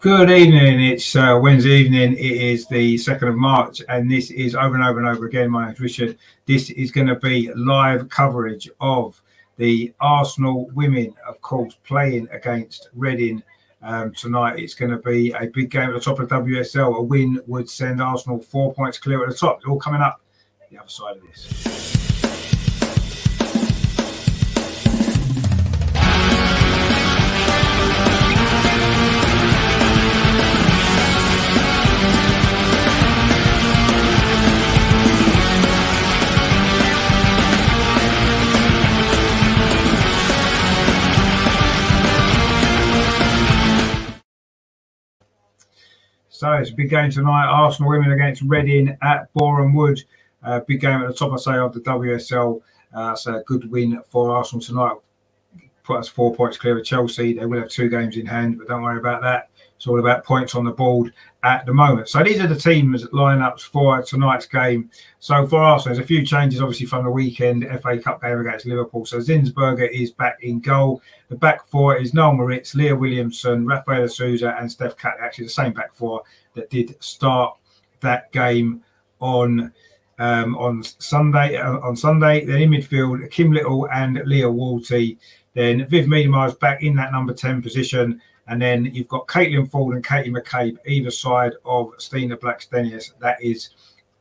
Good evening. It's Wednesday evening. It is the 2nd of March, and this is over and over and over again. My name's Richard. This is going to be live coverage of the Arsenal women, of course, playing against Reading tonight. It's going to be a big game at the top of WSL. A win would send Arsenal 4 points clear at the top. It's all coming up the other side of this. So it's a big game tonight. Arsenal women against Reading at Boreham Wood. Big game at the top, I say, of the WSL. So a good win for Arsenal tonight. Put us 4 points clear of Chelsea. They will have 2 games in hand, but don't worry about that. It's all about points on the board at the moment. So these are the teams lineups for tonight's game. So for Arsenal, there's a few changes, obviously, from the weekend FA Cup game against Liverpool. So Zinsberger is back in goal. The back four is Noel Moritz, Leah Williamson, Rafaela Souza, and Steph Catley. Actually, the same back four that did start that game on Sunday. Then in midfield, Kim Little and Leah Walty. Then Viv Miedema's back in that number 10 position. And then you've got Caitlin Ford and Katie McCabe either side of Stina Blackstenius. That is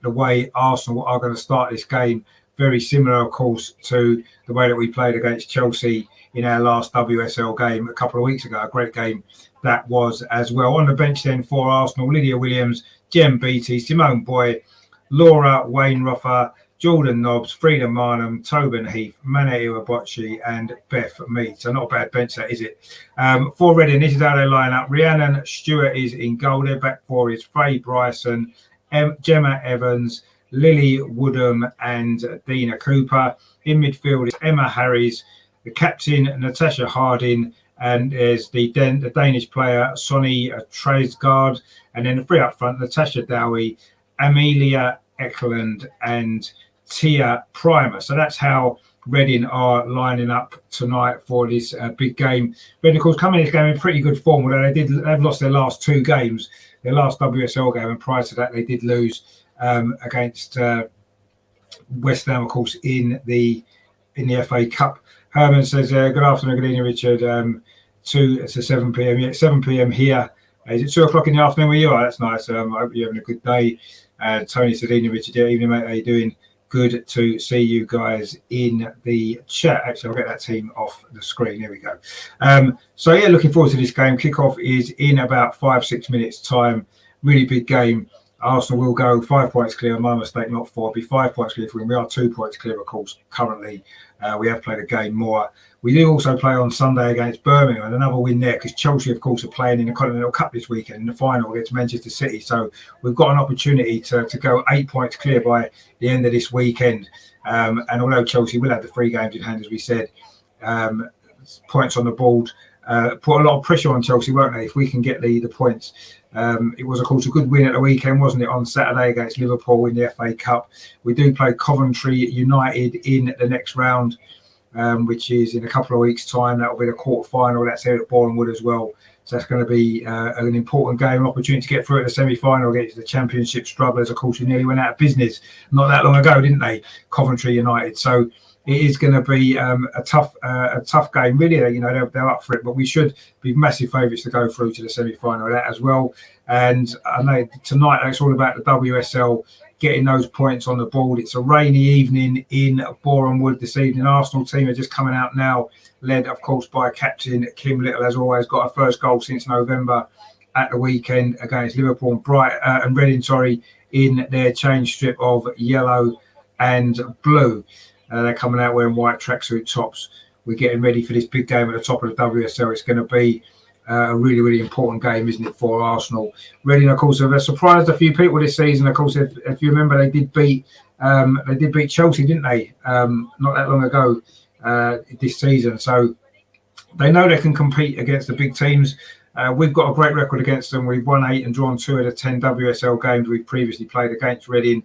the way Arsenal are going to start this game. Very similar, of course, to the way that we played against Chelsea in our last WSL game a couple of weeks ago. A great game that was as well. On the bench then for Arsenal, Lydia Williams, Jem Beattie, Simone Boy, Laura Wainroffer, Jordan Nobbs, Frida Marnham, Tobin Heath, Mana Iwabochi, and Beth Mead. So not a bad bench, that is it. For Reading, this is how they line up. Rhiannon Stewart is in goal. Their back four is Faye Bryson, Gemma Evans, Lily Woodham, and Dina Cooper. In midfield is Emma Harries, the captain Natasha Harding, and there's the Danish player Sonny Tresgaard, and then the three up front, Natasha Dowie, Amelia Eklund, and Tia Primer. So that's how Reading are lining up tonight for this big game. Reading, of course, coming in this game in pretty good form, although they've lost their last 2 games. Their last WSL game, and prior to that, they did lose against West Ham, of course, in the FA Cup. Herman says, good afternoon, good evening, Richard. 2 to 7 p.m. Yeah, 7 p.m. here. Is it 2 o'clock in the afternoon where you are? That's nice. I hope you're having a good day. Tony said, evening, Richard. Yeah, evening, mate. How you doing? Good to see you guys in the chat. Actually, I'll get that team off the screen. There we go. So, yeah, looking forward to this game. Kickoff is in about 5-6 minutes' time. Really big game. Arsenal will go 5 points clear. My mistake, not 4. It'll be 5 points clear for him. We are 2 points clear, of course, currently. We have played a game more. We do also play on Sunday against Birmingham, and another win there because Chelsea, of course, are playing in the Continental Cup this weekend in the final against Manchester City. So we've got an opportunity to go 8 points clear by the end of this weekend. And although Chelsea will have the 3 games in hand, as we said, points on the board, put a lot of pressure on Chelsea, won't they, if we can get the points. It was, of course, a good win at the weekend, wasn't it, on Saturday against Liverpool in the FA Cup. We do play Coventry United in the next round, which is in a couple of weeks' time. That will be the quarter-final. That's here at Boreham Wood as well. So that's going to be an important game, opportunity to get through at the semi-final against the Championship strugglers. Of course, who nearly went out of business not that long ago, didn't they? Coventry United. So it is going to be a tough game. Really, they're up for it, but we should be massive favourites to go through to the semi-final of that as well. And I know tonight it's all about the WSL getting those points on the board. It's a rainy evening in Boreham Wood this evening. Arsenal team are just coming out now, led, of course, by captain Kim Little, as always, got her first goal since November at the weekend against Liverpool and Reading, in their change strip of yellow and blue. They're coming out wearing white tracksuit tops. We're getting ready for this big game at the top of the WSL. It's going to be a really, really important game, isn't it, for Arsenal? Reading, of course, have surprised a few people this season. Of course, if you remember, they did beat Chelsea, didn't they? Not that long ago this season. So they know they can compete against the big teams. We've got a great record against them. We've won 8 and drawn 2 of the 10 WSL games we've previously played against Reading.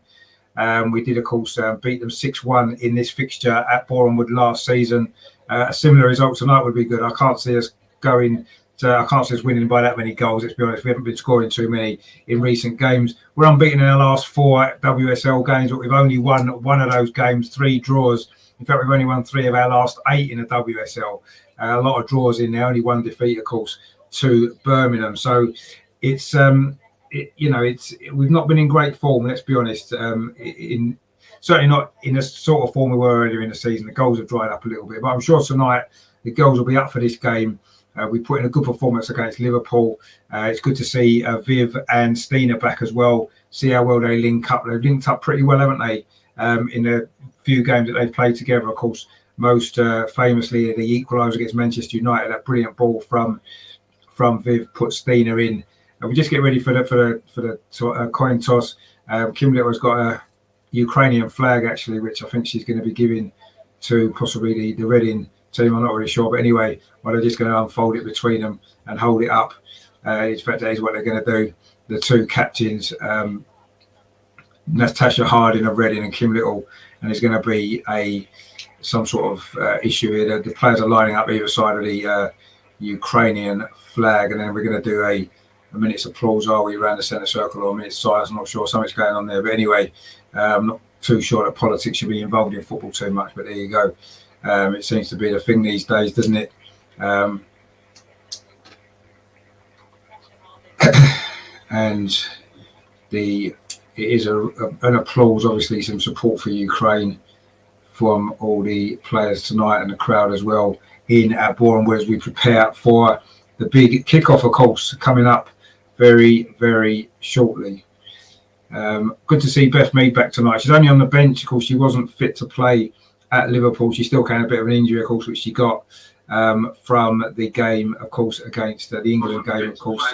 We did, of course, beat them 6-1 in this fixture at Boreham Wood last season. A similar result tonight would be good. I can't see us going I can't say it's winning by that many goals. Let's be honest, we haven't been scoring too many in recent games. We're unbeaten in our last 4 WSL games, but we've only won one of those games, 3 draws. In fact, we've only won 3 of our last 8 in the WSL. A lot of draws in there, only 1 defeat, of course, to Birmingham. So it's we've not been in great form. Let's be honest. Certainly not in the sort of form we were earlier in the season. The goals have dried up a little bit, but I'm sure tonight the girls will be up for this game. We put in a good performance against Liverpool. It's good to see Viv and Stina back as well. See how well they link up. They've linked up pretty well, haven't they? In the few games that they've played together, of course. Most famously, the equaliser against Manchester United. That brilliant ball from Viv put Stina in. And we just get ready for the coin toss. Kim Little has got a Ukrainian flag actually, which I think she's going to be giving to possibly the Reading team. I'm not really sure, but anyway, they're just going to unfold it between them and hold it up. In fact, that is what they're going to do. The 2 captains, Natasha Harding of Reading and Kim Little, and there's going to be some sort of issue here. The players are lining up either side of the Ukrainian flag, and then we're going to do a minute's applause, are we, around the centre circle, or a minute's silence? I'm not sure, something's going on there, but anyway, I'm not too sure that politics should be involved in football too much, but there you go. It seems to be the thing these days, doesn't it? And it is an applause, obviously some support for Ukraine from all the players tonight and the crowd as well in at Boreham Wood as we prepare for the big kickoff, of course, coming up very, very shortly. Good to see Beth Mead back tonight. She's only on the bench, of course. She wasn't fit to play at Liverpool. She still had a bit of an injury, of course, which she got from the game, of course, against the England game, of course,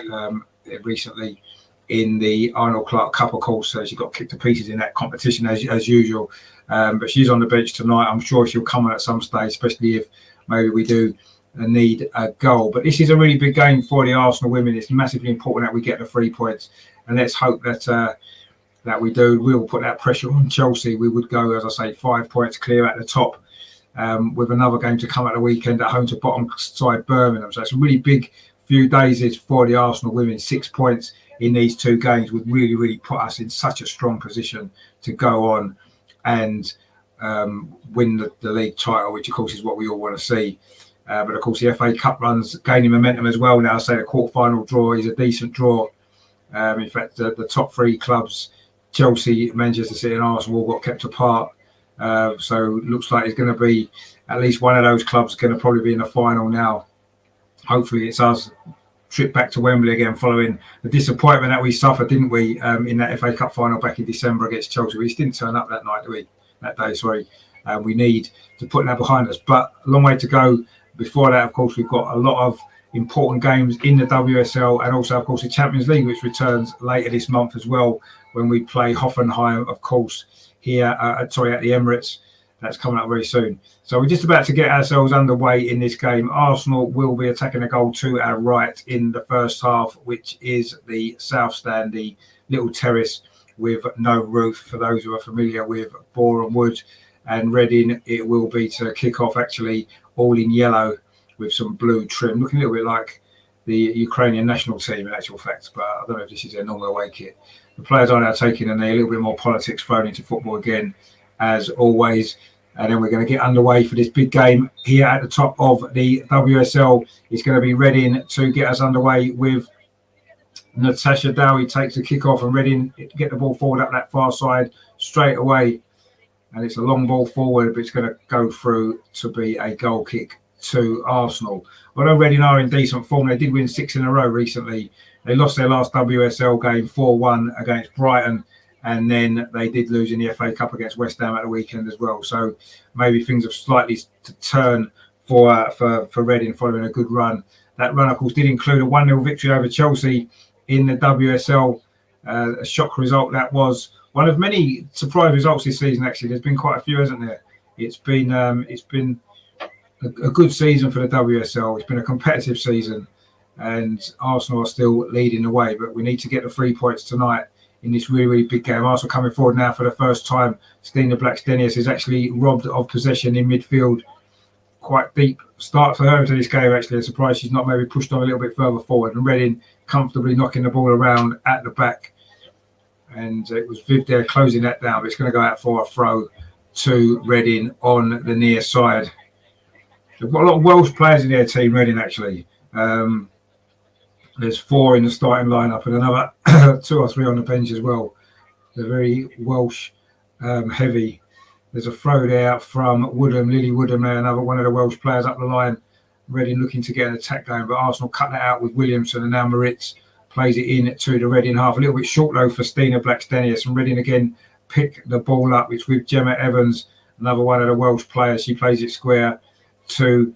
recently in the Arnold Clark Cup, of course. So she got kicked to pieces in that competition as usual. But she's on the bench tonight. I'm sure she'll come on at some stage, especially if maybe we do need a goal. But this is a really big game for the Arsenal women. It's massively important that we get the 3 points, and let's hope that we do. We'll put that pressure on Chelsea. We would go, as I say, 5 points clear at the top, with another game to come at the weekend at home to bottom side Birmingham. So it's a really big few days for the Arsenal women. 6 points in these 2 games would really, really put us in such a strong position to go on and win the league title, which of course is what we all want to see. But of course the FA Cup run's gaining momentum as well now. So the quarter-final draw is a decent draw. In fact, the top 3 clubs, Chelsea, Manchester City and Arsenal, all got kept apart. So it looks like it's going to be at least one of those clubs going to probably be in the final now. Hopefully it's us. Trip back to Wembley again following the disappointment that we suffered, didn't we, in that FA Cup final back in December against Chelsea. We just didn't turn up that day. We need to put that behind us, but a long way to go. Before that, of course, we've got a lot of important games in the WSL and also, of course, the Champions League, which returns later this month as well when we play Hoffenheim, of course, here at the Emirates. That's coming up very soon. So we're just about to get ourselves underway in this game. Arsenal will be attacking a goal to our right in the first half, which is the South Stand, the little terrace with no roof. For those who are familiar with Boreham Wood and Reading, it will be to kick off actually all in yellow with some blue trim, looking a little bit like the Ukrainian national team in actual fact, but I don't know if this is their normal away kit. The players are now taking a little bit more politics thrown into football again, as always. And then we're going to get underway for this big game here at the top of the WSL. It's going to be Reading to get us underway with Natasha Dowie takes the kick off, and Reading get the ball forward up that far side straight away. And it's a long ball forward, but it's going to go through to be a goal kick to Arsenal. Although Reading are in decent form, they did win 6 in a row recently. They lost their last WSL game 4-1 against Brighton. And then they did lose in the FA Cup against West Ham at the weekend as well. So maybe things have slightly to turn for Reading following a good run. That run, of course, did include a 1-0 victory over Chelsea in the WSL. A shock result that was. One of many surprise results this season, actually. There's been quite a few, hasn't there? It's been a good season for the WSL. It's been a competitive season. And Arsenal are still leading the way. But we need to get the 3 points tonight in this really, really big game. Arsenal coming forward now for the first time. Stina Blackstenius is actually robbed of possession in midfield quite deep start for her to this game, actually. I'm surprised she's not maybe pushed on a little bit further forward. And Reading comfortably knocking the ball around at the back. And it was Viv there closing that down. But it's going to go out for a throw to Reading on the near side. They've got a lot of Welsh players in their team, Reading, actually. There's 4 in the starting lineup and another 2 or 3 on the bench as well. They're very Welsh heavy. There's a throw there from Woodham, Lily Woodham there, another one of the Welsh players up the line. Reading looking to get an attack going, but Arsenal cut that out with Williamson, and now Moritz plays it in to the Reading half. A little bit short though for Stina Blackstenius, and Reading again pick the ball up. It's with Gemma Evans, another one of the Welsh players. She plays it square to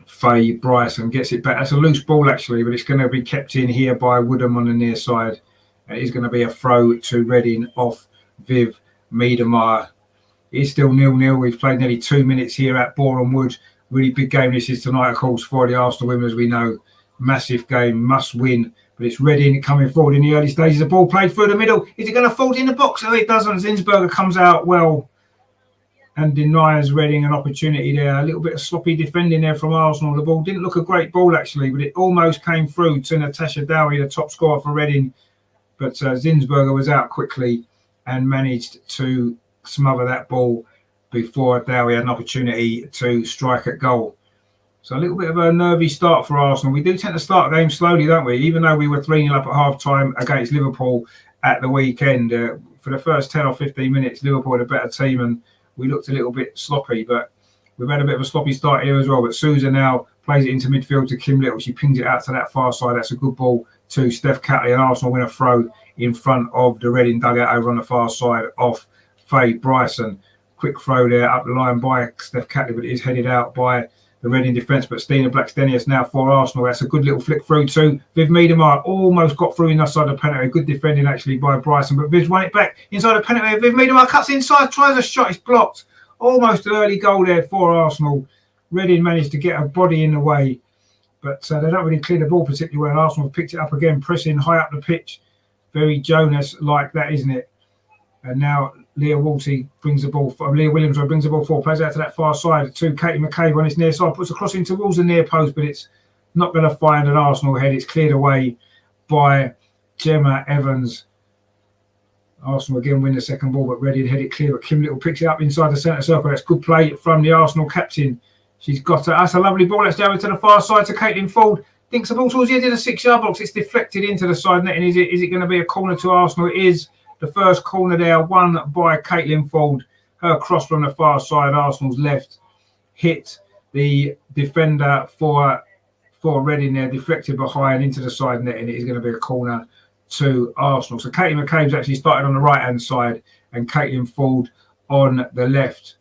Faye Bryson, gets it back. That's a loose ball actually, but it's going to be kept in here by Woodham on the near side. It is going to be a throw to Reading off Viv Miedemar. It's still 0-0. We've played nearly 2 minutes here at Boreham Wood. Really big game this is tonight, of course, for the Arsenal women, as we know. Massive game, must win. But it's Reading coming forward in the early stages. The ball played through the middle. Is it going to fall in the box? Oh, it doesn't. Zinsberger comes out well and denies Reading an opportunity there. A little bit of sloppy defending there from Arsenal. The ball didn't look a great ball, actually, but it almost came through to Natasha Dowie, the top scorer for Reading. But Zinsberger was out quickly and managed to smother that ball before Dowie had an opportunity to strike at goal. So a little bit of a nervy start for Arsenal. We do tend to start games slowly, don't we? Even though we were 3-0 up at half-time against Liverpool at the weekend. For the first 10 or 15 minutes, Liverpool had a better team and we looked a little bit sloppy, but we've had a bit of a sloppy start here as well. But Sousa now plays it into midfield to Kim Little. She pings it out to that far side. That's a good ball to Steph Catley, and Arsenal win a throw in front of the Reading dugout over on the far side off Faye Bryson. Quick throw there up the line by Steph Catley, but it is headed out by the Reading defence. But Stina Blackstenius now for Arsenal. That's a good little flick through to Viv Miedemar. Almost got through inside the penalty. Good defending actually by Bryson, but Viv's won it back inside the penalty. Viv Miedemar cuts inside, tries a shot. It's blocked. Almost an early goal there for Arsenal. Reading managed to get a body in the way, but they don't really clear the ball particularly well. Arsenal have picked it up again, pressing high up the pitch. Very Jonas-like that, isn't it? And now Leah Williams brings the ball forward, plays out to that far side to Katie McCabe on his near side, puts a cross in towards the near post, but it's not going to find an Arsenal head. It's cleared away by Gemma Evans. Arsenal again win the second ball, but Reading head it clear. But Kim Little picks it up inside the centre circle. That's good play from the Arsenal captain. She's got that's a lovely ball. That's down to the far side to Caitlin Ford. Thinks the ball towards the edge of the 6-yard box. It's deflected into the side net. And is it going to be a corner to Arsenal? It is. The first corner there, won by Caitlin Ford. Her cross from the far side, Arsenal's left, hit the defender for Reading there, deflected behind into the side net, and it is going to be a corner to Arsenal. So Katie McCabe's actually started on the right-hand side and Caitlin Ford on the left.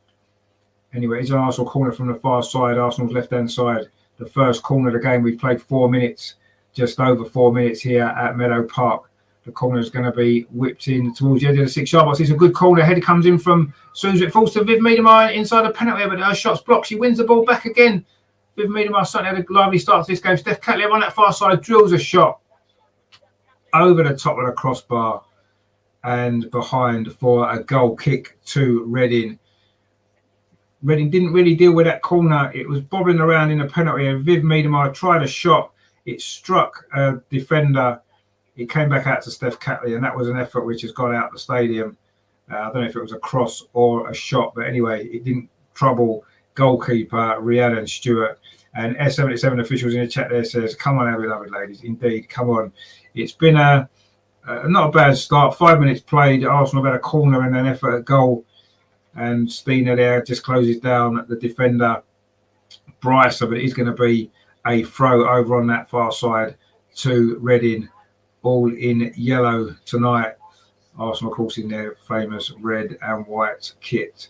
Anyway, it's an Arsenal corner from the far side, Arsenal's left-hand side. The first corner of the game. We've played 4 minutes, just over 4 minutes here at Meadow Park. The corner is going to be whipped in towards the edge of the 6-yard box. It's a good corner. Header comes in from Sousa. It falls to Viv Miedemar inside the penalty, but her shot's blocked. She wins the ball back again. Viv Miedemar certainly had a lively start to this game. Steph Catley on that far side drills a shot over the top of the crossbar and behind for a goal kick to Reading. Reading didn't really deal with that corner. It was bobbling around in the penalty, and Viv Miedemar tried a shot. It struck a defender. It came back out to Steph Catley, and that was an effort which has gone out the stadium. I don't know if it was a cross or a shot, but anyway, it didn't trouble goalkeeper Rhiannon Stewart. And S77 officials in the chat there says, come on, our beloved ladies. Indeed, come on. It's been not a bad start. 5 minutes played. Arsenal had a corner and an effort at goal. And Stina there just closes down the defender, Bryson, but it is going to be a throw over on that far side to Reading. All in yellow tonight. Arsenal, of course, in their famous red and white kit.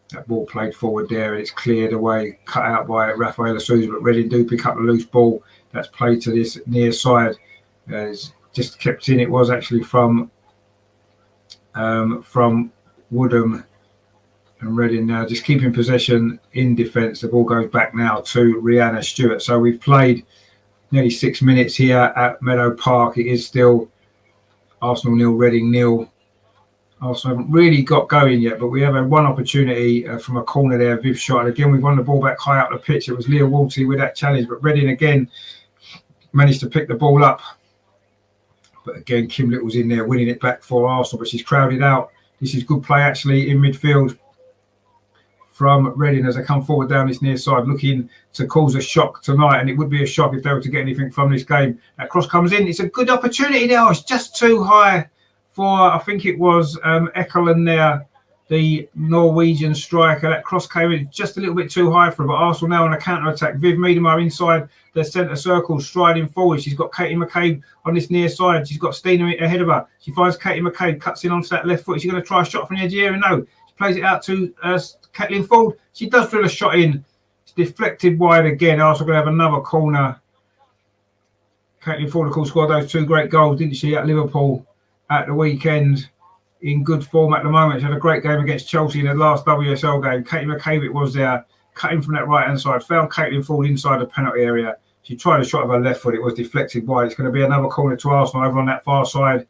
That ball played forward there. It's cleared away, cut out by Rafaela Sousa, but Reading do pick up the loose ball. That's played to this near side. It's just kept in. It was actually from Woodham, and Reading now just keeping possession in defence. The ball goes back now to Rhiannon Stewart. So we've played nearly 6 minutes here at Meadow Park. It is still Arsenal 0, Reading 0. Arsenal haven't really got going yet, but we have had one opportunity from a corner there. Viv shot, and again we've won the ball back high up the pitch. It was Leah Walty with that challenge, but Reading again managed to pick the ball up. But again, Kim Little's in there winning it back for Arsenal, but she's crowded out. This is good play actually in midfield from Reading as they come forward down this near side, looking to cause a shock tonight. And it would be a shock if they were to get anything from this game. That cross comes in. It's a good opportunity there. It's just too high for, I think it was Ekelund there, the Norwegian striker. That cross came in just a little bit too high for her. But Arsenal now on a counter-attack. Viv Miedemar inside the centre circle, striding forward. She's got Katie McCabe on this near side. She's got Stina ahead of her. She finds Katie McCabe, cuts in onto that left foot. She's going to try a shot from the edge here. No, she plays it out to Kathleen Ford. She does drill a shot in. It's deflected wide again. Arsenal going to have another corner. Kathleen Ford, of course, scored those 2 great goals, didn't she, at Liverpool at the weekend. In good form at the moment. She had a great game against Chelsea in the last WSL game. Katie McCabe was there, cutting from that right-hand side. Found Kathleen Ford inside the penalty area. She tried a shot of her left foot. It was deflected wide. It's going to be another corner to Arsenal over on that far side.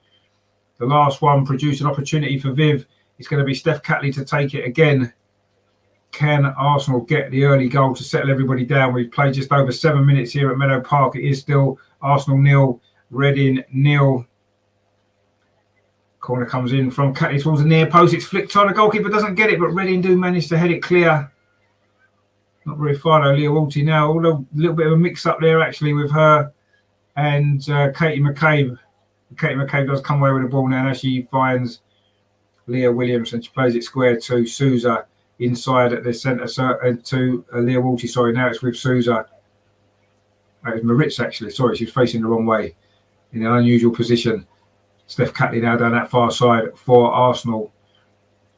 The last one produced an opportunity for Viv. It's going to be Steph Catley to take it again. Can Arsenal get the early goal to settle everybody down? We've played just over 7 minutes here at Meadow Park. It is still Arsenal 0, Reading 0. Corner comes in from Catley towards the near post. It's flicked on. The goalkeeper doesn't get it, but Reading do manage to head it clear. Not very far though, Leah Walty now. Although a little bit of a mix-up there actually with her and Katie McCabe. Katie McCabe does come away with the ball now as she finds Leah Williams, and she plays it square to Souza inside at the centre to Leah Walty. Sorry, now it's with Souza. That was Maritz actually. Sorry, she's facing the wrong way in an unusual position. Steph Catley now down that far side for Arsenal.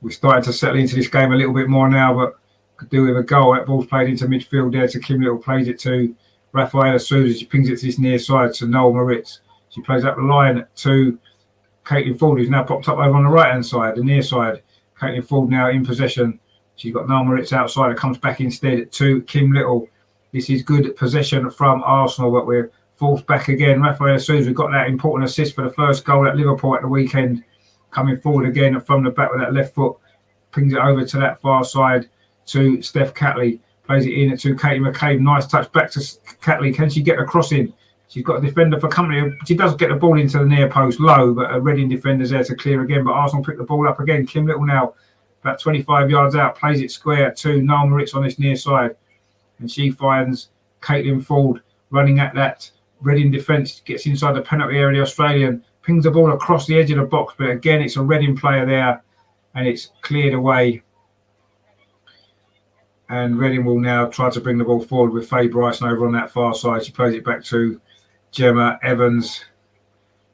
We're starting to settle into this game a little bit more now, but could do with a goal. That ball's played into midfield there to Kim Little, plays it to Rafaela Souza. She pings it to this near side to Noel Maritz. She plays up the line to Caitlin Ford, who's now popped up over on the right-hand side, the near side. Caitlin Ford now in possession. She's got Noel Maritz outside. It comes back instead to Kim Little. This is good possession from Arsenal, but we're forced back again. Rafaela Souza got that important assist for the first goal at Liverpool at the weekend. Coming forward again from the back with that left foot. Pings it over to that far side to Steph Catley. Plays it in to Katie McCabe. Nice touch back to Catley. Can she get a cross in? She's got a defender for company. She does get the ball into the near post low, but a Reading defender's there to clear again. But Arsenal pick the ball up again. Kim Little now about 25 yards out. Plays it square to Noel Maritz on this near side. And she finds Caitlin Ford running at that Reading defence. Gets inside the penalty area. The Australian pings the ball across the edge of the box. But again, it's a Reading player there. And it's cleared away. And Reading will now try to bring the ball forward with Faye Bryson over on that far side. She plays it back to Gemma Evans.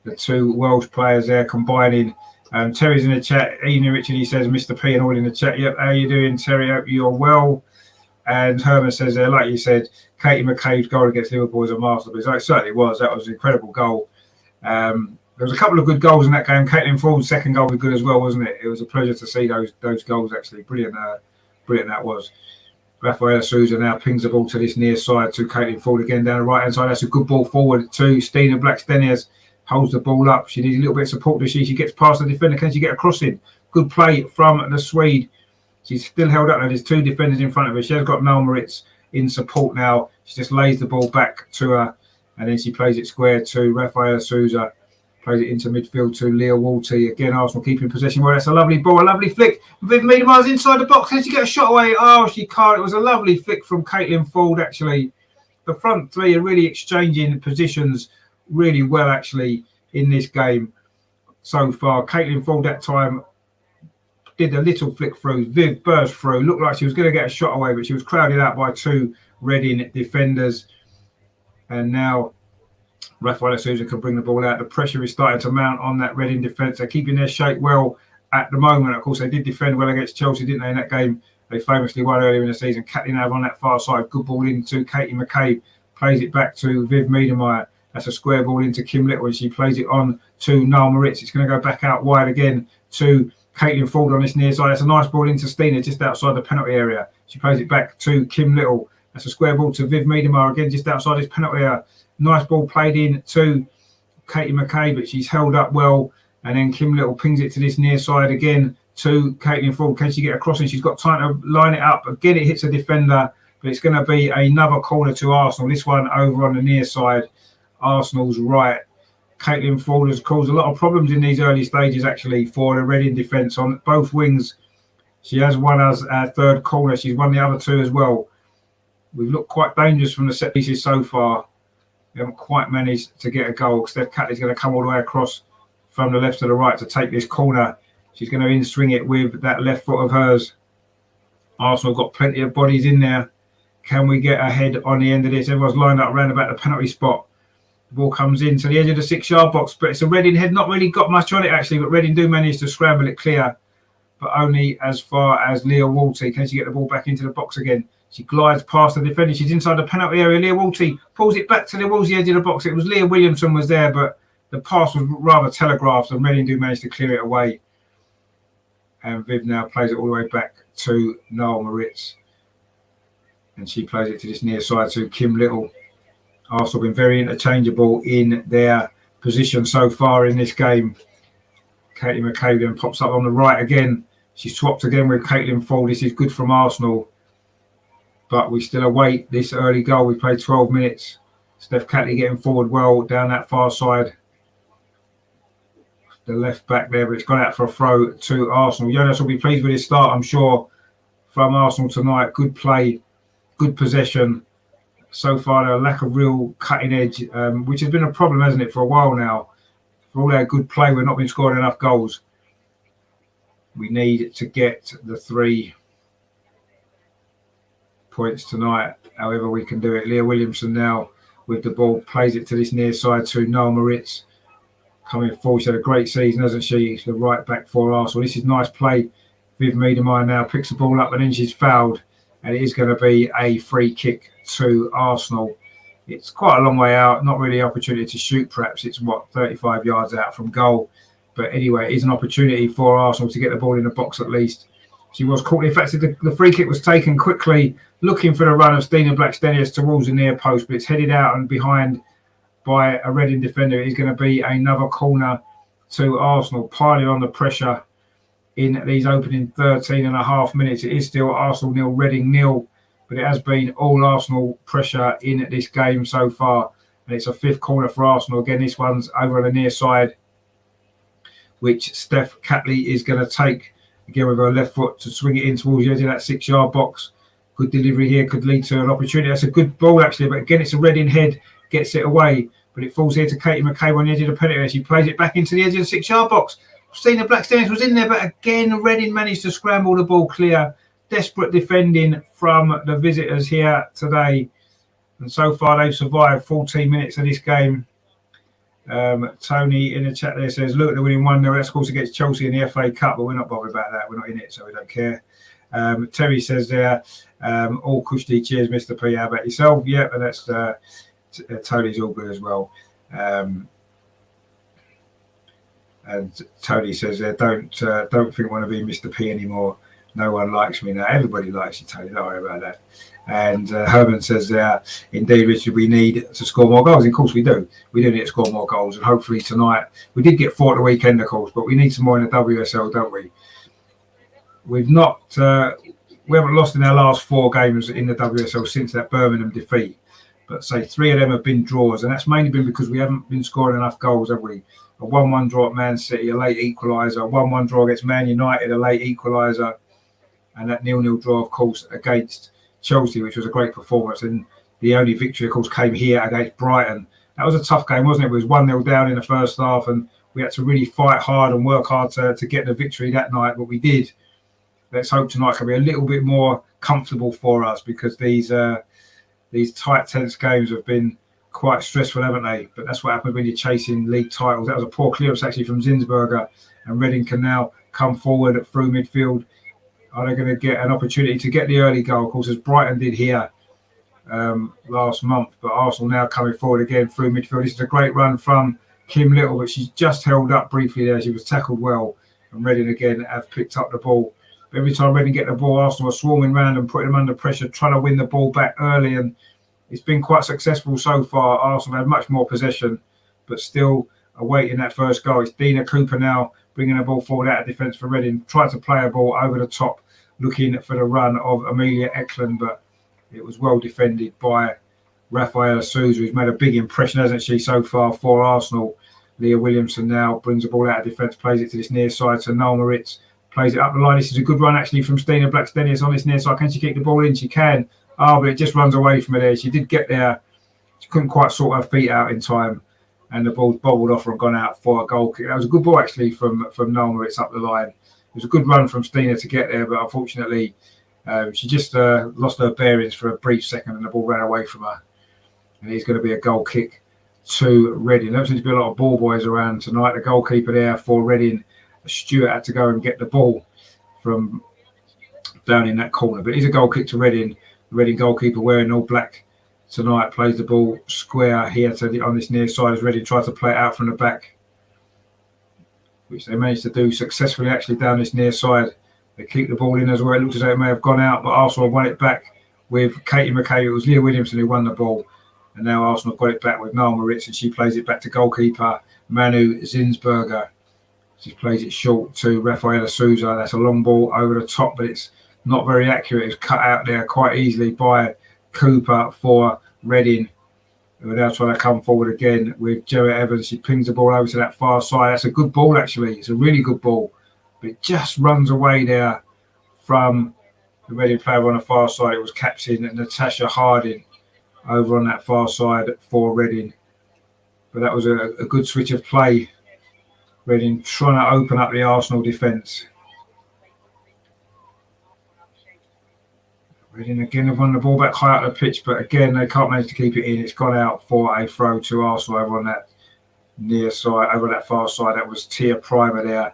The two Welsh players there combining. Terry's in the chat. Ian Richard, he says, Mr. P and all in the chat. Yep, how you doing, Terry? Hope you're well. And Herman says there, like you said, Katie McCabe's goal against Liverpool was a masterpiece. It certainly was. That was an incredible goal. There was a couple of good goals in that game. Caitlin Ford's second goal was good as well, wasn't it? It was a pleasure to see those goals actually. Brilliant, brilliant that was. Rafaela Souza now pings the ball to this near side to Caitlin Ford again down the right hand side. That's a good ball forward to Stina Blackstenius. Holds the ball up. She needs a little bit of support. Does she? She gets past the defender. Can she get a cross in? Good play from the Swede. She's still held up. There's two defenders in front of her. She has got Noel Maritz in support now. She just lays the ball back to her, and then she plays it square to Rafaela Souza. Plays it into midfield to Leah Walty. Again, Arsenal keeping possession. Well, that's a lovely ball, a lovely flick. Viv Miedemar's inside the box. Can she get a shot away? Oh, she can't. It was a lovely flick from Caitlin Ford, actually. The front three are really exchanging positions really well, actually, in this game so far. Caitlin Ford that time did a little flick through. Viv burst through. Looked like she was going to get a shot away, but she was crowded out by two Reading defenders. And now Rafaela Souza can bring the ball out. The pressure is starting to mount on that Reading defence. They're keeping their shape well at the moment. Of course, they did defend well against Chelsea, didn't they, in that game? They famously won earlier in the season. Kathleen Av on that far side. Good ball into Katie McCabe. Plays it back to Viv Miedemeyer. That's a square ball into Kim Little, and she plays it on to Noel Maritz. It's going to go back out wide again to Caitlin Ford on this near side. That's a nice ball into Stina just outside the penalty area. She plays it back to Kim Little. That's a square ball to Viv Miedemeyer again just outside this penalty area. Nice ball played in to Katie McCabe, but she's held up well And then Kim Little pings it to this near side again to Caitlin Ford. Can she get across? And she's got time to line it up. Again, it hits a defender, but it's going to be another corner to Arsenal. This one over on the near side, Arsenal's right. Caitlin Ford has caused a lot of problems in these early stages, actually, for the Reading defence on both wings. She has won us our third corner. She's won the other two as well. We've looked quite dangerous from the set pieces so far. We haven't quite managed to get a goal. Steph Catley's going to come all the way across from the left to the right to take this corner. She's going to in-swing it with that left foot of hers. Arsenal got plenty of bodies in there. Can we get ahead on the end of this? Everyone's lined up around about the penalty spot. The ball comes in to the edge of the 6-yard box, but it's a Reading head. Not really got much on it, actually, but Reading do manage to scramble it clear, but only as far as Leah Walty. Can she get the ball back into the box again? She glides past the defender. She's inside the penalty area. Leah Walty pulls it back towards the edge of the box. It was Leah Williamson was there, but the pass was rather telegraphed, and Reading do manage to clear it away. And Viv now plays it all the way back to Noel Moritz. And she plays it to this near side to Kim Little. Arsenal been very interchangeable in their position so far in this game. Katie McCabe then pops up on the right again. She's swapped again with Caitlin Ford. This is good from Arsenal. But we still await this early goal. We played 12 minutes. Steph Catley getting forward well down that far side. The left back there, but it's gone out for a throw to Arsenal. Jonas will be pleased with his start, I'm sure, from Arsenal tonight. Good play, good possession. So far, a lack of real cutting edge, which has been a problem, hasn't it, for a while now. For all our good play, we've not been scoring enough goals. We need to get the 3 points tonight, however we can do it. Leah Williamson now with the ball, plays it to this near side to Noel Moritz. Coming forward, she's had a great season, hasn't she? She's the right back for Arsenal. This is nice play. Viv Meademeyer now picks the ball up and then she's fouled. And it is going to be a free kick to Arsenal. It's quite a long way out. Not really an opportunity to shoot, perhaps. It's, 35 yards out from goal. But anyway, it is an opportunity for Arsenal to get the ball in the box at least. She was caught. In fact, the free kick was taken quickly, looking for the run of Stina Blackstenius towards the near post, but it's headed out and behind by a Reading defender. It is going to be another corner to Arsenal, piling on the pressure in these opening 13 and a half minutes. It is still Arsenal 0, Reading 0, but it has been all Arsenal pressure in this game so far. And it's a 5th corner for Arsenal. Again, this one's over on the near side, which Steph Catley is going to take. Again, with her left foot to swing it in towards the edge of that 6-yard box. Good delivery here, could lead to an opportunity. That's a good ball, actually, but again, it's a Reading head, gets it away, but it falls here to Katie McCabe on the edge of the penalty area. She plays it back into the edge of the 6-yard box. Stina Blackstenius was in there, but again, Reading managed to scramble the ball clear. Desperate defending from the visitors here today. And so far, they've survived 14 minutes of this game. Tony in the chat there says, look, they're winning 1-0. That's of course against Chelsea in the FA Cup, but we're not bothered about that. We're not in it, so we don't care. Terry says there, all cushy, cheers, Mr. P. How about yourself? Yeah, and that's Tony's all good as well. And Tony says there, don't think I want to be Mr. P anymore. No one likes me now. Everybody likes you, Tony. Don't worry about that. And Herman says there, indeed, Richard, we need to score more goals. Of course we do. We do need to score more goals. And hopefully tonight, we did get 4 at the weekend, of course, but we need some more in the WSL, don't we? We haven't lost in our last 4 games in the WSL since that Birmingham defeat. But say 3 of them have been draws. And that's mainly been because we haven't been scoring enough goals, have we? A 1-1 draw at Man City, a late equaliser. A 1-1 draw against Man United, a late equaliser. And that 0-0 draw, of course, against Chelsea, which was a great performance. And the only victory, of course, came here against Brighton. That was a tough game, wasn't it? It was 1-0 down in the first half, and we had to really fight hard and work hard to get the victory that night, but we did. Let's hope tonight can be a little bit more comfortable for us, because these tight, tense games have been quite stressful, haven't they? But that's what happens when you're chasing league titles. That was a poor clearance, actually, from Zinsberger, and Reading can now come forward through midfield. Are they going to get an opportunity to get the early goal, of course, as Brighton did here last month? But Arsenal now coming forward again through midfield. This is a great run from Kim Little, but she's just held up briefly there. She was tackled well, and Reading again have picked up the ball. But every time Reading get the ball, Arsenal are swarming around and putting them under pressure, trying to win the ball back early, and it's been quite successful so far. Arsenal had much more possession, but still awaiting that first goal. It's Dina Cooper now bringing the ball forward out of defence for Reading. Tried to play a ball over the top, looking for the run of Amelia Eklund, but it was well defended by Rafaela Souza, who's made a big impression, hasn't she, so far for Arsenal. Leah Williamson now brings the ball out of defence, plays it to this near side. So Noel Moritz plays it up the line. This is a good run, actually, from Stina Blackstenius on this near side. Can she kick the ball in? She can. But it just runs away from her there. She did get there. She couldn't quite sort her feet out in time. And the ball bobbled off her and gone out for a goal kick. That was a good ball, actually, from Noel Moritz up the line. It was a good run from Stina to get there, but unfortunately, she just lost her bearings for a brief second and the ball ran away from her. And it's going to be a goal kick to Reading. There seems to be a lot of ball boys around tonight. The goalkeeper there for Reading, Stewart, had to go and get the ball from down in that corner. But it's a goal kick to Reading. The Reading goalkeeper wearing all black tonight plays the ball square here on this near side as Reading tries to play it out from the back, which they managed to do successfully actually down this near side. They keep the ball in as well. It looks as though it may have gone out, but Arsenal won it back with Katie McCabe. It was Leah Williamson who won the ball. And now Arsenal got it back with Noel Moritz, and she plays it back to goalkeeper Manu Zinsberger. She plays it short to Rafaela Souza. That's a long ball over the top, but it's not very accurate. It's cut out there quite easily by Cooper for Reading, who are now trying to come forward again with Gemma Evans. She pings the ball over to that far side. That's a good ball, actually. It's a really good ball, but it just runs away there from the Reading player on the far side. It was captain Natasha Harding over on that far side for Reading. But that was a good switch of play. Reading trying to open up the Arsenal defence. Reading again have won the ball back high up the pitch, but again they can't manage to keep it in. It's gone out for a throw to Arsenal over on that near side, over that far side. That was Tia Primer there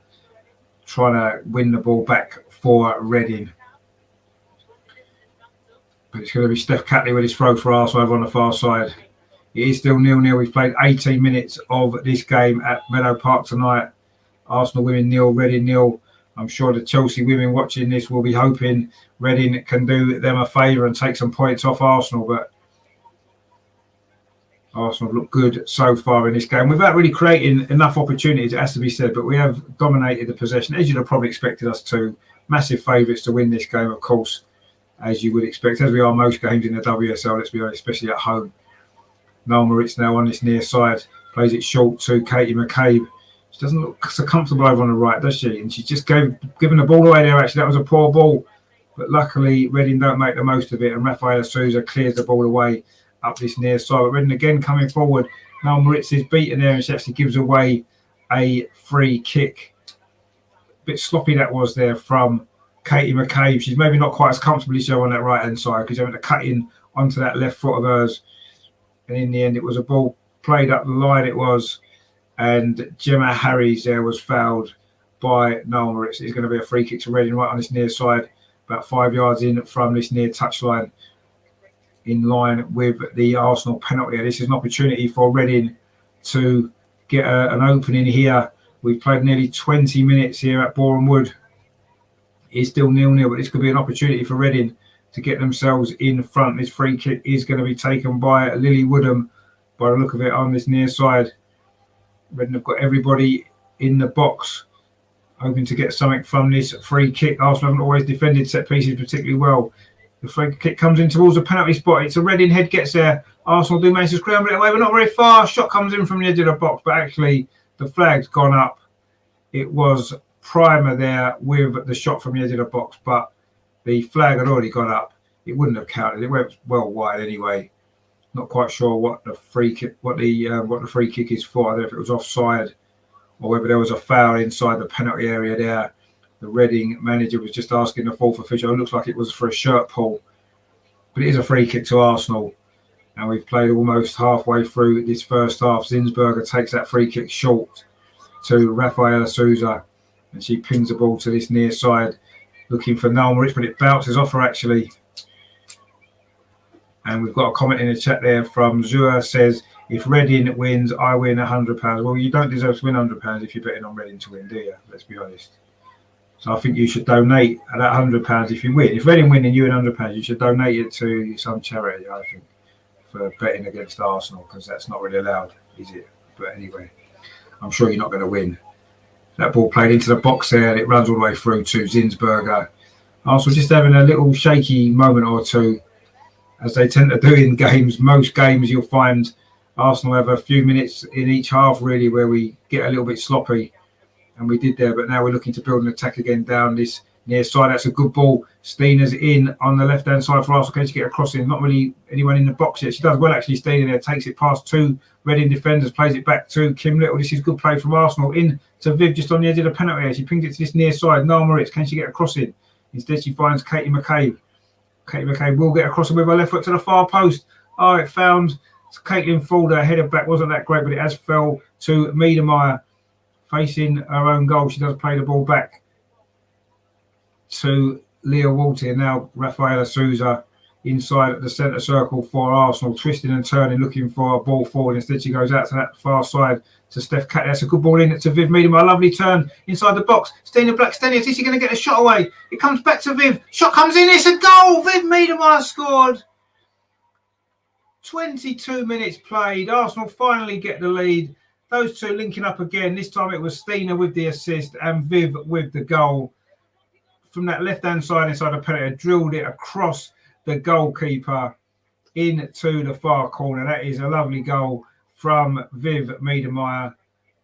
trying to win the ball back for Reading. But it's going to be Steph Catley with his throw for Arsenal over on the far side. It is still 0-0. We've played 18 minutes of this game at Meadow Park tonight. Arsenal women 0, Reading 0. I'm sure the Chelsea women watching this will be hoping Reading can do them a favour and take some points off Arsenal. But Arsenal have looked good so far in this game without really creating enough opportunities, it has to be said. But we have dominated the possession, as you'd have probably expected us to. Massive favourites to win this game, of course, as you would expect, as we are most games in the WSL, let's be honest, especially at home. Noel Moritz now on this near side, plays it short to Katie McCabe. She doesn't look so comfortable over on the right, does she? And she just given the ball away there, actually. That was a poor ball. But luckily, Reading don't make the most of it. And Rafaela Souza clears the ball away up this near side. But Reading again coming forward. Noel Moritz is beaten there and she actually gives away a free kick. A bit sloppy that was there from Katie McCabe. She's maybe not quite as comfortably so on that right-hand side because having to cut in onto that left foot of hers. And in the end, it was a ball played up the line, it was. And Gemma Harries there was fouled by Noel Moritz. It's going to be a free kick to Reading right on this near side, about 5 yards in from this near touchline, in line with the Arsenal penalty. This is an opportunity for Reading to get an opening here. We've played nearly 20 minutes here at Boreham Wood. It's still 0-0, but this could be an opportunity for Reading to get themselves in front. This free kick is going to be taken by Lily Woodham, by the look of it, on this near side. Reading have got everybody in the box, hoping to get something from this free kick. Arsenal haven't always defended set pieces particularly well. The free kick comes in towards the penalty spot. It's a Reading head gets there. Arsenal do manage to scramble it away, but not very far. Shot comes in from the edge of the box, but actually the flag's gone up. It was Primer there with the shot from the edge of the box, but the flag had already gone up. It wouldn't have counted. It went well wide anyway. Not quite sure what the free kick, what the free kick is for. I don't know if it was offside or whether there was a foul inside the penalty area there. The Reading manager was just asking the fourth official. It looks like it was for a shirt pull, but it is a free kick to Arsenal. And we've played almost halfway through this first half. Zinsberger takes that free kick short to Rafaela Souza, and she pings the ball to this near side, looking for Noel Moritz, but it bounces off her actually. And we've got a comment in the chat there from Zua, says, if Reading wins, I win £100. Well, you don't deserve to win £100 if you're betting on Reading to win, do you? Let's be honest. So I think you should donate that £100 if you win. If Reading win and you win £100, you should donate it to some charity, I think, for betting against Arsenal, because that's not really allowed, is it? But anyway. I'm sure you're not going to win. That ball played into the box there, and it runs all the way through to Zinsberger. Arsenal just having a little shaky moment or two, as they tend to do in games. Most games you'll find Arsenal have a few minutes in each half, really, where we get a little bit sloppy, and we did there. But now we're looking to build an attack again down this near side. That's a good ball. Steena's in on the left-hand side for Arsenal. Can she get a cross in? Not really anyone in the box yet. She does well, actually. Steena there takes it past two Reading defenders, plays it back to Kim Little. This is good play from Arsenal. In to Viv, just on the edge of the penalty area. She pings it to this near side. Noel Moritz, can she get a cross in? Instead, she finds Katie McCabe. Katie McCabe will get a cross in with her left foot to the far post. Oh, it found Caitlin Fulder. Header back wasn't that great, but it has fell to Miedemeier, facing her own goal. She does play the ball back to Leah Walter. Now Rafaela Souza inside the centre circle for Arsenal, twisting and turning, looking for a ball forward. Instead, she goes out to that far side to Steph Catley. That's a good ball in to Viv Miedemeier. Lovely turn inside the box. Steena Blackstenius, is she going to get a shot away? It comes back to Viv. Shot comes in. It's a goal. Viv Miedemeier scored. 22 minutes played. Arsenal finally get the lead. Those two linking up again. This time it was Steena with the assist and Viv with the goal. From that left-hand side inside the penalty, drilled it across the goalkeeper into the far corner. That is a lovely goal from Viv Miedemeier.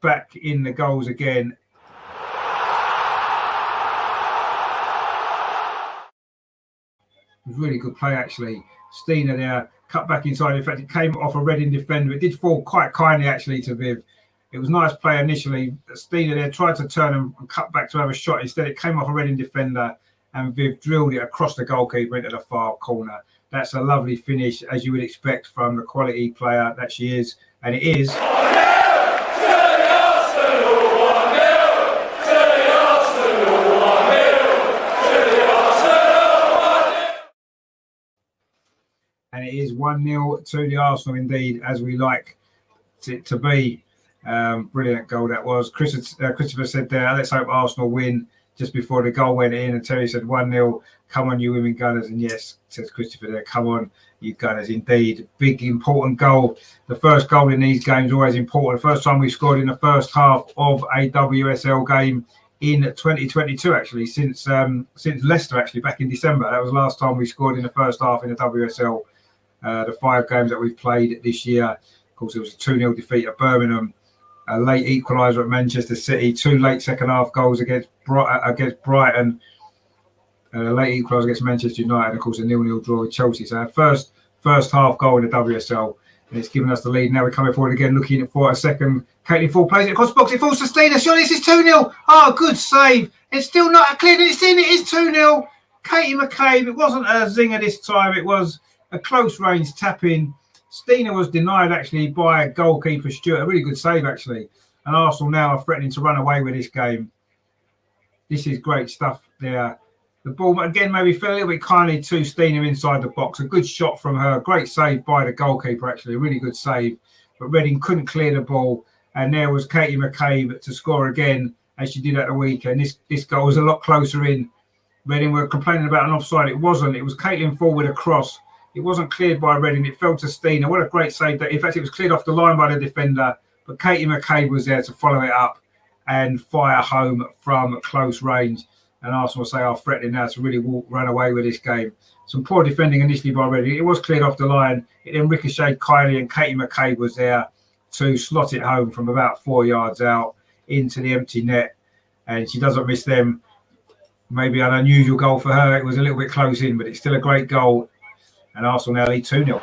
Back in the goals again. It was really good play, actually. Steena there, cut back inside. In fact, it came off a Reading defender. It did fall quite kindly, actually, to Viv. It was nice play initially. Steena there tried to turn and cut back to have a shot. Instead, it came off a Reading defender, and Viv drilled it across the goalkeeper into the far corner. That's a lovely finish, as you would expect from the quality player that she is. And it is. And it is 1-0 to the Arsenal indeed, as we like it to be. Brilliant goal that was. Christopher said there, let's hope Arsenal win, just before the goal went in. And Terry said 1-0. Come on, you women Gunners. And yes, says Christopher there, come on, you Gunners. Indeed, big, important goal. The first goal in these games always important. The first time we scored in the first half of a WSL game in 2022, actually, since Leicester, actually, back in December. That was the last time we scored in the first half in the WSL. The 5 games that we've played this year. Of course, it was a 2-0 defeat at Birmingham, a late equaliser at Manchester City, 2 late second half goals against Brighton, a late equaliser against Manchester United, and of course a 0-0 draw with Chelsea. So our first half goal in the WSL, and it's given us the lead. Now we're coming forward again, looking for a second. Caitlin Ford plays it across the box. It falls to Steena. Surely this is 2-0. Oh, good save. It's still not cleared. It's in. It is 2-0. Katie McCabe. It wasn't a zinger this time. It was a close range tap in. Steena was denied actually by goalkeeper Stewart. A really good save actually. And Arsenal now are threatening to run away with this game. This is great stuff there. The ball again maybe fell a little bit kindly to Steena inside the box. A good shot from her. Great save by the goalkeeper actually. A really good save. But Reading couldn't clear the ball. And there was Katie McCabe to score again, as she did at the weekend. This goal was a lot closer in. Reading were complaining about an offside. It wasn't. It was Caitlin Ford with a cross. It wasn't cleared by Reading. It fell to Steena. What a great save. In fact, it was cleared off the line by the defender. But Katie McCabe was there to follow it up and fire home from close range. And Arsenal say are threatening now to really run away with this game. Some poor defending initially by Reading. It was cleared off the line. It then ricocheted kindly, and Katie McCabe was there to slot it home from about 4 yards out into the empty net. And she doesn't miss them. Maybe an unusual goal for her. It was a little bit close in, but it's still a great goal. And Arsenal now lead 2-0.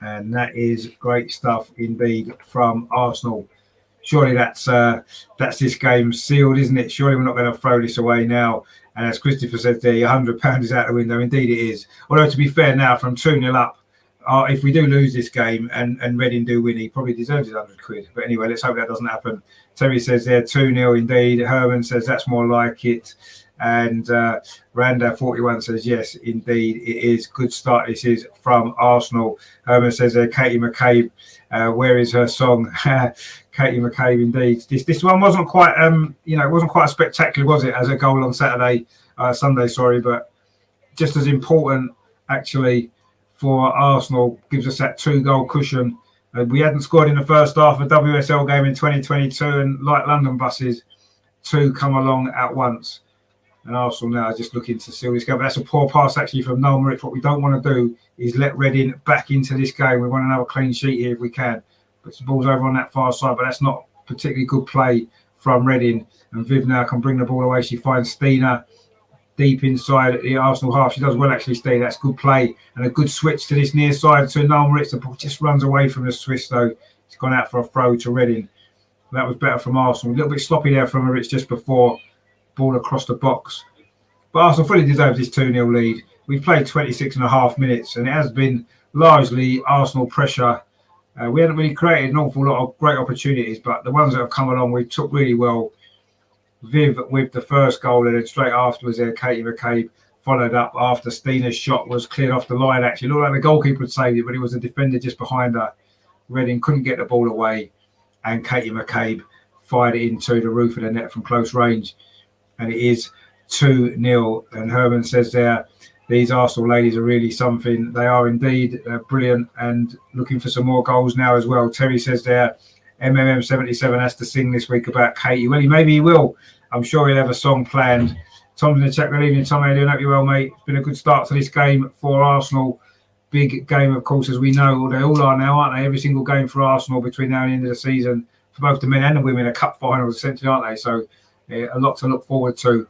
And that is great stuff indeed from Arsenal. Surely that's this game sealed, isn't it? Surely we're not going to throw this away now. And as Christopher said there, £100 is out the window. Indeed it is. Although to be fair now, from 2-0 up, if we do lose this game and Reading do win, he probably deserves his £100. But anyway, let's hope that doesn't happen. Terry says there 2-0 indeed. Herman says that's more like it. And Randa 41 says yes, indeed it is. Good start. This is from Arsenal. Herman says Katie McCabe, where is her song? Katie McCabe, indeed. This one wasn't quite it wasn't quite spectacular, was it, as a goal on Sunday, but just as important actually for Arsenal, gives us that 2-goal cushion. We hadn't scored in the first half of a WSL game in 2022, and like London buses, 2 come along at once. And Arsenal now are just looking to seal this game. But that's a poor pass actually from Noel Moritz. What we don't want to do is let Reading back into this game. We want another clean sheet here if we can. But the ball's over on that far side, but that's not particularly good play from Reading. And Viv now can bring the ball away. She finds Stina deep inside the Arsenal half. She does well actually, Stina. That's good play. And a good switch to this near side to Noel Moritz. The ball just runs away from the Swiss though. It's gone out for a throw to Reading. That was better from Arsenal. A little bit sloppy there from Moritz just before. Ball across the box. But Arsenal fully deserves this 2-0 lead. We've played 26.5 minutes and it has been largely Arsenal pressure. We haven't really created an awful lot of great opportunities, but the ones that have come along we took really well. Viv with the first goal, and then straight afterwards there, Katie McCabe followed up after Stina's shot was cleared off the line. Actually, it looked like the goalkeeper had saved it, but it was the defender just behind her. Reading couldn't get the ball away, and Katie McCabe fired it into the roof of the net from close range. And it is 2-0. And Herman says there, these Arsenal ladies are really something. They are indeed brilliant and looking for some more goals now as well. Terry says there, MMM77 has to sing this week about Katie. Well, maybe he will. I'm sure he'll have a song planned. Tom's in the chat. Good evening, Tom. How you doing? Hope you're well, mate. It's been a good start to this game for Arsenal. Big game, of course, as we know. They all are now, aren't they? Every single game for Arsenal between now and the end of the season. For both the men and the women, a cup finals, essentially, aren't they? So a lot to look forward to.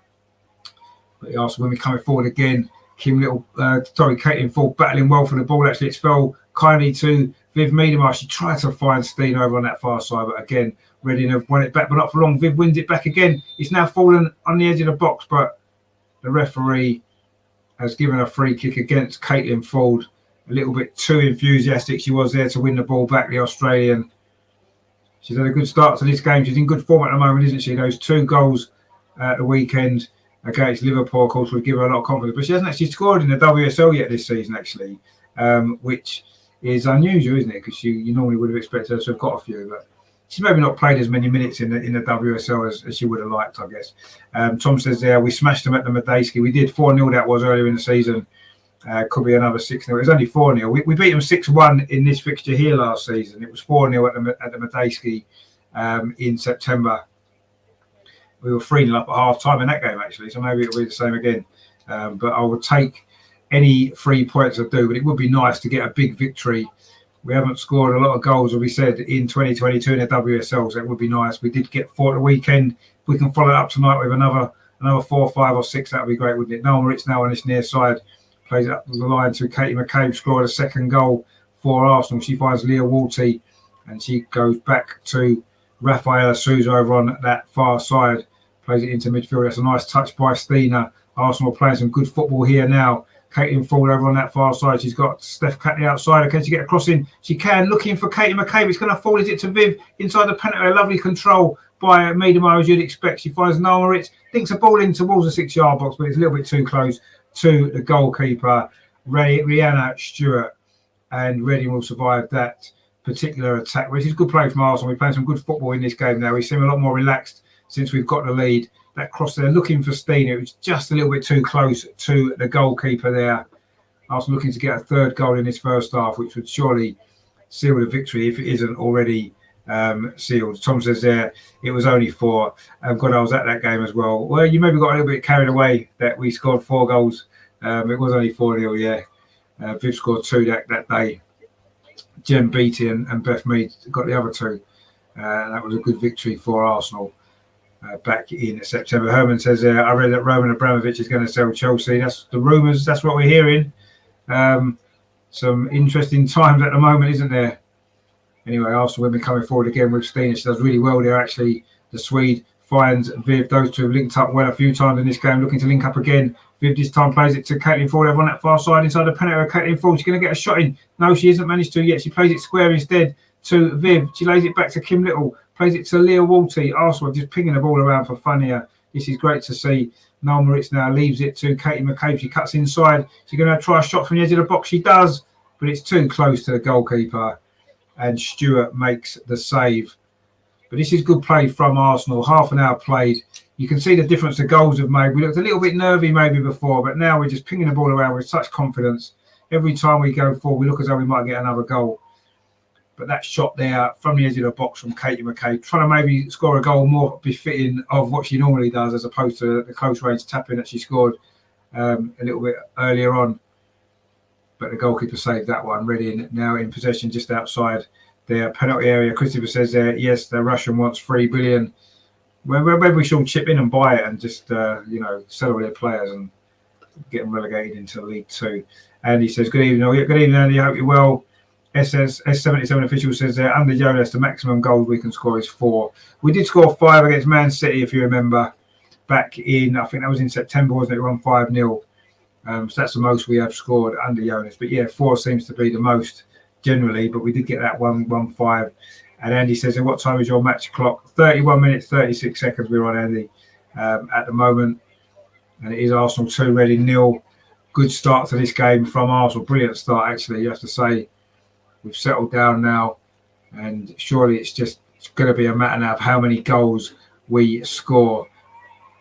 But the Arsenal women coming forward again. Kate in full, battling well for the ball. Actually, it's fell kindly to Viv Meadow. She tried to find Stina over on that far side, but again, Reading have won it back, but not for long. Viv wins it back again. It's now fallen on the edge of the box, but the referee has given a free kick against Caitlin Ford. A little bit too enthusiastic she was there to win the ball back, the Australian. She's had a good start to this game. She's in good form at the moment, isn't she? Those 2 goals at the weekend against Liverpool, of course, would give her a lot of confidence. But she hasn't actually scored in the WSL yet this season, actually, which is unusual, isn't it? Because you normally would have expected her to have got a few, but she's maybe not played as many minutes in the WSL as she would have liked, I guess. Tom says there, we smashed them at the Medeski. We did 4-0, that was earlier in the season. Could be another 6-0. It was only 4-0. We beat them 6-1 in this fixture here last season. It was 4-0 at the Medeski in September. We were 3-0 up at half-time in that game, actually, so maybe it'll be the same again. But I would take any 3 points I do, but it would be nice to get a big victory. We haven't scored a lot of goals, as we said, in 2022 in the WSL, so it would be nice. We did get 4 at the weekend. If we can follow it up tonight with another 4, 5 or 6, that would be great, wouldn't it? Noel Moritz now on this near side, plays it up the line to Katie McCabe, scored a second goal for Arsenal. She finds Leah Walty, and she goes back to Rafaela Souza over on that far side, plays it into midfield. That's a nice touch by Stina. Arsenal playing some good football here now. Caitlin Ford over on that far side. She's got Steph Catley outside. Can she get a cross in? She can. Looking for Katie McCabe. It's going to fall. Is it to Viv inside the penalty? A lovely control by Meadow, as you'd expect. She finds Noel Moritz. Thinks a ball in towards the 6-yard box, but it's a little bit too close to the goalkeeper, Rihanna Stewart. And Reading will survive that particular attack, which is good play from Arsenal. We're playing some good football in this game now. We seem a lot more relaxed since we've got the lead. That cross there, looking for Stina. It was just a little bit too close to the goalkeeper there. Arsenal looking to get a 3rd goal in this first half, which would surely seal the victory if it isn't already sealed. Tom says there, it was only 4. God, I was at that game as well. Well, you maybe got a little bit carried away that we scored 4 goals. It was only 4-0, yeah. Viv scored 2 that day. Jem Beattie and Beth Mead got the other 2. That was a good victory for Arsenal. Back in September. Herman says, I read that Roman Abramovich is going to sell Chelsea. That's the rumours. That's what we're hearing. Some interesting times at the moment, isn't there? Anyway, Arsenal women coming forward again with Stina. She does really well there, actually. The Swede finds Viv. Those 2 have linked up well a few times in this game, looking to link up again. Viv this time plays it to Caitlin Ford over on that far side inside the penalty. Caitlin Ford, she's going to get a shot in. No, she hasn't managed to yet. She plays it square instead to Viv. She lays it back to Kim Little. Plays it to Leah Walty. Arsenal just pinging the ball around for fun here. This is great to see. Noel Moritz now leaves it to Katie McCabe. She cuts inside. She's going to try a shot from the edge of the box. She does, but it's too close to the goalkeeper. And Stewart makes the save. But this is good play from Arsenal. Half an hour played. You can see the difference the goals have made. We looked a little bit nervy maybe before, but now we're just pinging the ball around with such confidence. every time we go forward, we look as though we might get another goal. But that shot there from the edge of the box from Katie McCabe, trying to maybe score a goal more befitting of what she normally does, as opposed to the close range tapping that she scored a little bit earlier on. But the goalkeeper saved that one. Reading now in possession just outside their penalty area. Christopher says there, yes, the Russian wants 3 billion. Maybe we should chip in and buy it and just sell all their players and get them relegated into League Two. And he says, good evening, Andy. I hope you're well. S77 official says there, under Jonas, the maximum goals we can score is 4. We did score 5 against Man City, if you remember, back in, I think that was in September, wasn't it? We won 5-0. So that's the most we have scored under Jonas. But yeah, 4 seems to be the most generally, but we did get that 1-5. And Andy says, what time is your match clock? 31 minutes, 36 seconds we're on, Andy, at the moment. And it is Arsenal 2, Reading 0. Good start to this game from Arsenal. Brilliant start, actually, you have to say. We've settled down now, and surely it's going to be a matter now of how many goals we score.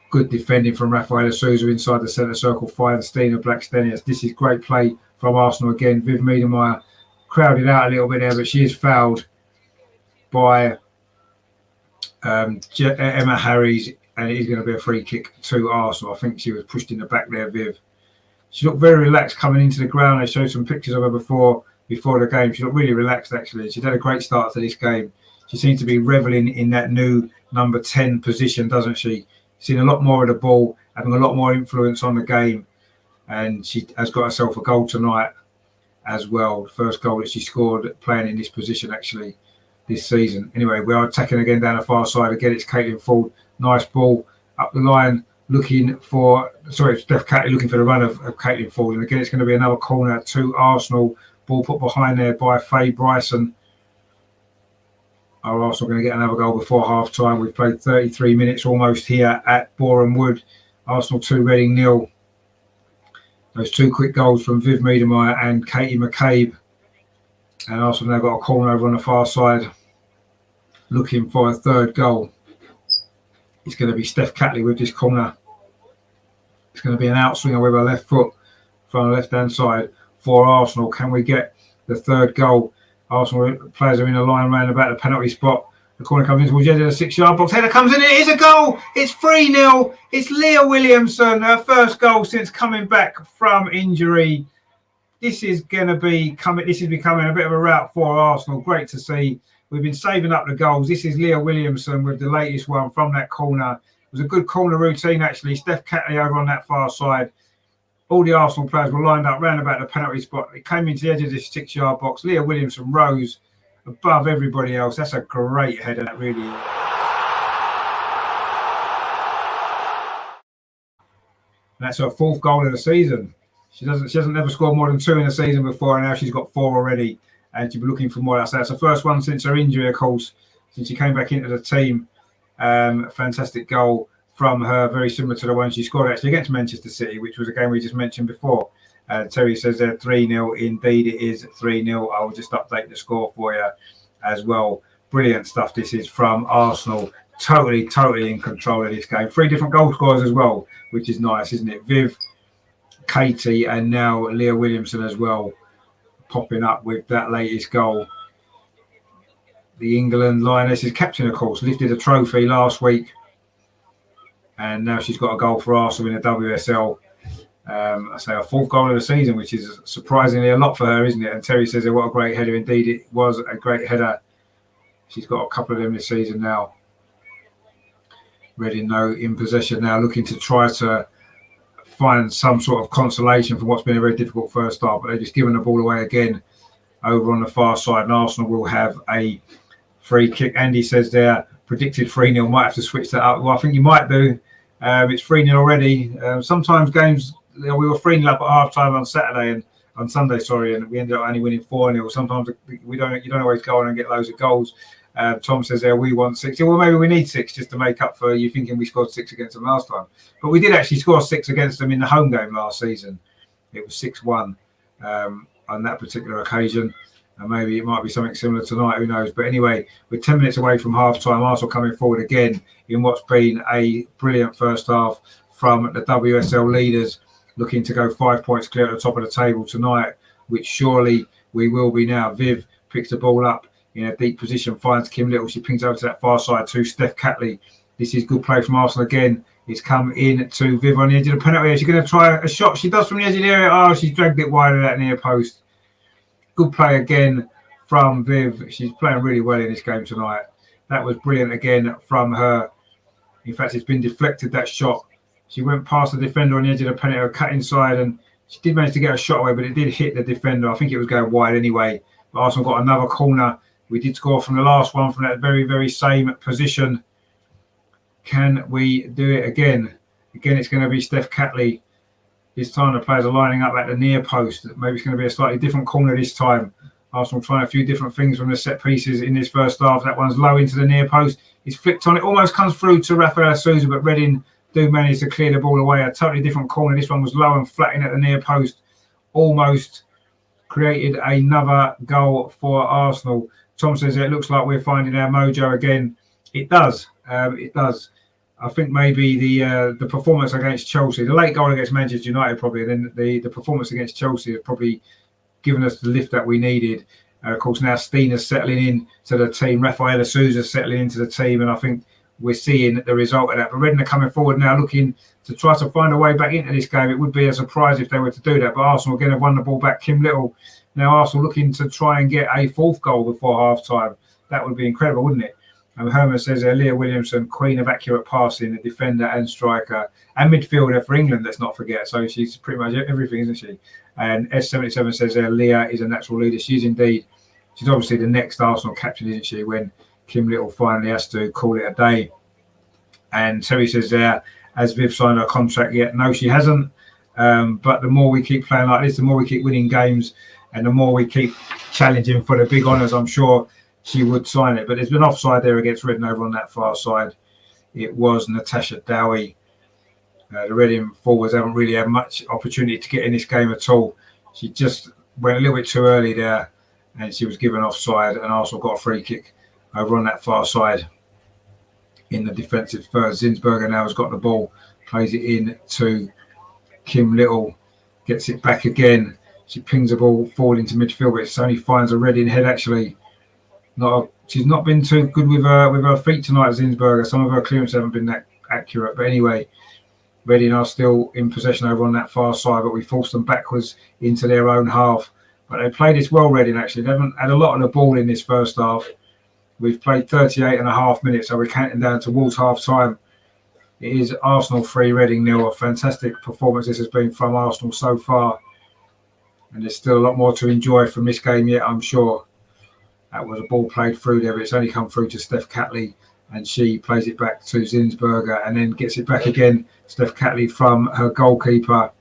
Good defending from Rafaela Souza inside the centre circle. Fire Stina Blackstenius. This is great play from Arsenal again. Viv Miedemeyer crowded out a little bit there, but she is fouled by Emma Harries, and it is going to be a free kick to Arsenal. I think she was pushed in the back there, Viv. She looked very relaxed coming into the ground. I showed some pictures of her before the game. She looked really relaxed, actually. She's had a great start to this game. She seems to be reveling in that new number 10 position, doesn't she? Seen a lot more of the ball, having a lot more influence on the game, and she has got herself a goal tonight as well. The first goal that she scored playing in this position, actually, this season. Anyway, we are attacking again down the far side. Again, it's Caitlin Ford. Nice ball up the line, Steph Catley looking for the run of Caitlin Ford. And again, it's going to be another corner to Arsenal. Ball put behind there by Faye Bryson. Are Arsenal going to get another goal before half time? We've played 33 minutes almost here at Boreham Wood. Arsenal 2, Reading 0. Those 2 quick goals from Viv Miedemeyer and Katie McCabe. And Arsenal now got a corner over on the far side, looking for a third goal. It's going to be Steph Catley with this corner. It's going to be an outswinger with her left foot from the left-hand side for Arsenal. Can we get the third goal? Arsenal players are in a line round about the penalty spot. The corner comes in towards the edge of the 6-yard box. Header comes in. It is a goal. It's 3-0. It's Leah Williamson, her first goal since coming back from injury. This is going to be becoming a bit of a rout for Arsenal. Great to see. We've been saving up the goals. This is Leah Williamson with the latest one from that corner. It was a good corner routine, actually. Steph Catley over on that far side. All the Arsenal players were lined up round about the penalty spot. It came into the edge of this 6-yard box. Leah Williamson rose above everybody else. That's a great header, that really is. And that's her 4th goal of the season. She hasn't never scored more than 2 in a season before, and now she's got 4 already. And she'll be looking for more. That's the first one since her injury, of course, since she came back into the team. Fantastic goal from her, very similar to the one she scored actually against Manchester City, which was a game we just mentioned before. Terry says they're 3-0. Indeed, it is 3-0. I'll just update the score for you as well. Brilliant stuff. This is from Arsenal. Totally in control of this game. 3 different goal scorers as well, which is nice, isn't it? Viv, Katie, and now Leah Williamson as well, popping up with that latest goal. The England Lionesses captain, of course, lifted a trophy last week, and now she's got a goal for Arsenal in the WSL. I say her 4th goal of the season, which is surprisingly a lot for her, isn't it? And Terry says, what a great header. Indeed, it was a great header. She's got a couple of them this season now. Reading though in possession now, looking to try to find some sort of consolation for what's been a very difficult first half, but they're just giving the ball away again over on the far side, and Arsenal will have a free kick. Andy says there, predicted 3-0, might have to switch that up. Well, I think you might do. It's 3-0 already. Sometimes games, we were 3-0 up at half-time on Sunday, and we ended up only winning 4-0. Sometimes you don't always go on and get loads of goals. Tom says there, we want 6. Well, maybe we need 6 just to make up for you thinking we scored 6 against them last time. But we did actually score 6 against them in the home game last season. It was 6-1 on that particular occasion. And maybe it might be something similar tonight, who knows. But anyway, we're 10 minutes away from half-time. Arsenal coming forward again in what's been a brilliant first half from the WSL leaders, looking to go 5 points clear at the top of the table tonight. which surely we will be now. Viv picks the ball up in a deep position, finds Kim Little. She pings over to that far side to Steph Catley. This is good play from Arsenal again. It's come in to Viv on the edge of the penalty area. She's going to try a shot. She does from the edge of the area. Oh, she's dragged it wide of that near post. Good play again from Viv. She's playing really well in this game tonight. That was brilliant again from her. In fact, it's been deflected, that shot. She went past the defender on the edge of the penalty area, cut inside, and she did manage to get a shot away, but it did hit the defender. I think it was going wide anyway. But Arsenal got another corner. We did score from the last one from that very, very same position. Can we do it again? Again, it's going to be Steph Catley. This time the players are lining up at the near post. Maybe it's going to be a slightly different corner this time. Arsenal trying a few different things from the set pieces in this first half. That one's low into the near post. It's flicked on. It almost comes through to Rafael Souza, but Reading do manage to clear the ball away. A totally different corner. This one was low and flat in at the near post. Almost created another goal for Arsenal. Tom says it looks like we're finding our mojo again. It does. It does. I think maybe the performance against Chelsea, the late goal against Manchester United probably, and then the performance against Chelsea has probably given us the lift that we needed. Of course, now Stina's settling in to the team. Rafaela Souza's settling into the team, and I think we're seeing the result of that. But Reading are coming forward now, looking to try to find a way back into this game. It would be a surprise if they were to do that. But Arsenal again have won the ball back. Kim Little, now Arsenal looking to try and get a fourth goal before half-time. That would be incredible, wouldn't it? And Herman says Leah Williamson, queen of accurate passing, a defender and striker, and midfielder for England, let's not forget. So she's pretty much everything, isn't she? And S77 says Leah is a natural leader. She's indeed. She's obviously the next Arsenal captain, isn't she, when Kim Little finally has to call it a day. And Terry says there, has Viv signed her contract yet? No, she hasn't. But the more we keep playing like this, the more we keep winning games, and the more we keep challenging for the big honours, I'm sure she would sign it. But there's been offside there against Reading over on that far side. It was Natasha Dowie. The Reading forwards haven't really had much opportunity to get in this game at all. She just went a little bit too early there, and she was given offside, and Arsenal got a free kick over on that far side in the defensive third. Zinsberger now has got the ball, plays it in to Kim Little, gets it back again. She pings the ball forward into midfield, but it only finds a Reading head actually. She's not been too good with her feet tonight, Zinsberger. Some of her clearances haven't been that accurate, but anyway, Reading are still in possession over on that far side, but we forced them backwards into their own half. But they played this well, Reading, actually. They haven't had a lot of the ball in this first half. We've played 38 and a half minutes, so we're counting down towards half-time. It is Arsenal 3, Reading 0. A fantastic performance this has been from Arsenal so far. And there's still a lot more to enjoy from this game yet, I'm sure. That was a ball played through there, but it's only come through to Steph Catley, and she plays it back to Zinsberger and then gets it back again. Steph Catley from her goalkeeper,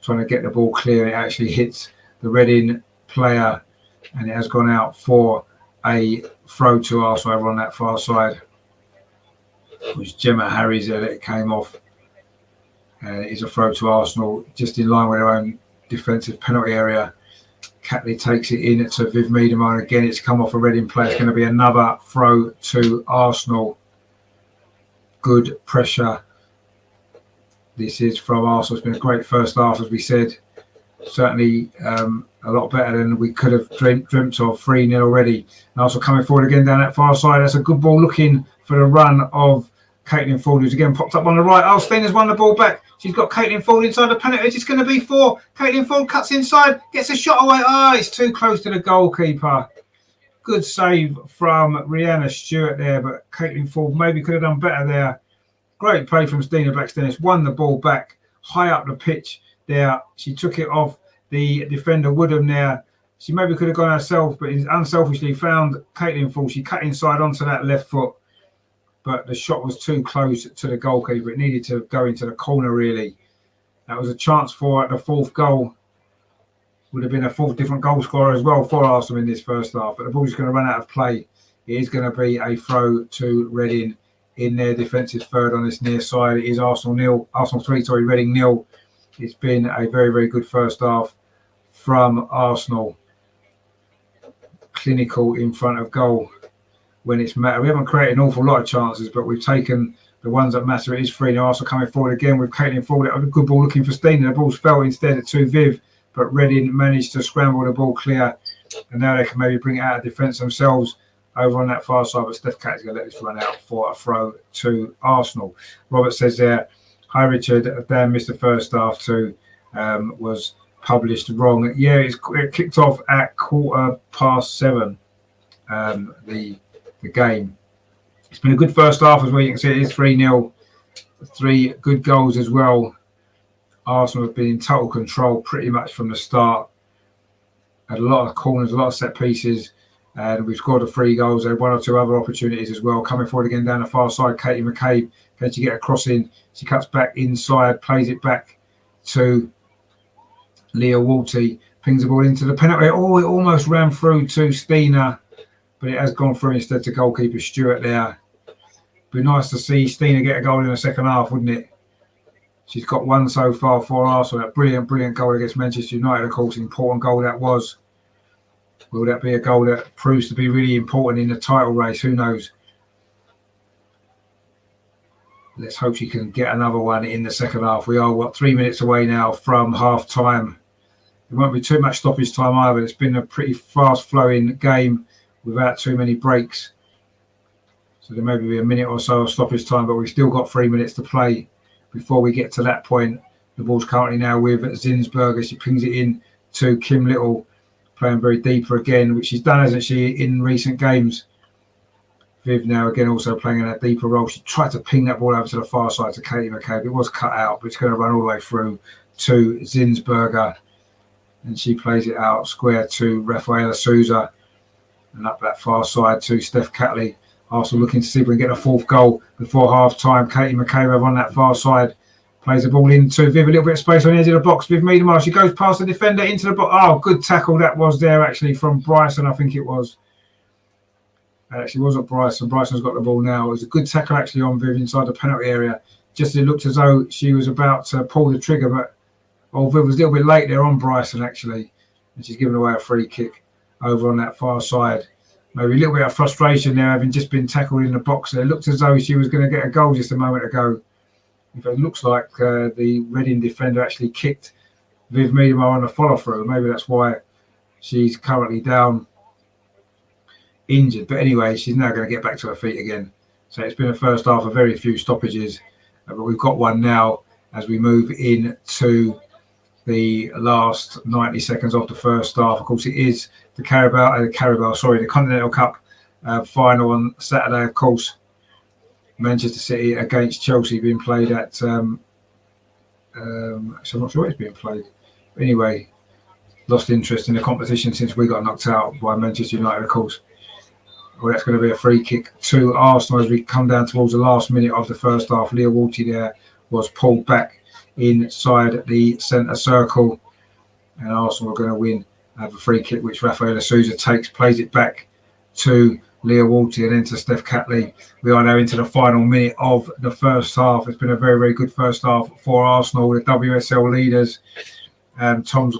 trying to get the ball clear. It actually hits the Reading player, and it has gone out for a throw to Arsenal over on that far side. It was Gemma Harries there that it came off. And it is a throw to Arsenal, just in line with their own defensive penalty area. Catley takes it in to Viv Miedema, and again it's come off a Reading player. It's going to be another throw to Arsenal. Good pressure. This is from Arsenal. It's been a great first half, as we said. Certainly a lot better than we could have dreamt of. 3-0 already. And also coming forward again down that far side. That's a good ball, looking for the run of Caitlin Ford, who's again popped up on the right. Oh, Stina's won the ball back. She's got Caitlin Ford inside the penalty. It's going to be 4. Caitlin Ford cuts inside, gets a shot away. Oh, it's too close to the goalkeeper. Good save from Rihanna Stewart there, but Caitlin Ford maybe could have done better there. Great play from Stina Blackstone. Won the ball back high up the pitch there. She took it off the defender Woodham there. She maybe could have gone herself, but unselfishly found Caitlin Ford. She cut inside onto that left foot, but the shot was too close to the goalkeeper. It needed to go into the corner, really. That was a chance for the fourth goal. Would have been a fourth different goal scorer as well for Arsenal in this first half, but the ball's going to run out of play. It is going to be a throw to Reading in their defensive third on this near side. It is Arsenal 3, Reading 0. It's been a very, very good first half from Arsenal. Clinical in front of goal when it's matter. We haven't created an awful lot of chances, but we've taken the ones that matter. It is 3-0. Arsenal coming forward again with Caitlin Ford. A good ball looking for Stina. The ball's fell instead to Viv. but Reading managed to scramble the ball clear, and now they can maybe bring it out of defence themselves over on that far side. But Steph Catley's going to let this run out for a throw to Arsenal. Robert says there, hi Richard, Dan missed the first half too, was published wrong. Yeah, it kicked off at 7:15, the game. It's been a good first half as well. You can see it is 3-0, 3 good goals as well. Arsenal have been in total control pretty much from the start. Had a lot of corners, a lot of set pieces, and we've scored 3 goals. There had 1 or 2 other opportunities as well. Coming forward again down the far side, Katie McCabe, can she get a cross in? She cuts back inside, plays it back to Leah Walty, pings the ball into the penalty. Oh, it almost ran through to Stina, but it has gone through instead to goalkeeper Stewart there. Be nice to see Stina get a goal in the second half, wouldn't it? She's got 1 so far for Arsenal. That brilliant goal against Manchester United, of course, an important goal that was. Will that be a goal that proves to be really important in the title race? Who knows? Let's hope she can get another one in the second half. We are, 3 minutes away now from half time. It won't be too much stoppage time either. It's been a pretty fast-flowing game without too many breaks. So there may be a minute or so of stoppage time, but we've still got 3 minutes to play before we get to that point. The ball's currently now with Zinsberger. She pings it in to Kim Little, playing very deeper again, which she's done, hasn't she, in recent games. Viv now again also playing in that deeper role. She tried to ping that ball over to the far side to Katie McCabe. It was cut out, but it's going to run all the way through to Zinsberger. And she plays it out square to Rafaela Souza. And up that far side to Steph Catley. Arsenal looking to see if we can get a 4th goal before half-time. Katie McCabe over on that far side. Plays the ball into Viv, a little bit of space on the edge of the box. Viv Meadow Park, she goes past the defender into the box. Oh, good tackle that was there actually from Bryson, I think it was. It actually wasn't Bryson. Bryson's got the ball now. It was a good tackle actually on Viv inside the penalty area. Just as it looked as though she was about to pull the trigger, but Viv was a little bit late there on Bryson actually. And she's given away a free kick over on that far side. Maybe a little bit of frustration there, having just been tackled in the box there. It looked as though she was going to get a goal just a moment ago. It looks like the Reading defender actually kicked Viv Meadow on the follow-through. Maybe that's why she's currently down injured. But anyway, she's now going to get back to her feet again. So it's been a first half of very few stoppages. But we've got one now as we move into the last 90 seconds of the first half. Of course, it is the Continental Cup final on Saturday, of course. Manchester City against Chelsea being played at so I'm not sure where it's being played. But anyway, lost interest in the competition since we got knocked out by Manchester United, of course. Well, that's going to be a free kick to Arsenal as we come down towards the last minute of the first half. Leah Walty there was pulled back inside the centre circle, and Arsenal are going to win. Have a free kick which Rafaela Souza takes, plays it back to Leah Walty and then to Steph Catley. We are now into the final minute of the first half. It's been a very, very good first half for Arsenal, the WSL leaders. Tom's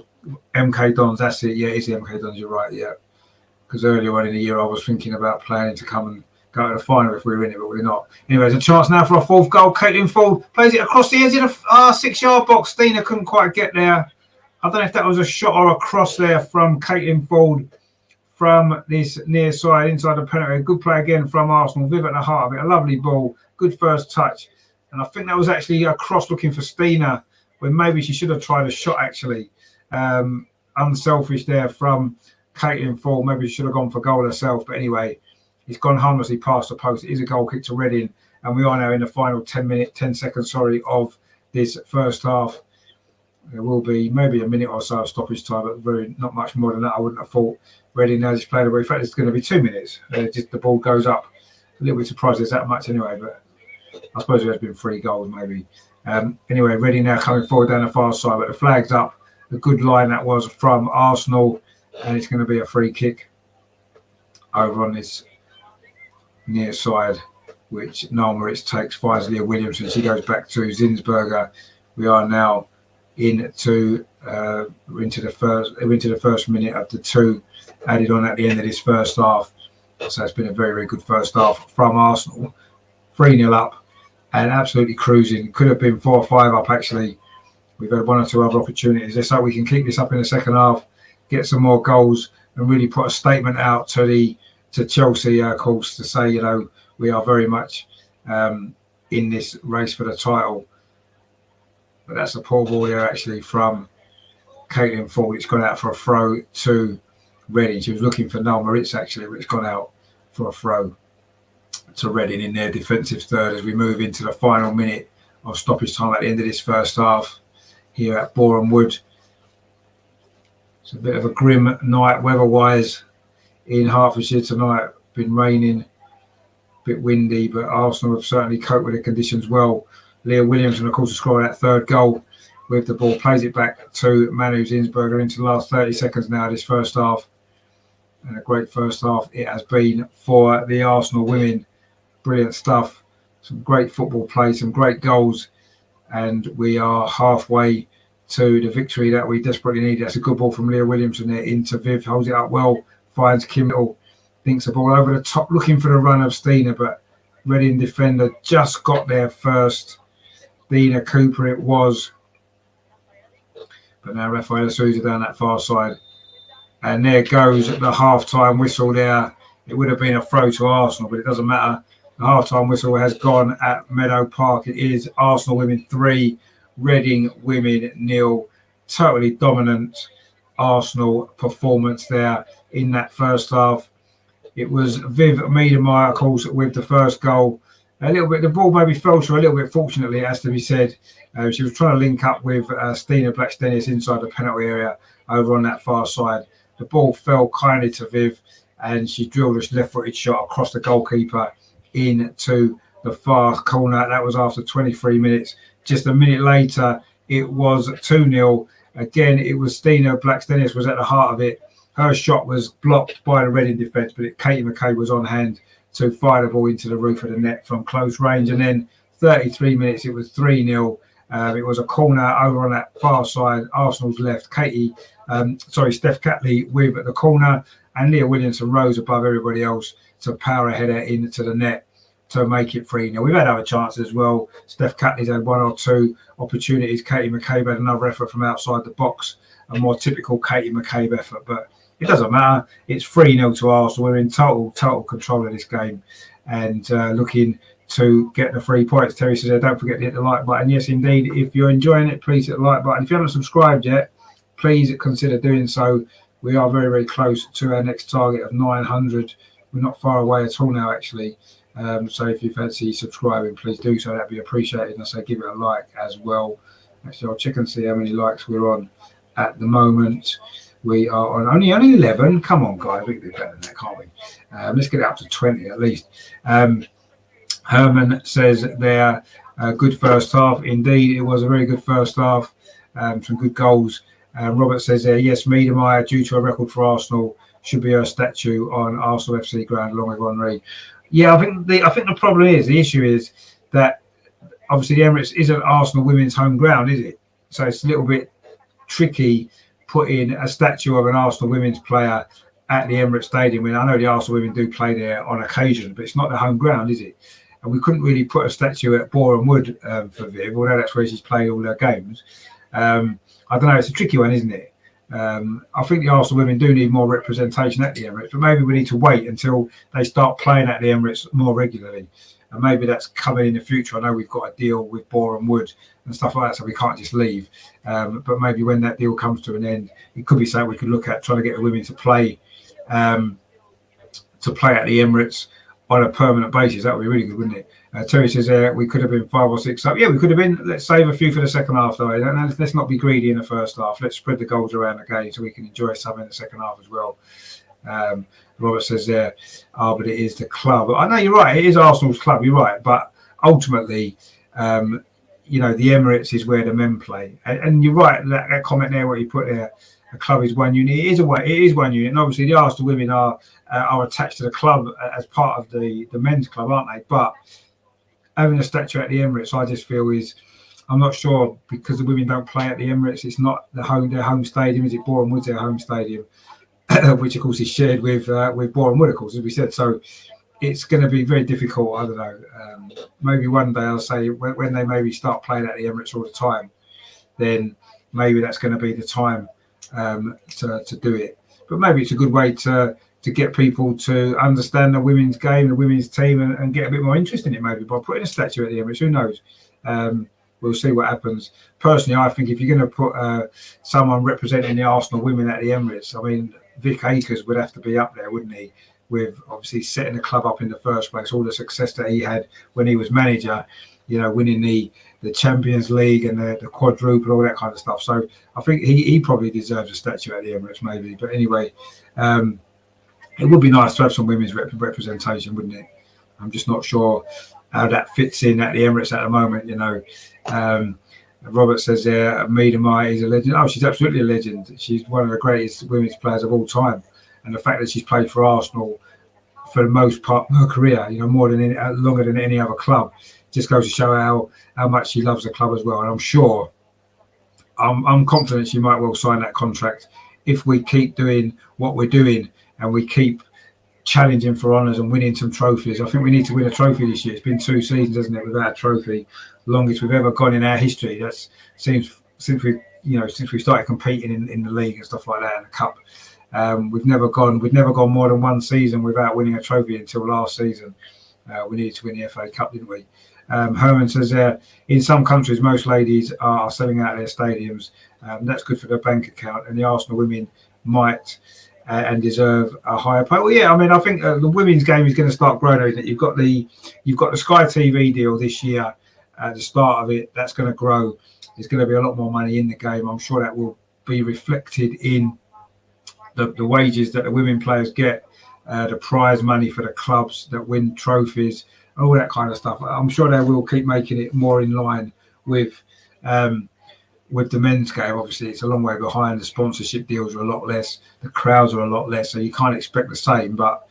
MK Dons, that's it. Yeah, it's the MK Dons, you're right, yeah. Because earlier on in the year, I was thinking about planning to come and go to the final if we were in it, but we're not. Anyway, there's a chance now for a 4th goal. Caitlin Ford plays it across the edge of the 6-yard box. Stina couldn't quite get there. I don't know if that was a shot or a cross there from Caitlin Ford from this near side inside the penalty. Good play again from Arsenal. Viv at the heart of it. A lovely ball. Good first touch. And I think that was actually a cross looking for Stina, when maybe she should have tried a shot actually. Unselfish there from Caitlin Ford. Maybe she should have gone for goal herself. But anyway, it's gone harmlessly past the post. It is a goal kick to Reading. And we are now in the final 10 seconds of this first half. There will be maybe a minute or so of stoppage time, but not much more than that. I wouldn't have thought. Reading now just played away. In fact, it's going to be 2 minutes. Just the ball goes up. A little bit surprised there's that much anyway, but I suppose there has been 3 goals maybe. Anyway, Reading now coming forward down the far side, but the flag's up. A good line that was from Arsenal, and it's going to be a free kick over on this near side, which Noel Moritz takes, finds Leah Williamson. She goes back to Zinsberger. We are now into the first minute of the 2 added on at the end of this first half. So it's been a very, very good first half from Arsenal. 3-0 up and absolutely cruising. Could have been 4 or 5 up actually We've had one or two other opportunities. Let's hope we can keep this up in the second half, get some more goals, and really put a statement out to Chelsea, of course, to say, you know, we are very much in this race for the title. But that's a poor ball there, actually, from Caitlin Ford. It's gone out for a throw to Reading. She was looking for Noel Moritz, actually, but it's gone out for a throw to Reading in their defensive third as we move into the final minute of stoppage time at the end of this first half here at Boreham Wood. It's a bit of a grim night weather-wise in Hertfordshire tonight. Been raining, a bit windy, but Arsenal have certainly coped with the conditions well. Leah Williamson, of course, has scored that third goal with the ball. Plays it back to Manu Zinsberger into the last 30 seconds now, this first half. And a great first half it has been for the Arsenal women. Brilliant stuff. Some great football play, some great goals. And we are halfway to the victory that we desperately need. That's a good ball from Leah Williamson there into Viv. Holds it up well. Finds Kim Little. Thinks the ball over the top. Looking for the run of Stina, but Reading defender just got there first. Dina Cooper it was. But now Rafaela Souza down that far side. And there goes the half-time whistle there. It would have been a throw to Arsenal, but it doesn't matter. The half-time whistle has gone at Meadow Park. It is Arsenal women 3, Reading women 0. Totally dominant Arsenal performance there in that first half. It was Viv Miedemeier, of course, with the first goal. A little bit, the ball maybe fell to her a little bit, fortunately, it has to be said. She was trying to link up with Stina Blackstenius inside the penalty area over on that far side. The ball fell kindly to Viv, and she drilled a left-footed shot across the goalkeeper into the far corner. That was after 23 minutes. Just a minute later, it was 2-0. Again, it was Stina Blackstenius was at the heart of it. Her shot was blocked by the Reading defence, but Katie McKay was on hand to fire the ball into the roof of the net from close range. And then 33 minutes, it was 3-0. It was a corner over on that far side, Arsenal's left. Steph Catley with the corner, and Leah Williamson rose above everybody else to power a header into the net to make it 3-0. We've had other chances as well. Steph Catley's had one or two opportunities. Katie McCabe had another effort from outside the box, a more typical Katie McCabe effort, but it doesn't matter. It's 3-0 to Arsenal. We're in total control of this game and looking to get the 3 points. Terry says, don't forget to hit the like button. Yes, indeed. If you're enjoying it, please hit the like button. If you haven't subscribed yet, please consider doing so. We are very, very close to our next target of 900. We're not far away at all now, actually. So if you fancy subscribing, please do so. That'd be appreciated. And I say give it a like as well. Actually, I'll check and see how many likes we're on at the moment. We are on only 11. Come on, guys. We can do better than that, can't we? Let's get it up to 20 at least. Herman says they're a good first half. Indeed, it was a very good first half. Some good goals. Robert says there, yes, Miedemeier, due to a record for Arsenal, should be a statue on Arsenal FC ground along with Henri. Yeah, I think the problem is, the issue is that obviously the Emirates isn't Arsenal women's home ground, is it? So it's a little bit tricky putting a statue of an Arsenal women's player at the Emirates Stadium. I know the Arsenal women do play there on occasion, but it's not the home ground, is it? And we couldn't really put a statue at Boreham Wood for Viv, although that's where she's played all her games. I don't know, it's a tricky one, isn't it? I think the Arsenal women do need more representation at the Emirates, but maybe we need to wait until they start playing at the Emirates more regularly. And maybe that's coming in the future. I know we've got a deal with Boreham Wood and stuff like that, so we can't just leave. But maybe when that deal comes to an end, it could be something we could look at, trying to get the women to play at the Emirates on a permanent basis. That would be really good, wouldn't it? Terry says we could have been 5 or 6 up. Yeah, we could have been. Let's save a few for the second half, though. Let's not be greedy in the first half. Let's spread the goals around the game so we can enjoy some in the second half as well. Robert says there, but it is the club. I know you're right. It is Arsenal's club. You're right. But ultimately, the Emirates is where the men play. And you're right. That comment there, what you put there, a club is one unit. It is one unit. And obviously, the Arsenal women are attached to the club as part of the men's club, aren't they? But having a statue at the Emirates, I just feel I'm not sure, because the women don't play at the Emirates. It's not their home stadium. Is it Boreham Wood's their home stadium? Which of course is shared with Boreham Wood, of course, as we said. So it's going to be very difficult. I don't know. Maybe one day I'll say when they maybe start playing at the Emirates all the time, then maybe that's going to be the time to do it. But maybe it's a good way to get people to understand the women's game, the women's team, and get a bit more interest in it, maybe by putting a statue at the Emirates. Who knows? We'll see what happens. Personally, I think if you're going to put someone representing the Arsenal women at the Emirates, I mean, Vic Akers would have to be up there, wouldn't he? With obviously setting the club up in the first place, all the success that he had when he was manager, you know, winning the Champions League and the quadruple, all that kind of stuff. So I think he probably deserves a statue at the Emirates, maybe. But anyway, it would be nice to have some women's representation, wouldn't it? I'm just not sure how that fits in at the Emirates at the moment, you know. Robert says there, Meadow Park is a legend. Oh, she's absolutely a legend. She's one of the greatest women's players of all time. And the fact that she's played for Arsenal for the most part of her career, you know, longer than any other club, just goes to show how much she loves the club as well. And I'm sure, I'm confident she might well sign that contract if we keep doing what we're doing and we keep challenging for honours and winning some trophies. I think we need to win a trophy this year. It's been 2 seasons, hasn't it, without a trophy, longest we've ever gone in our history. That's seems since we started competing in the league and stuff like that, and the cup. We've never gone more than 1 season without winning a trophy until last season. We needed to win the FA Cup, didn't we? Herman says in some countries most ladies are selling out their stadiums. That's good for their bank account, and the Arsenal women might and deserve a higher pay. Well, yeah, I mean, I think the women's game is going to start growing, isn't it? You've got the Sky TV deal this year at the start of it. That's going to grow. There's going to be a lot more money in the game. I'm sure that will be reflected in the wages that the women players get, the prize money for the clubs that win trophies, all that kind of stuff. I'm sure they will keep making it more in line with the men's game. Obviously, it's a long way behind. The sponsorship deals are a lot less. The crowds are a lot less, so you can't expect the same. But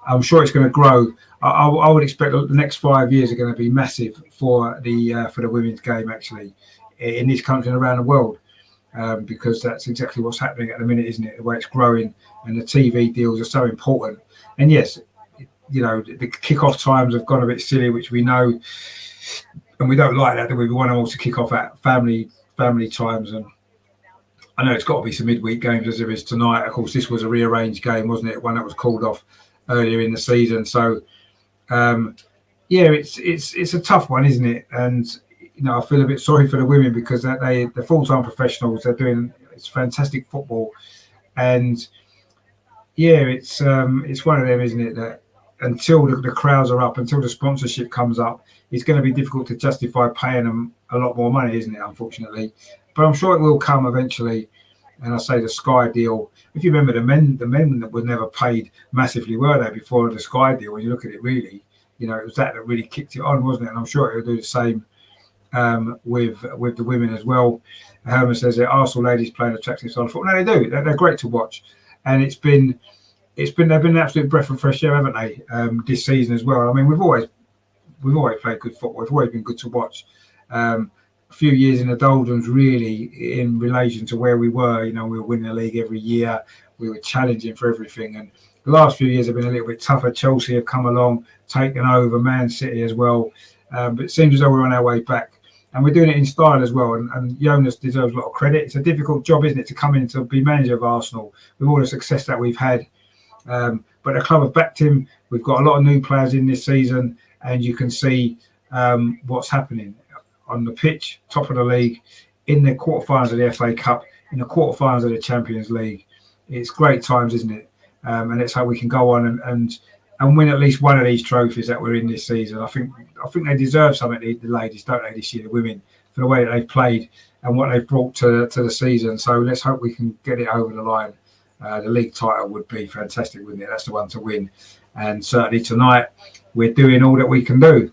I'm sure it's going to grow. I would expect the next 5 years are going to be massive for the women's game, actually, in this country and around the world. Because that's exactly what's happening at the minute, isn't it? The way it's growing, and the TV deals are so important. And yes, you know, the kick-off times have gone a bit silly, which we know, and we don't like that. That we want them all to kick off at family times. And I know it's got to be some midweek games as there is tonight. Of course, this was a rearranged game, wasn't it? One that was called off earlier in the season. So yeah, it's a tough one, isn't it? And you know, I feel a bit sorry for the women because they're full-time professionals. They're doing fantastic football, and yeah, it's one of them, isn't it? That until the crowds are up, until the sponsorship comes up, it's going to be difficult to justify paying them a lot more money, isn't it? Unfortunately, but I'm sure it will come eventually. And I say the Sky deal. If you remember, the men that were never paid massively, were they, before the Sky deal? When you look at it, really, you know, it was that really kicked it on, wasn't it? And I'm sure it will do the same with the women as well. Herman says that Arsenal ladies play an attractive style of football. No, they do. They're great to watch, and they've been an absolute breath of fresh air, haven't they? This season as well. I mean, we've always played good football. It's always been good to watch. A few years in the doldrums, really, in relation to where we were. You know, we were winning the league every year. We were challenging for everything, and the last few years have been a little bit tougher. Chelsea have come along, taken over, Man City as well. But it seems as though we're on our way back. And we're doing it in style as well. And Jonas deserves a lot of credit. It's a difficult job, isn't it, to come in to be manager of Arsenal with all the success that we've had. But the club have backed him. We've got a lot of new players in this season, and you can see what's happening on the pitch, top of the league, in the quarterfinals of the FA Cup, in the quarterfinals of the Champions League. It's great times, isn't it? And it's how we can go on and win at least one of these trophies that we're in this season. I think they deserve something, the ladies, don't they, this year, the women, for the way that they've played and what they've brought to the season. So let's hope we can get it over the line. The league title would be fantastic, wouldn't it? That's the one to win. And certainly tonight, we're doing all that we can do.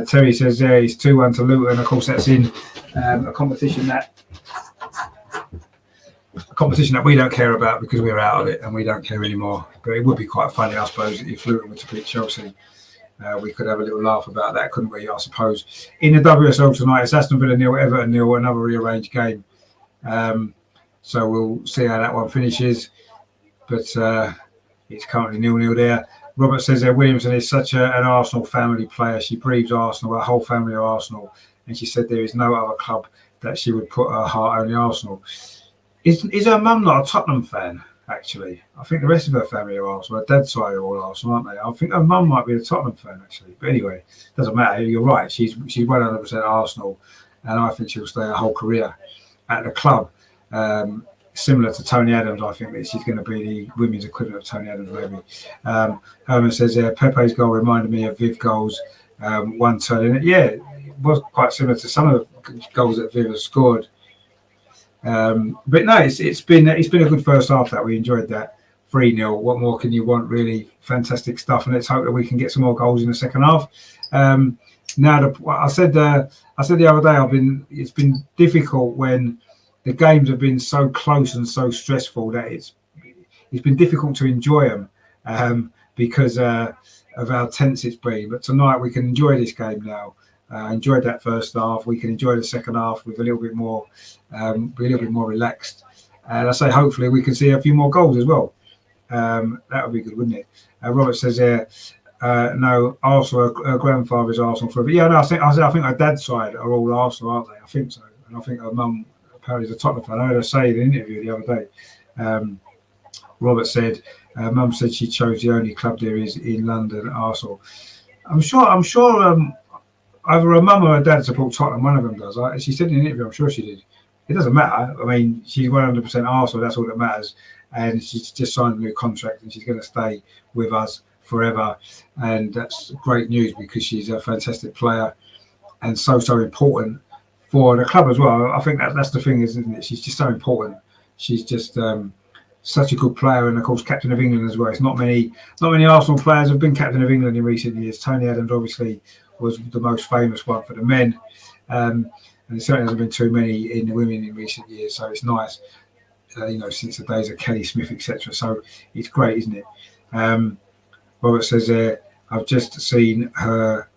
Terry says there it's 2-1 to Luton. Of course, that's in a competition that we don't care about because we're out of it and we don't care anymore. But it would be quite funny, I suppose, if Luton were to beat Chelsea. We could have a little laugh about that, couldn't we? I suppose. In the WSL tonight, it's Aston Villa 0, Everton 0, another rearranged game. So we'll see how that one finishes. But it's currently 0-0 there. Robert says that Williamson is such an Arsenal family player. She breathes Arsenal. Her whole family are Arsenal. And she said there is no other club that she would put her heart on the Arsenal. Is her mum not a Tottenham fan? Actually, I think the rest of her family are Arsenal. Her dad's side are all Arsenal, aren't they? I think her mum might be a Tottenham fan, actually. But anyway, doesn't matter. You're right. She's 100% Arsenal, and I think she'll stay her whole career at the club. Similar to Tony Adams, I think that she's going to be the women's equivalent of Tony Adams, maybe. Herman says, Pepe's goal reminded me of Viv goals. One turn in it. Yeah, it was quite similar to some of the goals that Viv has scored. But no, it's been a good first half. That we enjoyed that 3-0. What more can you want, really? Fantastic stuff, and let's hope that we can get some more goals in the second half. Now, I said the other day, it's been difficult when the games have been so close and so stressful that it's been difficult to enjoy them because of how tense it's been. But tonight we can enjoy this game now. Enjoyed that first half. We can enjoy the second half with a little bit more relaxed. And I say hopefully we can see a few more goals as well. That would be good, wouldn't it? Robert says no, Arsenal. Her grandfather's Arsenal for a bit. Yeah, no, I think her dad's side are all Arsenal, aren't they? I think so. And I think her mum apparently is a Tottenham fan. I heard her say in an interview the other day. Robert said, Mum said she chose the only club there is in London, Arsenal. I'm sure. Either her mum or her dad support Tottenham. One of them does. She said in an interview, I'm sure she did. It doesn't matter. I mean, she's 100% Arsenal. That's all that matters. And she's just signed a new contract, and she's going to stay with us forever. And that's great news because she's a fantastic player and so important for the club as well. I think that's the thing, isn't it? She's just so important. She's just such a good player, and of course, captain of England as well. It's not many Arsenal players have been captain of England in recent years. Tony Adams obviously was the most famous one for the men, and there certainly hasn't been too many in the women in recent years. So it's nice, since the days of Kelly Smith, etc. So it's great, isn't it? Robert says, I've just seen her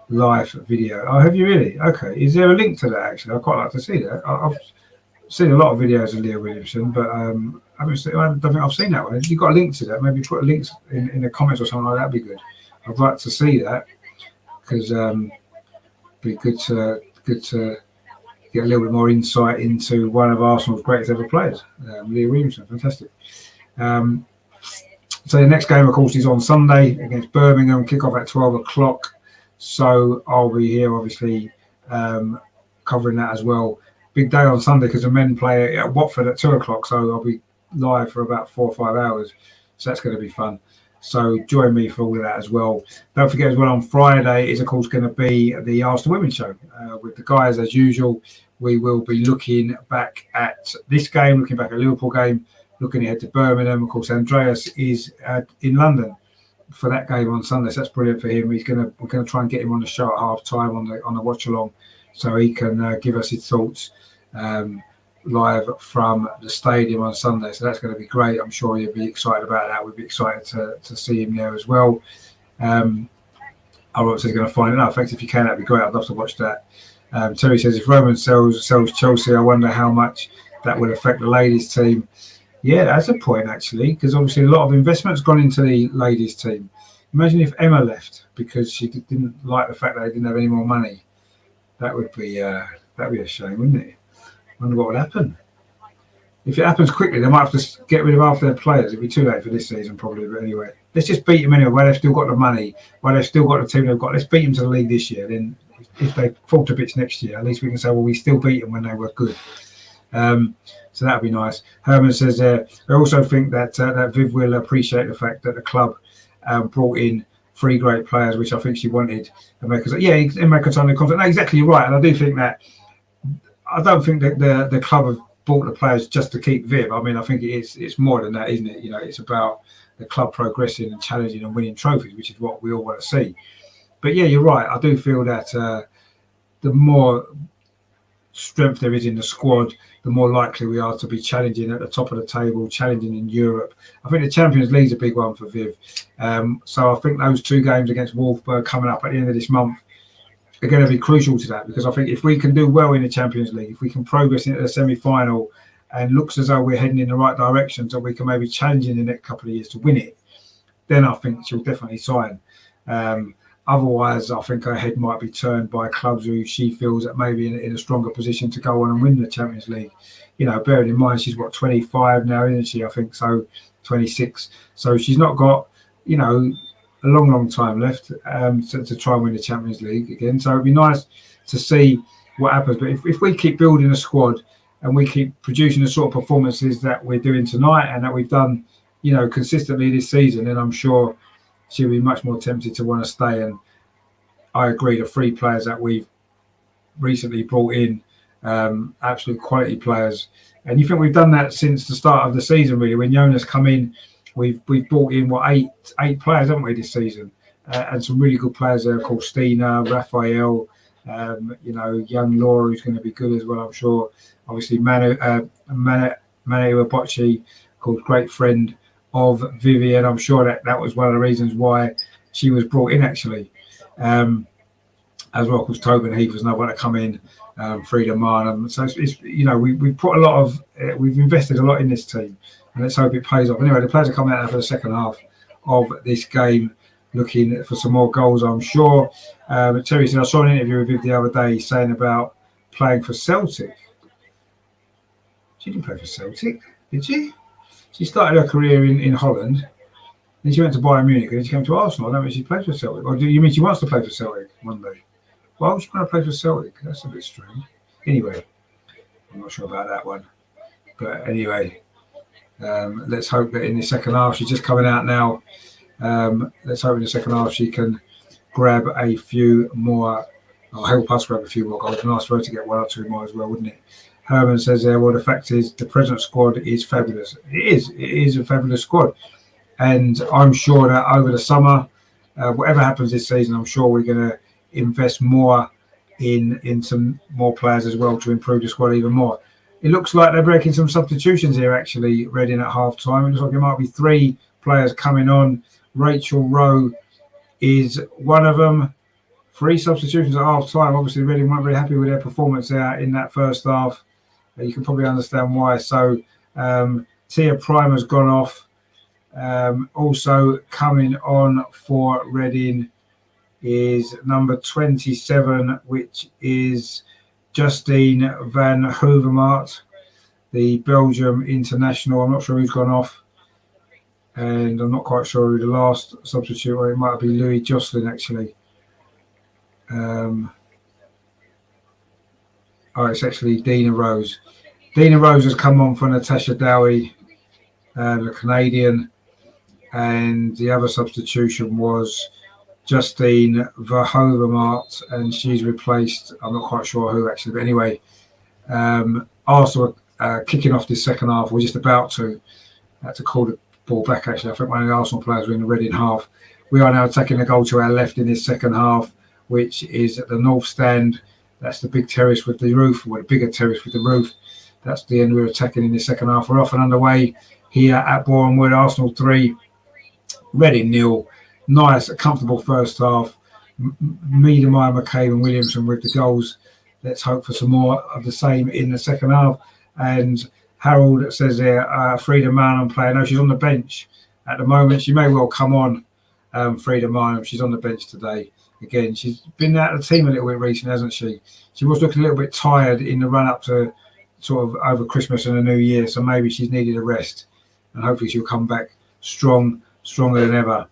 live video. Oh, have you really? Okay. Is there a link to that? Actually, I'd quite like to see that. I've seen a lot of videos of Leah Williamson, but I don't think I've seen that one. If you've got a link to that, maybe put a link in the comments or something like that. That'd be good. I'd like to see that. Because it'd be good to get a little bit more insight into one of Arsenal's greatest ever players, Leah Williamson. Fantastic. So the next game, of course, is on Sunday against Birmingham. Kick off at 12 o'clock. So I'll be here, obviously, covering that as well. Big day on Sunday because the men play at Watford at 2 o'clock. So I'll be live for about 4 or 5 hours. So that's going to be fun. So join me for all of that as well. Don't forget as well, on Friday is of course going to be the Arsenal Women's Show with the guys as usual. We will be looking back at this game, looking back at Liverpool game, looking ahead to Birmingham. Of course, Andreas is in London for that game on Sunday. So that's brilliant for him. We're going to try and get him on the show at half time on the Watchalong, so he can give us his thoughts live from the stadium on Sunday. So that's going to be great. I'm sure you'll be excited about that. We'll be excited to see him there as well. I obviously going to find it out. Thanks if you can. That'd be great. I'd love to watch that. Terry says if Roman sells Chelsea, I wonder how much that will affect the ladies team. Yeah, that's a point actually, because obviously a lot of investment's gone into the ladies team. Imagine if Emma left because she didn't like the fact that they didn't have any more money. That would be a shame, wouldn't it? Wonder what would happen. If it happens quickly, they might have to get rid of half their players. It'd be too late for this season, probably. But anyway, let's just beat them anyway. While they've still got the money, while they've still got the team they've got, let's beat them to the league this year. Then, if they fall to bits next year, at least we can say, well, we still beat them when they were good. So that'd be nice. Herman says, I also think that Viv will appreciate the fact that the club brought in 3 great players, which I think she wanted. And make us, yeah, and make us under contract. No, exactly right. And I do think that. I don't think that the club have bought the players just to keep Viv. I mean, I think it's more than that, isn't it? It's about the club progressing and challenging and winning trophies, which is what we all want to see. But yeah, you're right. I do feel that the more strength there is in the squad, the more likely we are to be challenging at the top of the table, challenging in Europe. I think the Champions League's a big one for Viv. So I think those 2 games against Wolfsburg coming up at the end of this month are going to be crucial to that, because I think if we can do well in the Champions League, if we can progress into the semi-final and looks as though we're heading in the right direction, so we can maybe challenge in the next couple of years to win it, then I think she'll definitely sign. Otherwise, I think her head might be turned by clubs who she feels that maybe in a stronger position to go on and win the Champions League. You know, bearing in mind she's 25 now, isn't she? I think so, 26. So she's not got, you know, a long time left to try and win the Champions League again. So it'd be nice to see what happens. But if we keep building a squad and we keep producing the sort of performances that we're doing tonight and that we've done, you know, consistently this season, then I'm sure she'll be much more tempted to want to stay. And I agree, the 3 players that we've recently brought in, absolute quality players. And you think we've done that since the start of the season, really. When Jonas come in, we've brought in eight players, haven't we, this season? And some really good players there, of course, Stina, Raphael, you know, young Laura, who's going to be good as well, I'm sure. Obviously, Meadow Park, called great friend of Vivian. I'm sure that was one of the reasons why she was brought in, actually. As well, because Tobin Heath was another one to come in, Frida Marnham. So it's you know, we've put a lot of, we've invested a lot in this team, and let's hope it pays off. Anyway, the players are coming out now for the second half of this game, looking for some more goals, I'm sure. Terry said, I saw an interview with Viv the other day saying about playing for Celtic. She didn't play for Celtic, did she? She started her career in Holland. Then she went to Bayern Munich and then she came to Arsenal. I don't mean she played for Celtic. Or do you mean she wants to play for Celtic one day? Why would she want to play for Celtic? That's a bit strange. Anyway, I'm not sure about that one. But anyway, let's hope that in the second half, she's just coming out now. Let's hope in the second half she can grab a few more, or help us grab a few more goals. Nice for her to get 1 or 2 more as well, wouldn't it? Herman says there, well, the fact is the present squad is fabulous. It is a fabulous squad. And I'm sure that over the summer, whatever happens this season, I'm sure we're going to invest more in some more players as well to improve the squad even more. It looks like they're breaking some substitutions here, actually, Reading at half-time. It looks like there might be 3 players coming on. Rachel Rowe is one of them. 3 substitutions at half-time. Obviously, Reading weren't very happy with their performance there in that first half. You can probably understand why. So Tia Primer's gone off. Also coming on for Reading is number 27, which is Justine van Hoevermaat, the Belgium international. I'm not sure who's gone off, and I'm not quite sure who the last substitute, or it might be Louis Jocelyn, actually. It's actually Dina Rose. Dina Rose has come on for Natasha Dowie, the Canadian, and the other substitution was Justine Verhoevenmaat, and she's replaced, I'm not quite sure who actually, but anyway, Arsenal kicking off this second half. We're just about to call the ball back, actually. I think one of the Arsenal players were in the Reading half. We are now taking the goal to our left in this second half, which is at the north stand. That's the big terrace with the roof, or the bigger terrace with the roof. That's the end we're attacking in the second half. We're off and underway here at Boreham Wood. Arsenal 3, Reading 0. Nice, comfortable first half. Meademeyer, McCabe and Williamson with the goals. Let's hope for some more of the same in the second half. And Harold says there, Frida Marnham player. No, she's on the bench at the moment. She may well come on, Frida Marnham. She's on the bench today. Again, she's been out of the team a little bit recently, hasn't she? She was looking a little bit tired in the run-up to sort of over Christmas and the New Year, so maybe she's needed a rest. And hopefully she'll come back stronger than ever.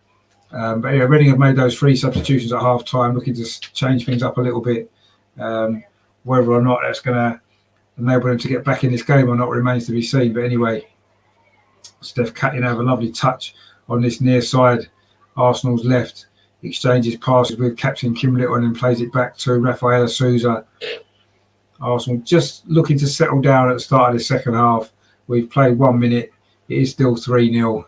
But anyway, Reading have made those 3 substitutions at half-time, looking to change things up a little bit. Whether or not that's going to enable them to get back in this game or not remains to be seen. But anyway, Steph Catlin have a lovely touch on this near side. Arsenal's left, exchanges passes with captain Kim Little and then plays it back to Rafaela Souza. Arsenal just looking to settle down at the start of the second half. We've played 1 minute. It is still 3-0,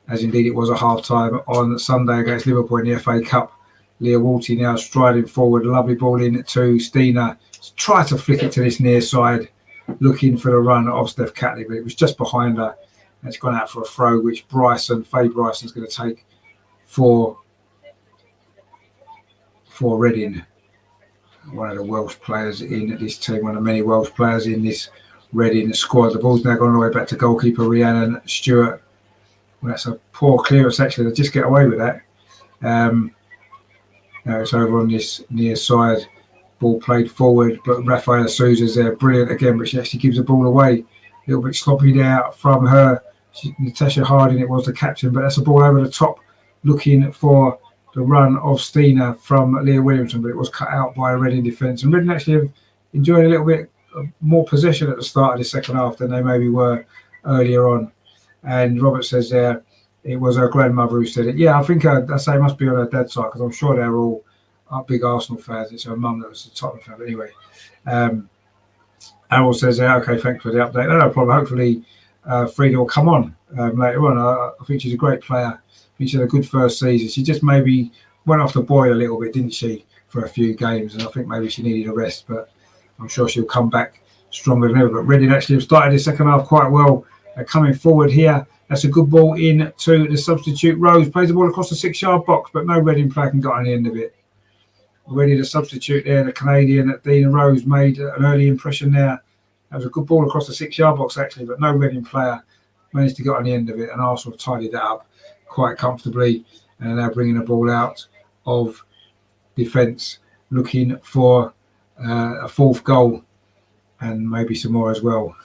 as indeed it was at half-time on Sunday against Liverpool in the FA Cup. Leah Walty now striding forward. Lovely ball in to Stina. Try to flick it to this near side, looking for the run of Steph Catley, but it was just behind her. And it's gone out for a throw, which Faye Bryson's going to take for Reading. One of the Welsh players in this team, one of the many Welsh players in this Reading squad. The ball's now gone all the way back to goalkeeper Rhiannon Stewart. Well, that's a poor clearance, actually. They just get away with that. Now it's over on this near side. Ball played forward, but Rafaela Souza's there, brilliant again, but she actually gives the ball away. A little bit sloppy there from her. Natasha Harding, it was the captain, but that's a ball over the top, looking for the run of Stina from Leah Williamson, but it was cut out by a Reading defence. And Reading actually have enjoyed a little bit more possession at the start of the second half than they maybe were earlier on. And Robert says there, it was her grandmother who said it. Yeah, I think I say it must be on her dad's side, because I'm sure they're all big Arsenal fans. It's her mum that was a Tottenham fan. But anyway, Errol says, okay, thanks for the update. No problem. Hopefully, Frida will come on later on. I think she's a great player. I think she had a good first season. She just maybe went off the boil a little bit, didn't she, for a few games? And I think maybe she needed a rest, but I'm sure she'll come back stronger than ever. But Reading actually have started the second half quite well. Coming forward here. That's a good ball in to the substitute. Rose plays the ball across the 6-yard box, but no Reading player can get on the end of it. Already the substitute there, the Canadian Dina Rose, made an early impression there. That was a good ball across the 6-yard box actually, but no Reading player managed to get on the end of it, and Arsenal tidied that up quite comfortably, and now bringing the ball out of defence, looking for a fourth goal and maybe some more as well.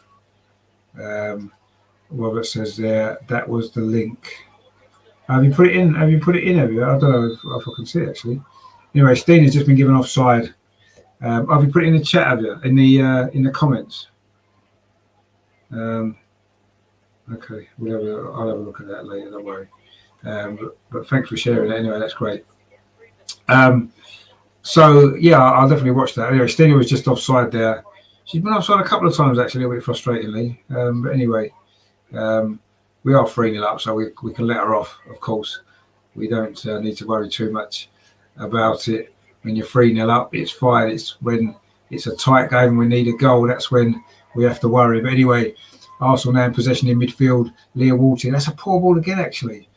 Robert says there, that was the link. Have you put it in? Have you? I don't know if I can see it actually. Anyway, Stina's just been given offside. Have you put it in the chat? Have you in the comments? Okay, I'll have a look at that later. Don't worry. But thanks for sharing it. Anyway, that's great. So yeah, I'll definitely watch that. Anyway, Stina was just offside there. She's been offside a couple of times actually, a little bit frustratingly. But anyway, we are 3-0 up, so we can let her off. Of course, we don't need to worry too much about it. When you're 3-0 up, it's fine. It's when it's a tight game, we need a goal, that's when we have to worry. But anyway, Arsenal now in possession in midfield. Leah Walton, that's a poor ball again actually.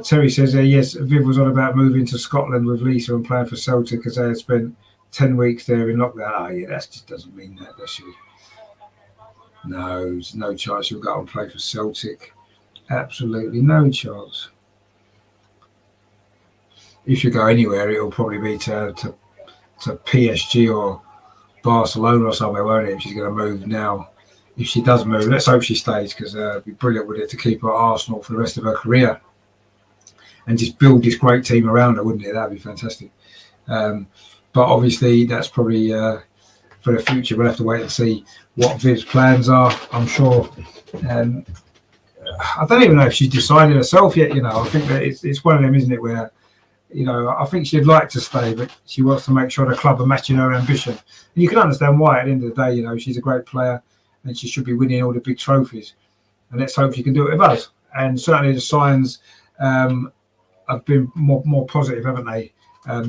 Terry says yes, Viv was on about moving to Scotland with Lisa and playing for Celtic because they had spent 10 weeks there in lockdown. Oh yeah, that just doesn't mean that, does she? No, there's no chance she'll go and play for Celtic. Absolutely no chance. If you go anywhere, it'll probably be to PSG or Barcelona or somewhere, won't it? If she's going to move now. If she does move, let's hope she stays, because it'd be brilliant with it to keep her at Arsenal for the rest of her career and just build this great team around her, wouldn't it? That'd be fantastic. But obviously, that's probably for the future. We'll have to wait and see what Viv's plans are. I'm sure. I don't even know if she's decided herself yet. I think that it's one of them, isn't it, where I think she'd like to stay, but she wants to make sure the club are matching her ambition. And you can understand why. At the end of the day, she's a great player and she should be winning all the big trophies. And let's hope she can do it with us. And certainly the signs have been more positive, haven't they,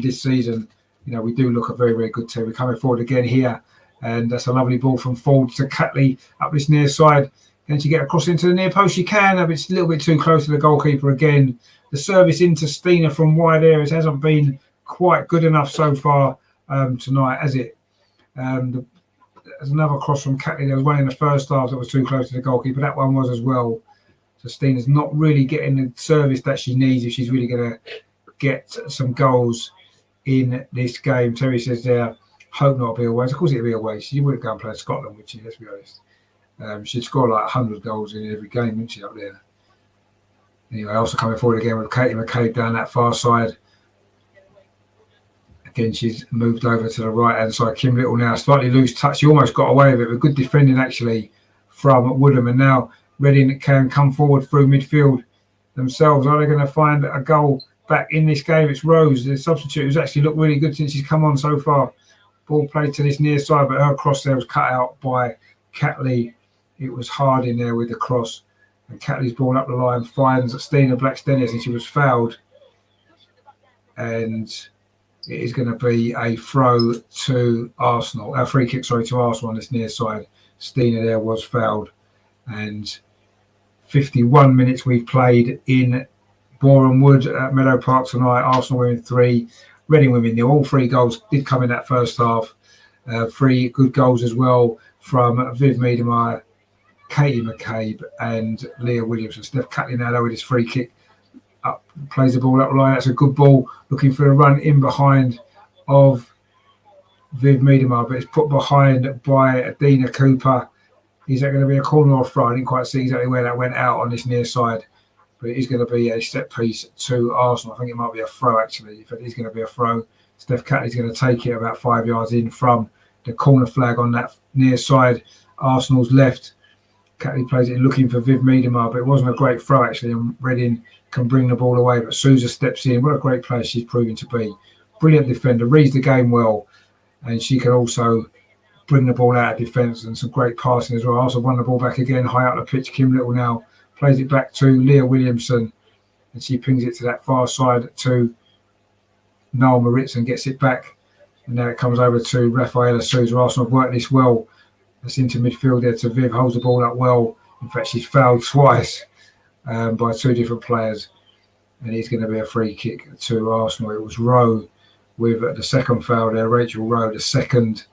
this season? We do look a very, very good team. We're coming forward again here. And that's a lovely ball from Ford to Catley up this near side. Can she get across into the near post? She can, but it's a little bit too close to the goalkeeper again. The service into Stina from wide areas hasn't been quite good enough so far tonight, has it? There's another cross from Catley. There was one in the first half that was too close to the goalkeeper. That one was as well. So Stina's not really getting the service that she needs if she's really going to get some goals in this game. Terry says there, hope not be away. Of course it'll be away. She wouldn't go and play Scotland, would she? Let's be honest. She'd score like 100 goals in every game, wouldn't she, up there? Anyway, also coming forward again with Katie McCabe down that far side. Again, she's moved over to the right-hand side. Kim Little now, slightly loose touch. She almost got away with it, but good defending actually from Woodham. And now Reading can come forward through midfield themselves. Are they going to find a goal back in this game? It's Rose, the substitute, who's actually looked really good since she's come on so far. Ball played to this near side, but her cross there was cut out by Catley. It was hard in there with the cross. And Catley's ball up the line finds Stina Blackstenius, and she was fouled. And it is going to be a throw to Arsenal. A free kick, to Arsenal on this near side. Stina there was fouled. And 51 minutes we've played in Boreham Wood at Meadow Park tonight. Arsenal women 3, Reading women 0. All 3 goals did come in that first half. 3 good goals as well from Viv Miedemeier, Katie McCabe and Leah Williamson. Steph Catley now though with his free kick up Plays the ball up the line. That's a good ball. Looking for a run in behind of Viv Miedemar, but it's put behind by Adina Cooper. Is that going to be a corner or throw? I didn't quite see exactly where that went out on this near side, but it is going to be a set piece to Arsenal. I think it might be a throw, actually. If it is going to be a throw, Steph Catley's going to take it about 5 yards in from the corner flag on that near side, Arsenal's left. Catley plays it looking for Viv Miedemar, but it wasn't a great throw, actually, and Reading can bring the ball away, but Souza steps in. What a great player she's proving to be. Brilliant defender, reads the game well, and she can also bring the ball out of defence, and some great passing as well. Also won the ball back again, high up the pitch. Kim Little now plays it back to Leah Williamson, and she pings it to that far side to Noel Moritz and gets it back. And now it comes over to Rafaela Souza. Arsenal have worked this well. That's into midfield there to Viv, holds the ball up well. In fact, she's fouled twice by two different players, and it's going to be a free kick to Arsenal. It was Rowe with the second foul there, Rachel Rowe, the second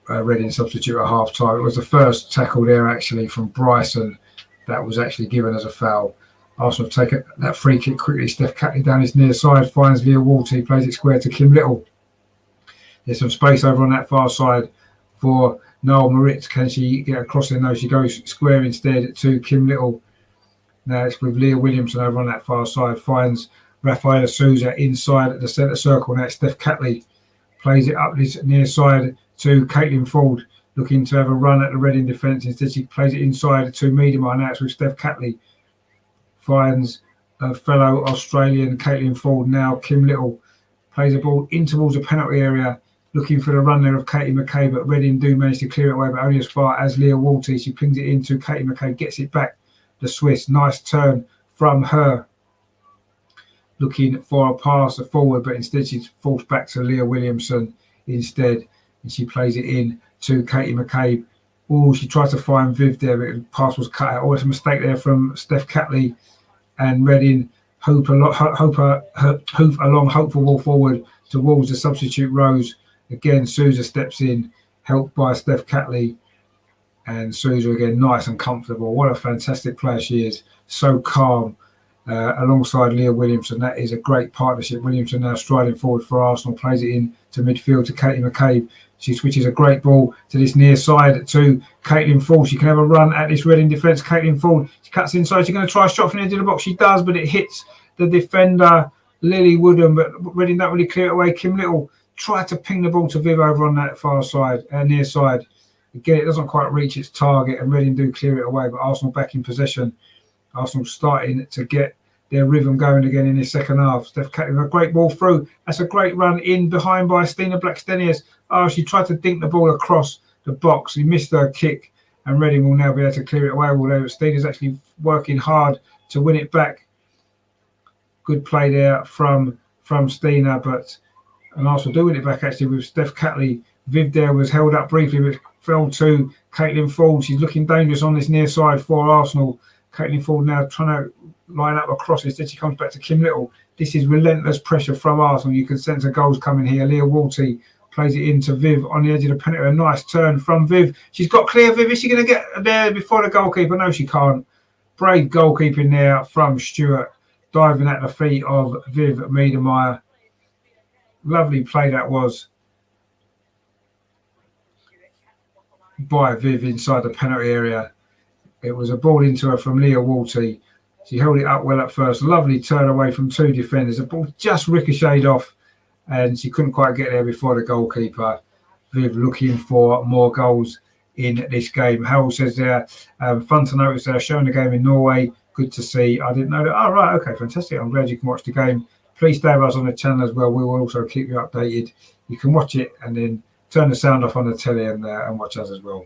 Reading substitute at half time. It was the first tackle there actually from Bryson that was actually given as a foul. Arsenal have taken that free kick quickly. Steph Catley down his near side, finds Leah Walty, plays it square to Kim Little. There's some space over on that far side for Noel Moritz. Can she get across there? No, she goes square instead to Kim Little. Now it's with Leah Williamson over on that far side, finds Rafaela Souza inside the centre circle. Now it's Steph Catley, plays it up this near side to Caitlin Ford, looking to have a run at the Reading defence. Instead, she plays it inside to Miedemar. Now it's with Steph Catley, finds a fellow Australian, Caitlin Ford. Now Kim Little plays the ball in towards the penalty area, looking for the run there of Katie McKay, but Reading do manage to clear it away, but only as far as Leah Walty. She pings it into Katie McKay, gets it back. The Swiss, nice turn from her, looking for a pass forward, but instead she falls back to Leah Williamson instead, and she plays it in to Katie McCabe. Oh, she tried to find Viv there, but the pass was cut out. Oh, it's a mistake there from Steph Catley, and Reading hoof along, hopeful ball forward towards the substitute Rose. Again, Souza steps in, helped by Steph Catley, and Souza again, nice and comfortable. What a fantastic player she is, so calm. Alongside Leah Williamson, that is a great partnership. Williamson now striding forward for Arsenal, plays it in to midfield to Katie McCabe. She switches a great ball to this near side to Caitlin Ford. She can have a run at this Reading defence. Caitlin Ford, she cuts inside. She's going to try a shot from the edge of the box. She does, but it hits the defender Lily Woodham, but Reading don't really clear it away. Kim Little tried to ping the ball to Viv over on that far side, near side. Again, it doesn't quite reach its target, and Reading do clear it away, but Arsenal back in possession. Arsenal starting to get their rhythm going again in the second half. Steph Catley with a great ball through. That's a great run in behind by Stina Blackstenius. Oh, she tried to dink the ball across the box. He missed her kick, and Reading will now be able to clear it away, although Stina's actually working hard to win it back. Good play there from Stina, and Arsenal do win it back actually with Steph Catley. Viv there was held up briefly, but fell to Caitlin Ford. She's looking dangerous on this near side for Arsenal. Caitlin Ford now trying to line up across. Instead, she comes back to Kim Little. This is relentless pressure from Arsenal. You can sense the goals coming here. Leah Walty plays it into Viv on the edge of the penalty. A nice turn from Viv. She's got clear. Viv, is she going to get there before the goalkeeper? No, she can't. Brave goalkeeping there from Stewart, diving at the feet of Viv Miedemar. Lovely play that was by Viv inside the penalty area. It was a ball into her from Leah Walty. She held it up well at first. Lovely turn away from two defenders. The ball just ricocheted off, and she couldn't quite get there before the goalkeeper. Viv looking for more goals in this game. Harold says there, fun to notice they're showing the game in Norway. Good to see. I didn't know that. Oh, right. Okay, fantastic. I'm glad you can watch the game. Please stay with us on the channel as well. We will also keep you updated. You can watch it and then turn the sound off on the telly and watch us as well.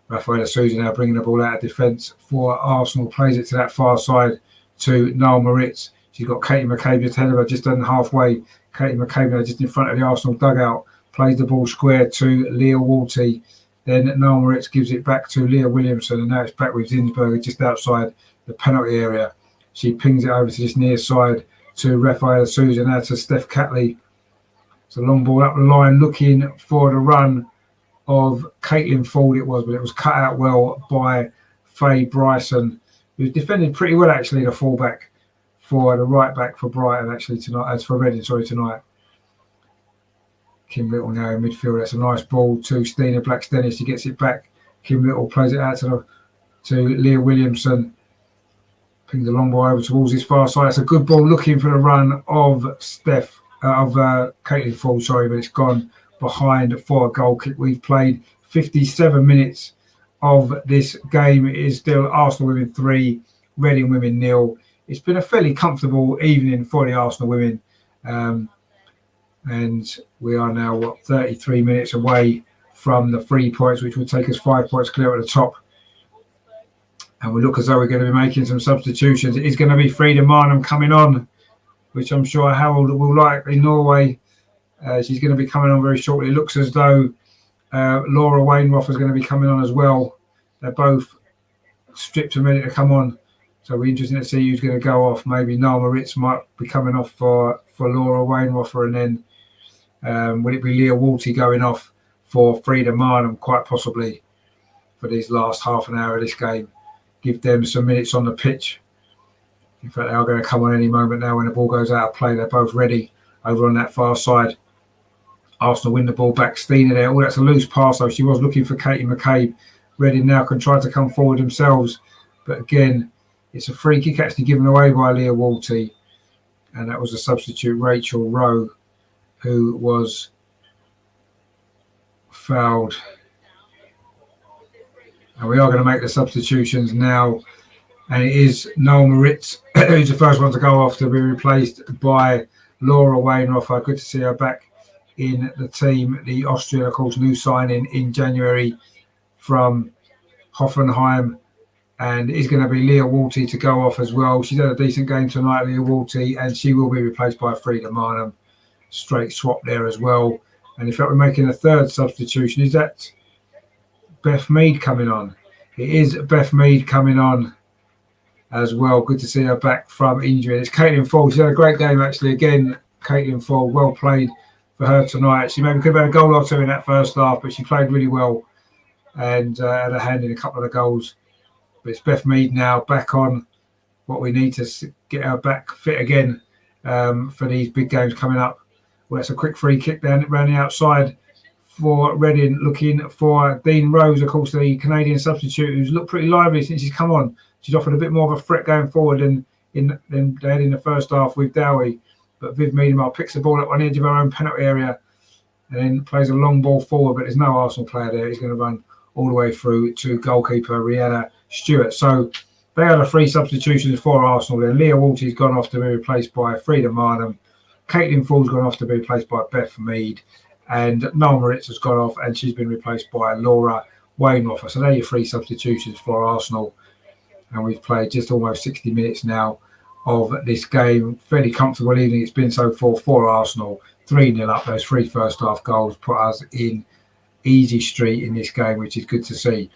Rafaela Souza now bringing the ball out of defence for Arsenal. Plays it to that far side to Noel Moritz. She's got Katie McCabe just ahead of her, just done halfway. Katie McCabe now just in front of the Arsenal dugout. Plays the ball square to Leah Walty. Then Noel Moritz gives it back to Leah Williamson, and now it's back with Zinsberger just outside the penalty area. She pings it over to this near side to Rafaela Souza, now to Steph Catley. It's a long ball up the line, looking for the run of Caitlin Ford it was, but it was cut out well by Faye Bryson, who's defended pretty well actually, the fullback for the right back for Brighton actually tonight, as for Reading, sorry, tonight. Kim Little now in midfield. That's a nice ball to Stina Blackstenius. She gets it back. Kim Little plays it out to Leah Williamson. Pings the long ball over towards his far side. It's a good ball looking for the run of Caitlin Ford, sorry, but it's gone behind for a goal kick. We've played 57 minutes of this game. It is still Arsenal women 3, Reading women 0. It's been a fairly comfortable evening for the Arsenal women. And we are now, 33 minutes away from the 3 points, which will take us 5 points clear at the top. And we look as though we're going to be making some substitutions. It is going to be Frida Marnham coming on, which I'm sure Harold will like in Norway. She's going to be coming on very shortly. It looks as though Laura Wainwright is going to be coming on as well. They're both stripped a minute to come on. So we're interested to see who's going to go off. Maybe Noel Moritz might be coming off for Laura Wainwright, and then will it be Leah Walty going off for Frida Marnham, quite possibly, for these last half an hour of this game. Give them some minutes on the pitch. In fact, they are going to come on any moment now when the ball goes out of play. They're both ready over on that far side. Arsenal win the ball back. Stina there. Oh, that's a loose pass, though. She was looking for Katie McCabe. Reading now can try to come forward themselves. But again, it's a free kick actually given away by Leah Walty. And that was a substitute, Rachel Rowe, who was fouled. And we are going to make the substitutions now. And it is Noel Moritz, who's the first one to go off, to be replaced by Laura Wainwright. Good to see her back in the team. The Austrian, of course, new signing in January from Hoffenheim. And it is going to be Leah Walty to go off as well. She's had a decent game tonight, Leah Walty, and she will be replaced by Frida Marnham. Straight swap there as well. And in fact, we're making a third substitution. Is that Beth Mead coming on? It is Beth Mead coming on as well. Good to see her back from injury. It's Caitlin Ford. She's had a great game actually. Again, Caitlin Ford, well played for her tonight. She maybe could have had a goal or two in that first half, but she played really well and had a hand in a couple of the goals. But it's Beth Mead now back on. What we need to get her back fit again for these big games coming up. Well, that's a quick free kick down around the outside for Reading, looking for Dean Rose, of course, the Canadian substitute, who's looked pretty lively since she's come on. She's offered a bit more of a threat going forward than they had in the first half with Dowie. But Viv Meademar picks the ball up on the edge of her own penalty area and then plays a long ball forward, but there's no Arsenal player there. He's going to run all the way through to goalkeeper Rihanna Stewart. So they are the 3 substitutions for Arsenal. Then Leah Walty's gone off to be replaced by Frida Marnham. Caitlin Ford's gone off to be replaced by Beth Mead. And Noel Moritz has gone off and she's been replaced by Laura Wainwright. So they're your 3 substitutions for Arsenal. And we've played just almost 60 minutes now of this game. Fairly comfortable evening it's been so far for Arsenal. 3-0 up. Those 3 first half goals put us in easy street in this game, which is good to see.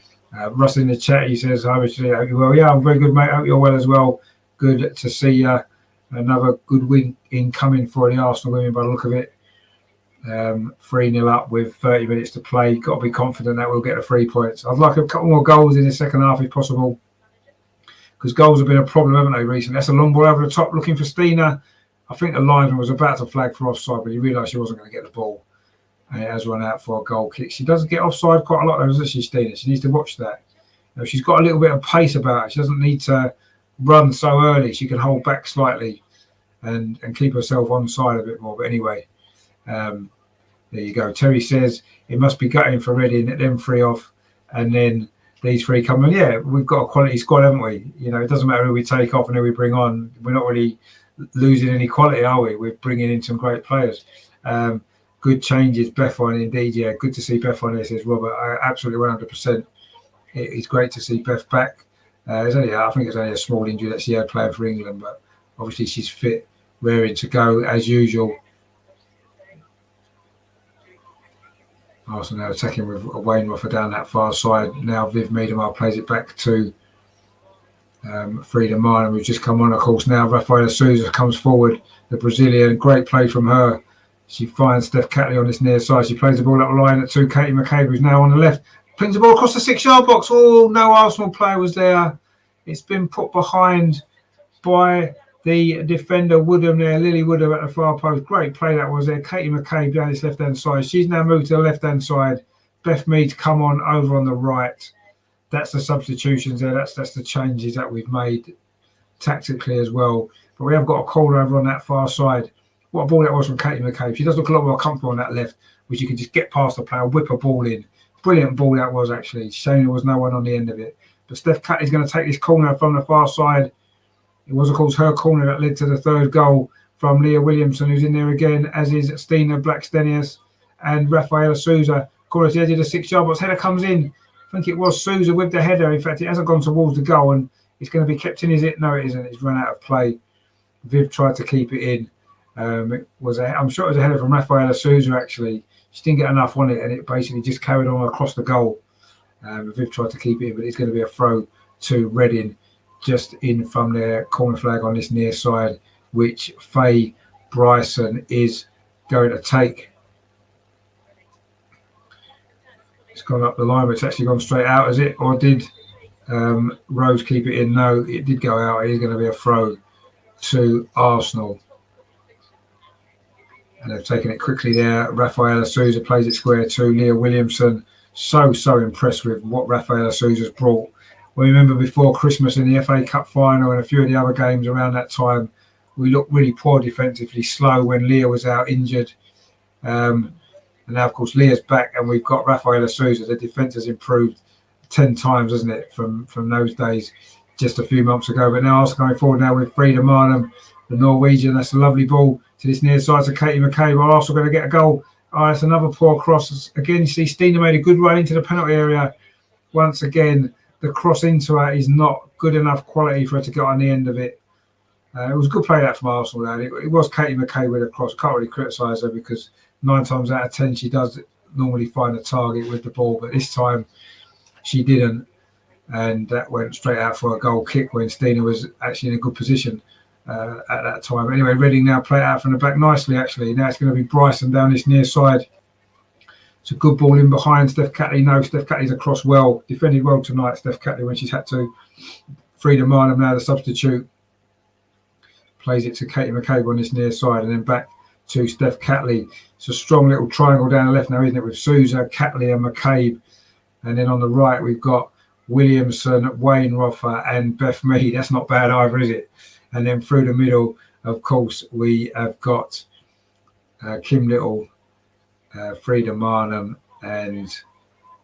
Russ in the chat, he says, "Hi, Richard, I hope you're well." Yeah, I'm very good, mate. I hope you're well as well. Good to see you. Another good win incoming for the Arsenal women by the look of it. 3-0 up with 30 minutes to play. Got to be confident that we'll get the 3 points. I'd like a couple more goals in the second half if possible, because goals have been a problem, haven't they, recently? That's a long ball over the top looking for Stina. I think the linesman was about to flag for offside, but he realised she wasn't going to get the ball. And it has run out for a goal kick. She doesn't get offside quite a lot, though, doesn't she, Stina? She needs to watch that. You know, she's got a little bit of pace about her. She doesn't need to run so early. She can hold back slightly and keep herself on side a bit more. But anyway, there you go. Terry says it must be gutting for Reading, let them 3 off, and then these 3 come on. Yeah, we've got a quality squad, haven't we? You know, it doesn't matter who we take off and who we bring on. We're not really losing any quality, are we? We're bringing in some great players. Good changes, Beth on indeed. Yeah, good to see Beth on there, says Robert. Absolutely 100%. It's great to see Beth back. I think it's only a small injury that she had playing for England, but obviously she's fit, raring to go as usual. Arsenal now attacking with Wainwright down that far side. Now Viv Meademar plays it back to Frida Marnham, who's just come on, of course. Now Rafaela Souza comes forward, the Brazilian. Great play from her. She finds Steph Catley on this near side. She plays the ball up the line to Katie McCabe, who's now on the left. Pings the ball across the 6-yard box. Oh, no Arsenal player was there. It's been put behind by the defender Woodham there, Lily Woodham at the far post. Great play that was there. Katie McCabe down this left-hand side. She's now moved to the left-hand side. Beth Mead come on over on the right. That's the substitutions there. That's the changes that we've made tactically as well. But we have got a corner over on that far side. What a ball that was from Katie McCabe. She does look a lot more comfortable on that left, which you can just get past the player, whip a ball in. Brilliant ball that was actually. Shame there was no one on the end of it. But Steph Catley's going to take this corner from the far side. It was, of course, her corner that led to the third goal from Leah Williamson, who's in there again, as is Stina Blackstenius and Rafaela Souza. Corner to the edge of the 6-yard box. Header comes in. I think it was Souza with the header. In fact, it hasn't gone towards the goal, and it's going to be kept in, is it? No, it isn't. It's run out of play. Viv tried to keep it in. I'm sure it was a header from Rafaela Souza, actually. She didn't get enough on it, and it basically just carried on across the goal. Viv tried to keep it in, but it's going to be a throw to Reading, just in from their corner flag on this near side, which Faye Bryson is going to take. It's gone up the line, but it's actually gone straight out, has it? Or did Rose keep it in? No, it did go out. It is going to be a throw to Arsenal. And they've taken it quickly there. Rafaela Souza plays it square to Leah Williamson. So impressed with what Rafaela Souza's brought. We remember before Christmas in the FA Cup final and a few of the other games around that time, we looked really poor defensively, slow when Leah was out injured. And now, of course, Leah's back and we've got Rafaela Souza. The defence has improved 10 times, hasn't it, from those days just a few months ago. But now Arsenal going forward now with Frida Marnham, the Norwegian. That's a lovely ball to this near side to Katie McCabe. Are Arsenal going to get a goal? Oh, it's another poor cross. Again, you see Stina made a good run into the penalty area. Once again, the cross into her is not good enough quality for her to get on the end of it. It was a good play that from Arsenal. It was Katie McCabe with a cross. Can't really criticise her because 9 times out of 10 she does normally find a target with the ball, but this time she didn't, and that went straight out for a goal kick when Stina was actually in a good position at that time. Anyway, Reading now play it out from the back nicely, actually. Now it's going to be Bryson down this near side. It's a good ball in behind Steph Catley. No, Steph Catley's across well. Defended well tonight, Steph Catley, when she's had to. Frida Marnham now the substitute. Plays it to Katie McCabe on this near side and then back to Steph Catley. It's a strong little triangle down the left now, isn't it, with Souza, Catley and McCabe. And then on the right, we've got Williamson, Wainroffer and Beth Mead. That's not bad either, is it? And then through the middle, of course, we have got Kim Little, Frida Marnham and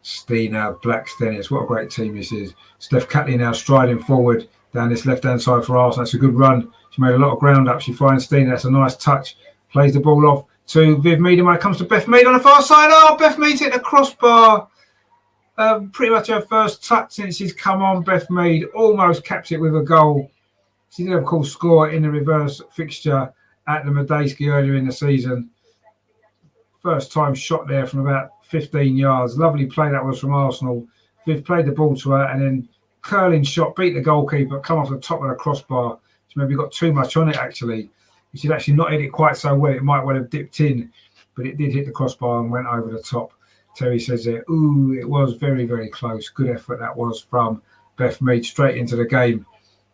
Stina Blackstenius. What a great team this is. Steph Catley now striding forward down this left-hand side for Arsenal. That's a good run. She made a lot of ground up. She finds Stina. That's a nice touch. Plays the ball off to Viv Mead. And when it comes to Beth Mead on the far side, oh, Beth Mead's hit the crossbar. Pretty much her first touch since she's come on. Beth Mead almost capped it with a goal. She did, of course, score in the reverse fixture at the Medeski earlier in the season. First time shot there from about 15 yards. Lovely play that was from Arsenal. Viv played the ball to her and then curling shot, beat the goalkeeper, come off the top of the crossbar. She maybe got too much on it, actually. She'd actually not hit it quite so well. It might well have dipped in, but it did hit the crossbar and went over the top. Terry says there, ooh, it was very, very close. Good effort that was from Beth Mead straight into the game.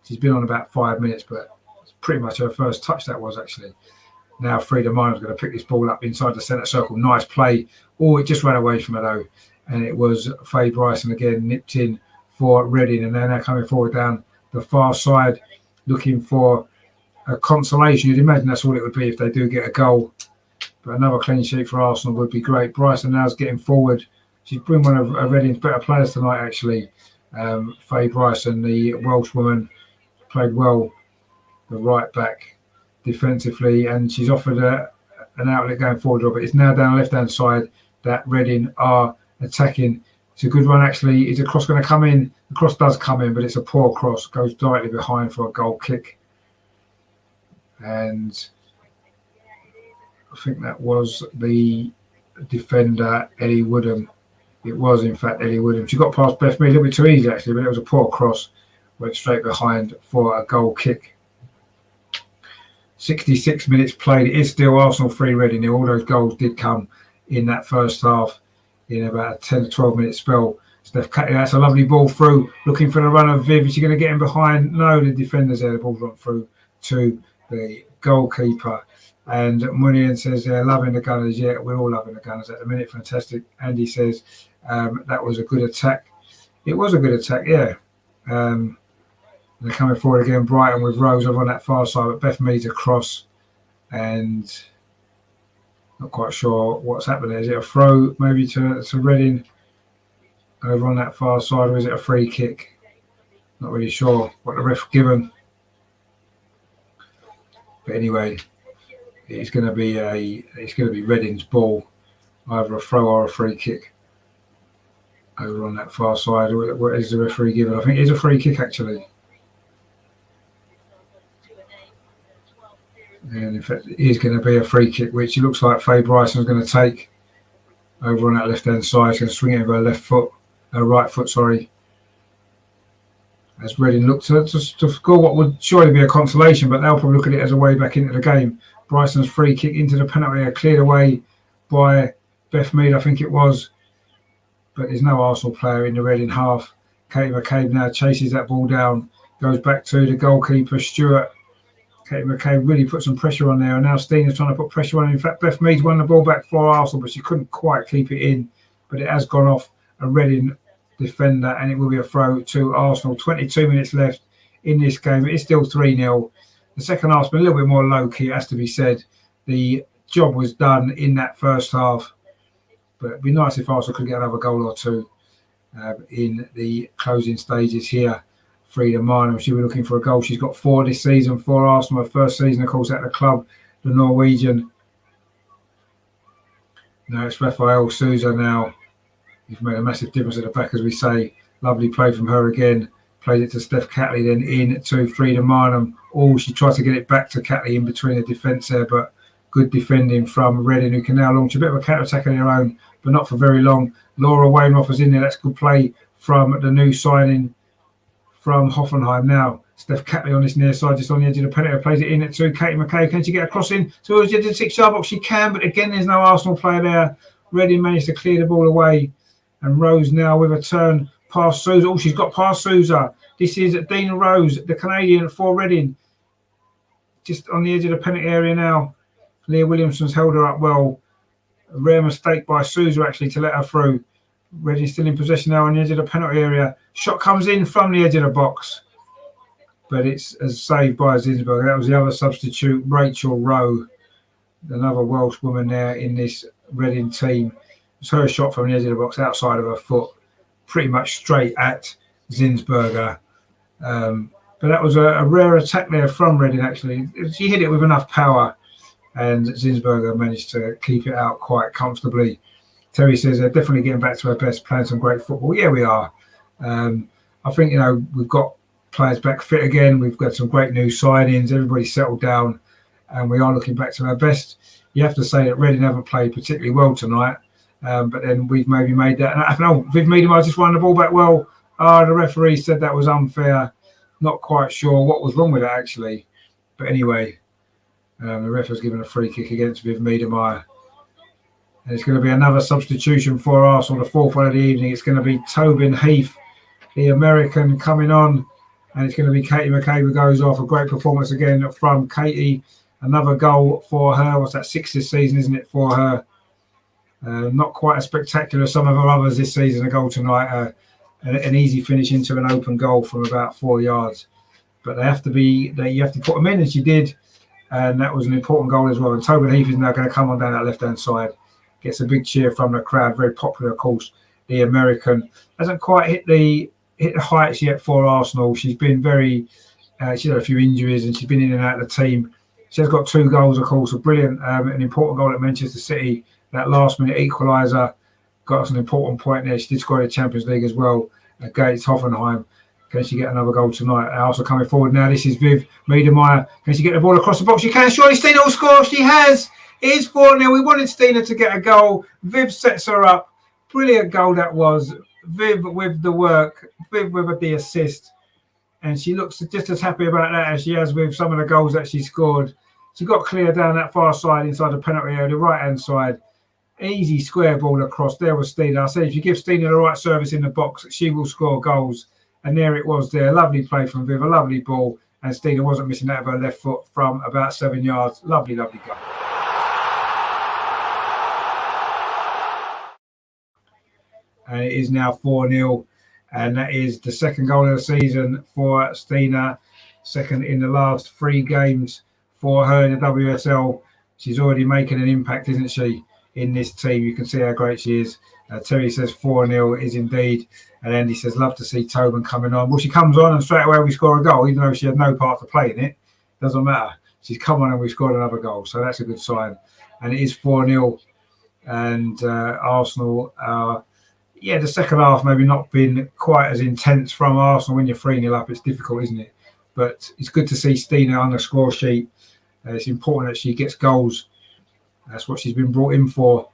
She's been on about 5 minutes, but it's pretty much her first touch that was, actually. Now Frida Marnham's going to pick this ball up inside the centre circle. Nice play. Oh, it just ran away from her, though. And it was Faye Bryson again, nipped in for Reading. And they're now coming forward down the far side, looking for a consolation. You'd imagine that's all it would be if they do get a goal. But another clean sheet for Arsenal would be great. Bryson now's getting forward. She's been one of Reading's better players tonight, actually. Faye Bryson, the Welsh woman, played well, the right back defensively, and she's offered an outlet going forward. But it's now down the left-hand side that Reading are attacking. It's a good run, actually. Is the cross going to come in? The cross does come in, but it's a poor cross. Goes directly behind for a goal kick. And I think that was the defender, Ellie Woodham. It was, in fact, Ellie Woodham. She got past Beth Mead a little bit too easy, actually, but it was a poor cross. Went straight behind for a goal kick. 66 minutes played. It is still Arsenal 3, Reading. All those goals did come in that first half in about a 10 to 12 minute spell. Steph Catley, that's a lovely ball through. Looking for the run of Viv. Is she going to get in behind? No, the defender's there. The ball's run through to the goalkeeper. And Munian says they're loving the Gunners. Yeah, we're all loving the Gunners at the minute. Fantastic. Andy says that was a good attack. It was a good attack, yeah. They're coming forward again. Brighton with Rose over on that far side, but Beth Mead's across, and not quite sure what's happening. Is it a throw maybe to Reading over on that far side, or is it a free kick? Not really sure what the ref given. But anyway, it's going to be Reading's ball, either a throw or a free kick over on that far side. What is the referee given? I think it is a free kick actually. And in fact, it is going to be a free kick, which it looks like Faye Bryson's going to take over on that left-hand side. She's going to swing it with her right foot, sorry. As Reading look to score what would surely be a consolation, but they'll probably look at it as a way back into the game. Bryson's free kick into the penalty area, cleared away by Beth Mead, I think it was. But there's no Arsenal player in the Reading half. Katie McCabe now chases that ball down, goes back to the goalkeeper, Stewart. Katie McCabe really put some pressure on there, and now Steena's trying to put pressure on. In fact, Beth Mead's won the ball back for Arsenal, but she couldn't quite keep it in. But it has gone off a Reading defender, and it will be a throw to Arsenal. 22 minutes left in this game. It is still 3-0. The second half's been a little bit more low-key, it has to be said. The job was done in that first half, but it'd be nice if Arsenal could get another goal or two in the closing stages here. Frida Marnham, she'll be looking for a goal. She's got 4 this season for Arsenal. Her first season, of course, at the club, the Norwegian. Now it's Rafael Souza now. He's made a massive difference at the back, as we say. Lovely play from her again. Played it to Steph Catley, then in to Frida Marnham. Oh, she tried to get it back to Catley in between the defence there, but good defending from Reading, who can now launch a bit of a counter-attack on their own, but not for very long. Laura Weymouth was in there. That's good play from the new signing from Hoffenheim. Now Steph Catley on this near side, just on the edge of the penalty, plays it in at 2. Katie McCabe, can she get a cross in towards the 6-yard box? She can, but again, there's no Arsenal player there. Reading managed to clear the ball away, and Rose now with a turn past Souza. Oh, she's got past Souza. This is Dina Rose, the Canadian for Reading, just on the edge of the penalty area now. Leah Williamson's held her up well. A rare mistake by Souza actually to let her through. Reading still in possession now on the edge of the penalty area. Shot comes in from the edge of the box, but it's as saved by Zinsberg. That was the other substitute, Rachel Rowe, another Welsh woman there in this Reading team. It's her shot from the edge of the box, outside of her foot, pretty much straight at Zinsberger. But that was a rare attack there from Reading, actually. She hit it with enough power, and Zinsberger managed to keep it out quite comfortably. Terry says they're definitely getting back to our best, playing some great football. Yeah, we are. I think, we've got players back fit again. We've got some great new signings. Everybody's settled down, and we are looking back to our best. You have to say that Reading haven't played particularly well tonight, but then we've maybe made that. Viv Meadham just won the ball back well. The referee said that was unfair. Not quite sure what was wrong with that, actually. But anyway, the ref has given a free kick against Viv Meadham. And it's going to be another substitution for Arsenal, the 4th one of the evening. It's going to be Tobin Heath, the American, coming on. And it's going to be Katie McCabe who goes off. A great performance again from Katie. Another goal for her. What's that, 6 this season, isn't it, for her? Not quite as spectacular as some of her others this season. A goal tonight. An easy finish into an open goal from about 4 yards. But you have to put them in, and she did. And that was an important goal as well. And Tobin Heath is now going to come on down that left-hand side. Gets a big cheer from the crowd. Very popular, of course. The American hasn't quite hit the heights yet for Arsenal. She's been she's had a few injuries, and she's been in and out of the team. She has got 2 goals, of course. A brilliant, an important goal at Manchester City. That last-minute equaliser got us an important point there. She did score in the Champions League as well against Hoffenheim. Can she get another goal tonight? Also coming forward now, this is Viv Meadham. Can she get the ball across the box? She can. Surely Stina will score. She has. It is 4-0. We wanted Stina to get a goal. Viv sets her up. Brilliant goal that was. Viv with the work. Viv with the assist. And she looks just as happy about that as she has with some of the goals that she scored. She got clear down that far side inside the penalty area, the right-hand side. Easy square ball across. There was Stina. I said if you give Stina the right service in the box, she will score goals. And there it was there. Lovely play from Viv. A lovely ball. and Stina wasn't missing that of her left foot from about 7 yards. Lovely, lovely goal. And it is now 4-0, and that is the second goal of the season for Stina, second in the last 3 games for her in the WSL. She's already making an impact, isn't she, in this team? You can see how great she is. Terry says 4-0 is indeed. And Andy says, love to see Tobin coming on. Well, she comes on and straight away we score a goal, even though she had no part to play in it. Doesn't matter. She's come on and we scored another goal. So that's a good sign. And it is 4-0. And Arsenal, the second half maybe not been quite as intense from Arsenal. When you're 3-0 up, it's difficult, isn't it? But it's good to see Stina on the score sheet. It's important that she gets goals. That's what she's been brought in for.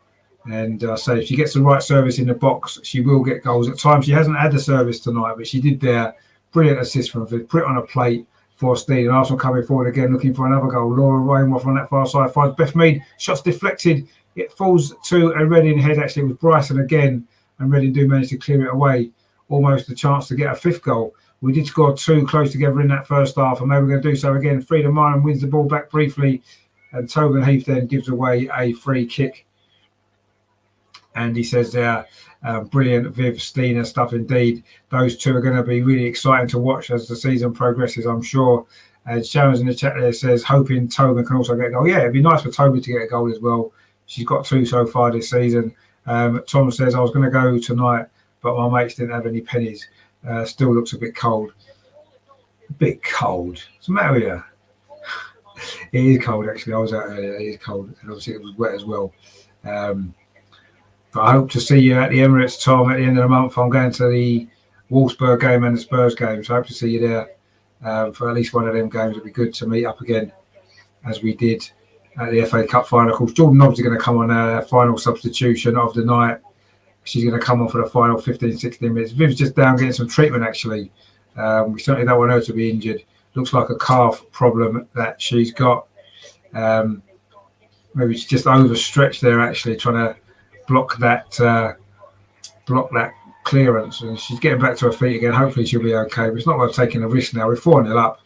And so if she gets the right service in the box, she will get goals. At times, she hasn't had the service tonight, but she did there. Brilliant assist from Viv. Put it on a plate for Stina. And Arsenal coming forward again, looking for another goal. Laura Rainworth on that far side finds Beth Mead. Shots deflected. It falls to a Reading head. Actually, it was Bryson again. And Reading do manage to clear it away. Almost a chance to get a 5th goal. We did score 2 close together in that first half, and maybe we're going to do so again. Frida Marham wins the ball back briefly, and Tobin Heath then gives away a free kick. And he says there, brilliant Viv, Stina stuff indeed. Those two are going to be really exciting to watch as the season progresses, I'm sure. Sharon's in the chat there says, hoping Tobin can also get a goal. Yeah, it'd be nice for Tobin to get a goal as well. She's got 2 so far this season. Tom says, I was going to go tonight, but my mates didn't have any pennies. Still looks a bit cold. A bit cold. What's the matter with you? It is cold, actually. I was out earlier. It is cold. And obviously, it was wet as well. But I hope to see you at the Emirates, Tom, at the end of the month. I'm going to the Wolfsburg game and the Spurs game. So I hope to see you there for at least one of them games. It'd be good to meet up again, as we did at the FA Cup final. Of course, Jordan Nobbs is going to come on final substitution of the night. She's going to come on for the final 15, 16 minutes. Viv's just down getting some treatment, actually. We certainly don't want her to be injured. Looks like a calf problem that she's got. Maybe she's just overstretched there, actually, trying to block that clearance. And she's getting back to her feet again. Hopefully she'll be okay. But it's not worth taking a risk now. We're 4-0 up.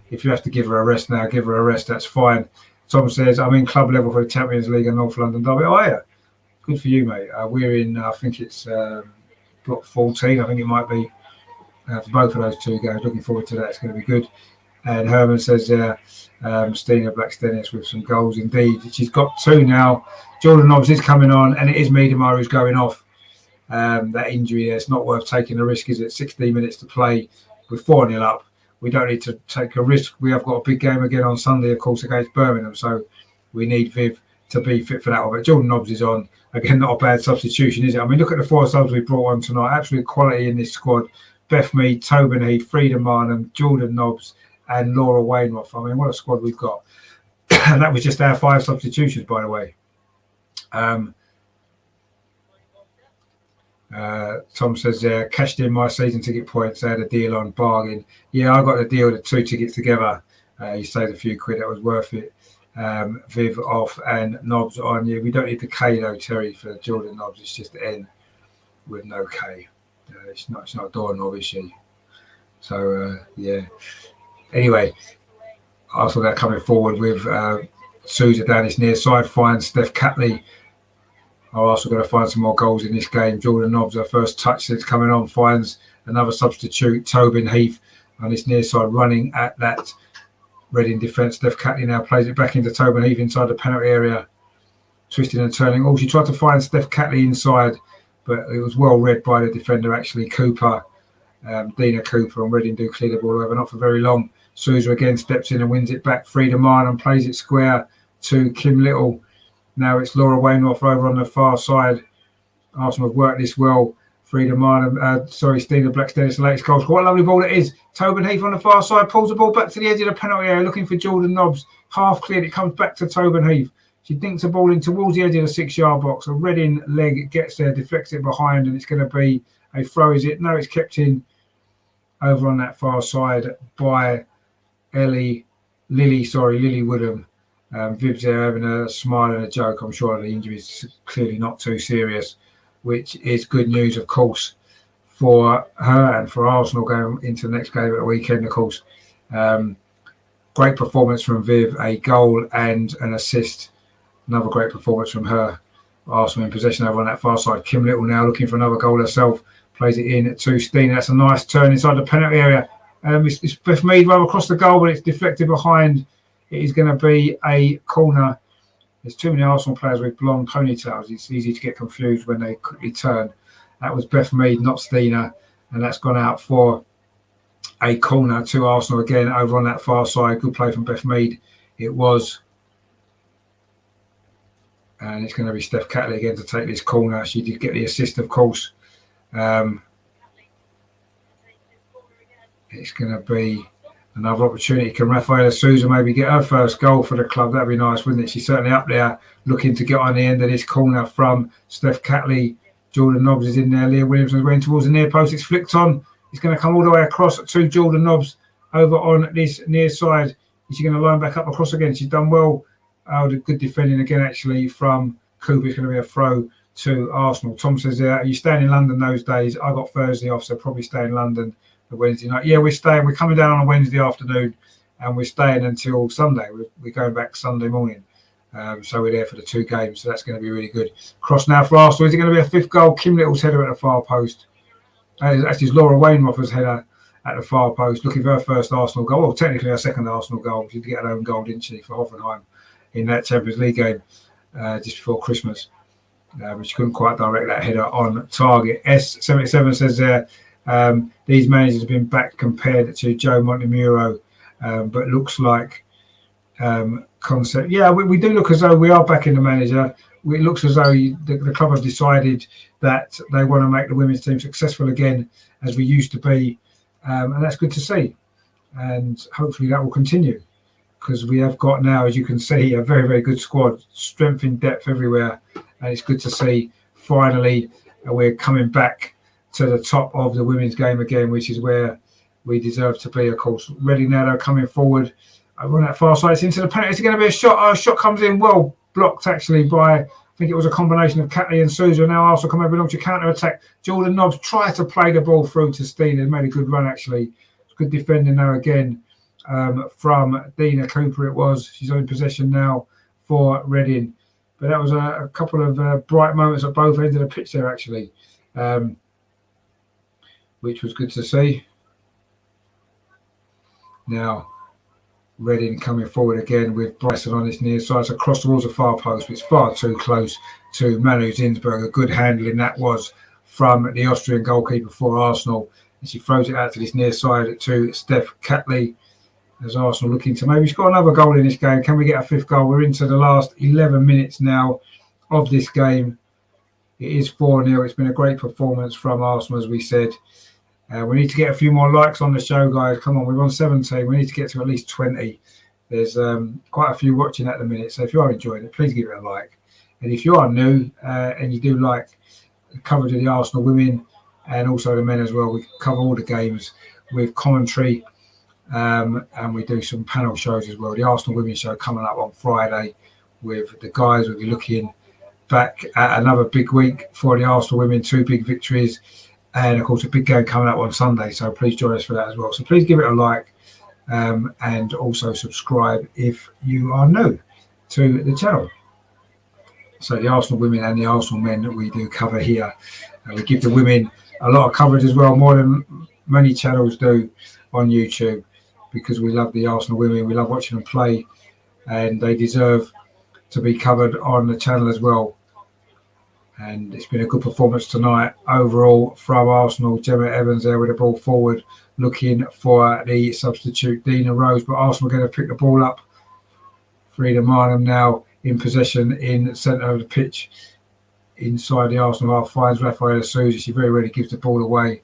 If you have to give her a rest now, give her a rest. That's fine. Tom says, I'm in club level for the Champions League and North London Derby. Oh, yeah. Good for you, mate. We're in, I think it's block 14, I think it might be, for both of those 2 games. Looking forward to that. It's going to be good. And Herman says Stina Blackstenius with some goals indeed. She's got 2 now. Jordan Nobbs is coming on, and it is Miedemar who's going off. That injury there, it's not worth taking a risk, is it? 16 minutes to play. We're 4-0 up. We don't need to take a risk. We have got a big game again on Sunday, of course, against Birmingham. So we need Viv to be fit for that one. But Jordan Nobbs is on. Again, not a bad substitution, is it? I mean, look at the 4 subs we brought on tonight. Absolute quality in this squad. Beth Mead, Tobin Heath, Frida Marham, Jordan Nobbs, and Laura Wainwright. I mean, what a squad we've got. And that was just our 5 substitutions, by the way. Tom says there, cashed in my season ticket points. I had a deal on bargain. Yeah, I got the deal, the 2 tickets together. You saved a few quid. That was worth it. Viv off and Nobbs on. Yeah, we don't need the K though, Terry, for Jordan Nobbs. It's just N with no K. It's not a doorknob, is she? So yeah. Anyway, I saw that coming forward with Sousa down his near side, finds Steph Catley. Are also going to find some more goals in this game. Jordan Nobbs, her first touch that's coming on, finds another substitute, Tobin Heath, on his near side, running at that Reading defence. Steph Catley now plays it back into Tobin Heath inside the penalty area, twisting and turning. Oh, she tried to find Steph Catley inside, but it was well read by the defender, actually, Cooper. Dina Cooper and Reading do clear the ball over, not for very long. Sousa again steps in and wins it back. Frida Marham plays it square to Kim Little. Now it's Laura Wainwright over on the far side. Arsenal have worked this well. Frida Marham, Stina Blackstenius, the latest goal. What a lovely ball it is. Tobin Heath on the far side pulls the ball back to the edge of the penalty area, looking for Jordan Nobbs. Half cleared, it comes back to Tobin Heath. She dinks the ball in towards the edge of the 6-yard box. A Reading leg gets there, deflects it behind, and it's going to be a throw, is it? No, it's kept in over on that far side by Lily Woodham. Viv's there having a smile and a joke. I'm sure the injury is clearly not too serious, which is good news, of course, for her and for Arsenal going into the next game at the weekend, of course. Great performance from Viv, a goal and an assist. Another great performance from her. Arsenal in possession over on that far side. Kim Little now looking for another goal herself. Plays it in to Steen. That's a nice turn inside the penalty area. It's Beth Mead right across the goal, but it's deflected behind. It is going to be a corner. There's too many Arsenal players with blonde ponytails. It's easy to get confused when they quickly turn. That was Beth Mead, not Stina. And that's gone out for a corner to Arsenal again over on that far side. Good play from Beth Mead. It was. And it's going to be Steph Catley again to take this corner. She did get the assist, of course. It's going to be another opportunity. Can Rafaela Souza maybe get her first goal for the club? That'd be nice, wouldn't it? She's certainly up there looking to get on the end of this corner from Steph Catley. Jordan Nobbs is in there. Leah Williamson's going towards the near post. It's flicked on. It's going to come all the way across to Jordan Nobbs over on this near side. Is she going to line back up across again? She's done well. The good defending again, actually, from Cooper. It's going to be a throw to Arsenal. Tom says, are you staying in London those days? I got Thursday off, so probably stay in London for Wednesday night. Yeah, we're staying. We're coming down on a Wednesday afternoon, and we're staying until Sunday. We're going back Sunday morning. So we're there for the 2 games, so that's going to be really good. Cross now for Arsenal. Is it going to be a 5th goal? Kim Little's header at the far post. Actually, it's Laura Wainroffer's header at the far post, looking for her first Arsenal goal. Well, technically her second Arsenal goal. She did get her own goal, didn't she, for Hoffenheim in that Champions League game just before Christmas. But she couldn't quite direct that header on target. S77 says there, these managers have been back compared to Joe Montemuro, but looks like concept. Yeah, we do look as though we are back in the manager. It looks as though the club have decided that they want to make the women's team successful again, as we used to be, and that's good to see. And hopefully that will continue, because we have got now, as you can see, a very, very good squad, strength in depth everywhere, and it's good to see finally we're coming back to the top of the women's game again, which is where we deserve to be, of course. Reading now, they're coming forward. Over on that far side, it's into the penalty. It's going to be a shot. Our shot comes in well blocked, actually, by, I think it was a combination of Catley and Souza. Now Arsenal come over to counter-attack. Jordan Nobbs tried to play the ball through to Steen. He made a good run, actually. Good defending now again from Dina Cooper it was. She's in possession now for Reading. But that was a couple of bright moments at both ends of the pitch there, actually, which was good to see. Now, Reading coming forward again with Bryson on his near side. It's across towards the far post, but it's far too close to Manu Zinsberg. A good handling that was from the Austrian goalkeeper for Arsenal. And she throws it out to this near side to Steph Catley. As Arsenal looking to maybe score another goal in this game. Can we get a 5th goal? We're into the last 11 minutes now of this game. It is 4-0. It's been a great performance from Arsenal, as we said. We need to get a few more likes on the show, guys. Come on, we're on 17. We need to get to at least 20. There's quite a few watching at the minute. So if you are enjoying it, please give it a like. And if you are new and you do like the coverage of the Arsenal women and also the men as well, we cover all the games with commentary. And we do some panel shows as well. The Arsenal Women's Show coming up on Friday with the guys. We'll be looking back at another big week for the Arsenal women, 2 big victories, and of course a big game coming up on Sunday. So please join us for that as well. So please give it a like and also subscribe if you are new to the channel. So the Arsenal women and the Arsenal men that we do cover here. We give the women a lot of coverage as well, more than many channels do on YouTube, because we love the Arsenal women. We love watching them play, and they deserve to be covered on the channel as well. And it's been a good performance tonight overall from Arsenal. Gemma Evans there with the ball forward, looking for the substitute Dina Rose, but Arsenal going to pick the ball up. Frida Marnham now in possession in the centre of the pitch inside the Arsenal half, finds Rafaela Souza. She very rarely gives the ball away,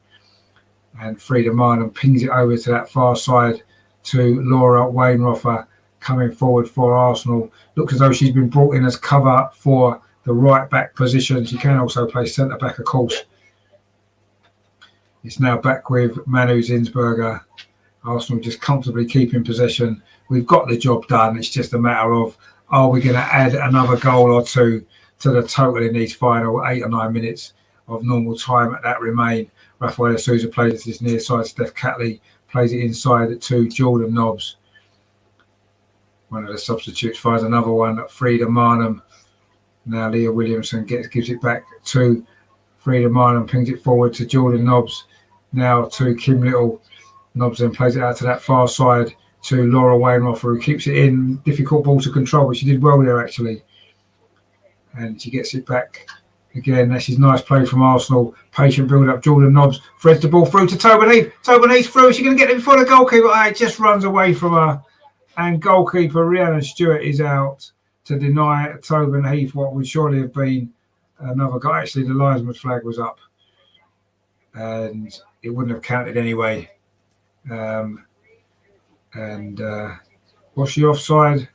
and Frida Marnham pings it over to that far side to Laura Wainroffer coming forward for Arsenal. Looks as though she's been brought in as cover for the right back position. She can also play centre back, of course. It's now back with Manu Zinsberger. Arsenal just comfortably keeping possession. We've got the job done. It's just a matter of, are we going to add another goal or two to the total in these final 8 or 9 minutes of normal time that remain. Rafaela Souza plays this near side. Steph Catley plays it inside to Jordan Nobbs. One of the substitutes finds another one. Frida Marnham. Now Leah Williamson gives it back to Frida Marnham, pings it forward to Jordan Nobbs. Now to Kim Little. Nobbs then plays it out to that far side to Laura Wainwright, who keeps it in. Difficult ball to control, but she did well there actually. And she gets it back again. That's his nice play from Arsenal. Patient build up. Jordan Nobbs threads the ball through to Tobin Heath. Tobin Heath through. She's going to get it before the goalkeeper. It just runs away from her. And goalkeeper Rhiannon Stewart is out to deny Tobin Heath what would surely have been another goal. Actually, the linesman's flag was up. And it wouldn't have counted anyway. Was she offside?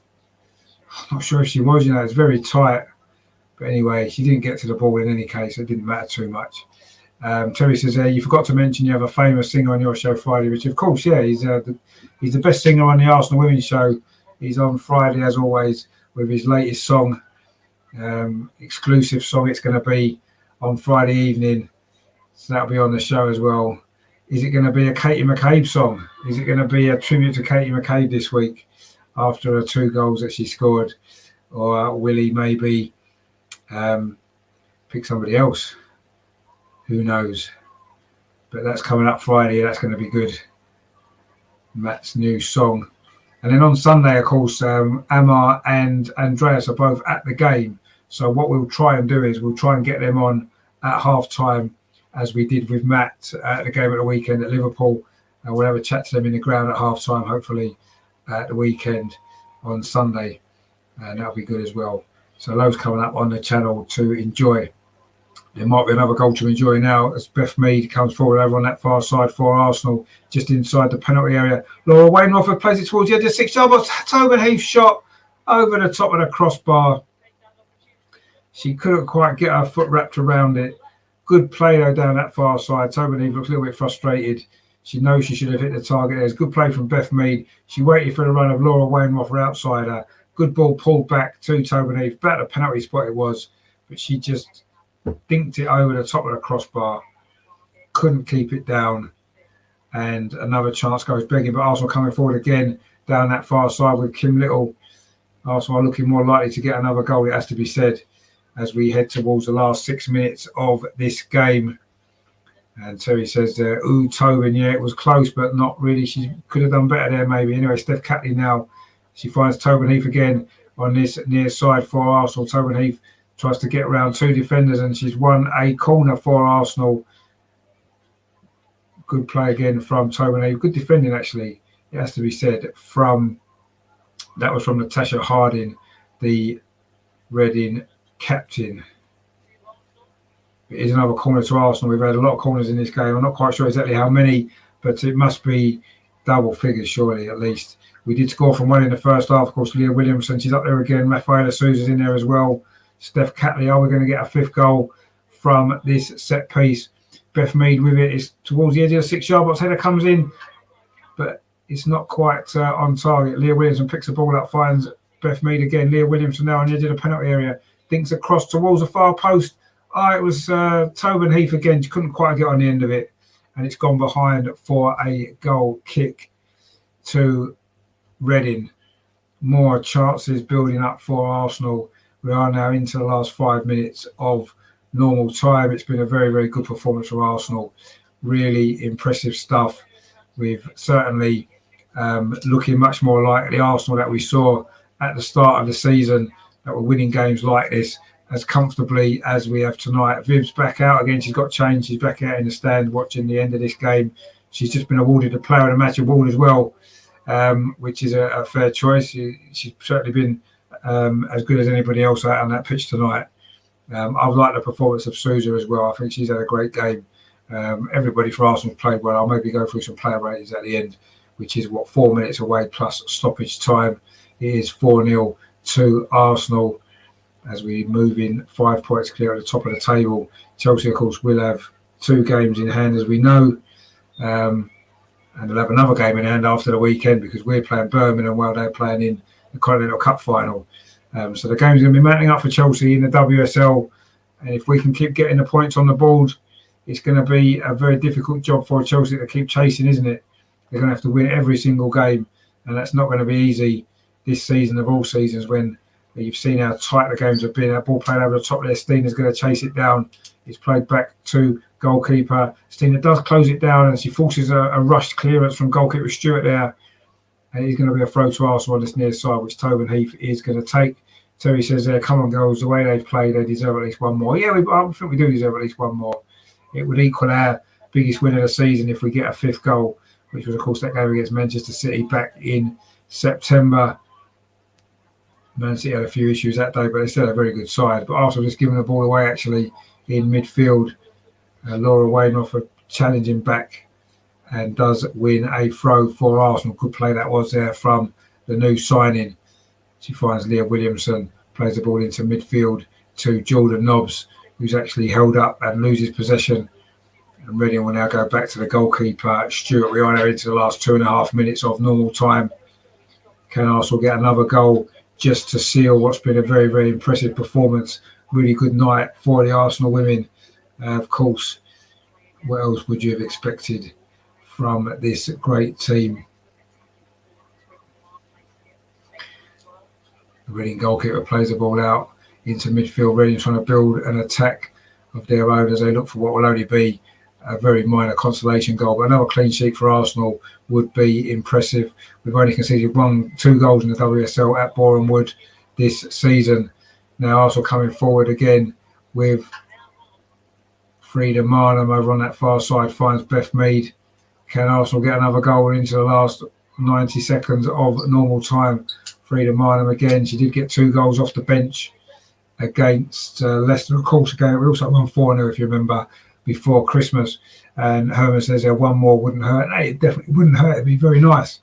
I'm not sure if she was. It's very tight. But anyway, she didn't get to the ball in any case. It didn't matter too much. Terry says, you forgot to mention you have a famous singer on your show Friday, which of course, yeah, he's the best singer on the Arsenal Women's Show. He's on Friday, as always, with his latest song, exclusive song. It's going to be on Friday evening. So that'll be on the show as well. Is it going to be a Katie McCabe song? Is it going to be a tribute to Katie McCabe this week after her 2 goals that she scored? Or will he maybe pick somebody else? Who knows? But that's coming up Friday. That's going to be good. Matt's new song. And then on Sunday, of course, Amar and Andreas are both at the game. So what we'll try and do is we'll try and get them on at half-time, as we did with Matt at the game at the weekend at Liverpool. We'll have a chat to them in the ground at half-time, hopefully, at the weekend on Sunday. And that'll be good as well. So loads coming up on the channel to enjoy. There might be another goal to enjoy now as Beth Mead comes forward over on that far side for Arsenal, just inside the penalty area. Laura Wainwright plays it towards the edge of 6-yard box. Tobin Heath shot over the top of the crossbar. She couldn't quite get her foot wrapped around it. Good play though down that far side. Tobin Heath looks a little bit frustrated. She knows she should have hit the target. There's good play from Beth Mead. She waited for the run of Laura Wainwright outside her. Good ball pulled back to Tobin Heath. Back to the penalty spot it was, but she just dinked it over the top of the crossbar. Couldn't keep it down. And another chance goes begging, but Arsenal coming forward again down that far side with Kim Little. Arsenal are looking more likely to get another goal, it has to be said, as we head towards the last 6 minutes of this game. And Terry says, Tobin, yeah, it was close, but not really. She could have done better there, maybe. Anyway, Steph Catley now. She finds Tobin Heath again on this near side for Arsenal. Tobin Heath tries to get around 2 defenders, and she's won a corner for Arsenal. Good play again from Tobin Heath. Good defending, actually, it has to be said. That was from Natasha Harding, the Reading captain. It is another corner to Arsenal. We've had a lot of corners in this game. I'm not quite sure exactly how many, but it must be double figures, surely, at least. We did score from 1 in the first half. Of course, Leah Williamson, she's up there again. Rafaela Souza's in there as well. Steph Catley, are we going to get a 5th goal from this set piece? Beth Mead with it. It's towards the edge of the 6-yard box. Header comes in, but it's not quite on target. Leah Williamson picks the ball up, finds Beth Mead again. Leah Williamson now on the edge of the penalty area. Dinks across towards the far post. It was Tobin Heath again. She couldn't quite get on the end of it. And it's gone behind for a goal kick to Reading. More chances building up for Arsenal. We are now into the last 5 minutes of normal time. It's been a very, very good performance from Arsenal. Really impressive stuff. We've certainly looking much more like the Arsenal that we saw at the start of the season, that were winning games like this as comfortably as we have tonight. Viv's back out again. She's got changed. She's back out in the stand watching the end of this game. She's just been awarded the Player of the Match award as well, which is a fair choice. She's certainly been as good as anybody else out on that pitch tonight. I've liked the performance of Souza as well. I think she's had a great game. Everybody for Arsenal played well. I'll maybe go through some player ratings at the end, which is 4 minutes away plus stoppage time. It is 4-0 to Arsenal as we move in 5 points clear at the top of the table. Chelsea, of course, will have 2 games in hand, as we know. And they'll have another game in hand after the weekend because we're playing Birmingham while they're playing in the Continental Cup final. So the game's going to be mounting up for Chelsea in the WSL. And if we can keep getting the points on the board, it's going to be a very difficult job for Chelsea to keep chasing, isn't it? They're going to have to win every single game, and that's not going to be easy this season of all seasons when you've seen how tight the games have been. That ball played over the top there. Stina's going to chase it down. It's played back to goalkeeper. Stina does close it down and she forces a rushed clearance from goalkeeper Stewart there. And he's going to be a throw to Arsenal on this near side, which Tobin Heath is going to take. Terry says there, come on, girls, the way they've played, they deserve at least one more. Yeah, I think we do deserve at least one more. It would equal our biggest win of the season if we get a 5th goal, which was, of course, that game against Manchester City back in September. Man City had a few issues that day, but they still had a very good side. But Arsenal just giving the ball away, actually, in midfield. Laura Wainoff challenging back and does win a throw for Arsenal. Good play that was there from the new signing. She finds Leah Williamson, plays the ball into midfield to Jordan Nobbs, who's actually held up and loses possession. And Reading will now go back to the goalkeeper, Stuart. We are now into the last 2.5 minutes of normal time. Can Arsenal get another goal just to seal what's been a very, very impressive performance? Really good night for the Arsenal women. Of course, what else would you have expected from this great team? The Reading goalkeeper plays the ball out into midfield. Reading trying to build an attack of their own as they look for what will only be a very minor consolation goal. But another clean sheet for Arsenal would be impressive. We've only conceded 2 goals in the WSL at Boreham Wood this season. Now Arsenal coming forward again with Frida Marnham over on that far side, finds Beth Mead. Can Arsenal get another goal into the last 90 seconds of normal time? Frida Marnham again. She did get 2 goals off the bench against Leicester. Of course, again, we also won 4-0, if you remember, before Christmas. And Herman says one more wouldn't hurt. No, it definitely wouldn't hurt. It'd be very nice.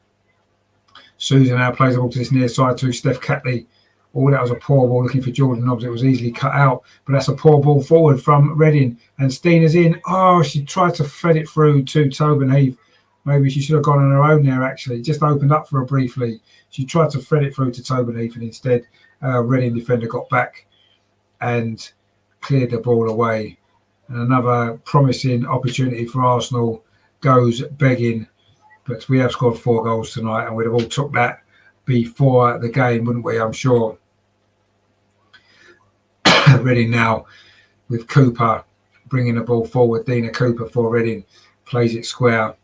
Susan now plays the ball to this near side to Steph Catley. Oh, that was a poor ball looking for Jordan Nobbs. It was easily cut out, but that's a poor ball forward from Reading. And Stina's in. Oh, she tried to thread it through to Tobin Heath. Maybe she should have gone on her own there, actually. Just opened up for her briefly. She tried to thread it through to Tobin Heath, and instead, Reading defender got back and cleared the ball away. And another promising opportunity for Arsenal goes begging. But we have scored 4 goals tonight, and we'd have all took that before the game, wouldn't we? I'm sure. Reading now with Cooper bringing the ball forward. Dina Cooper for Reading plays it square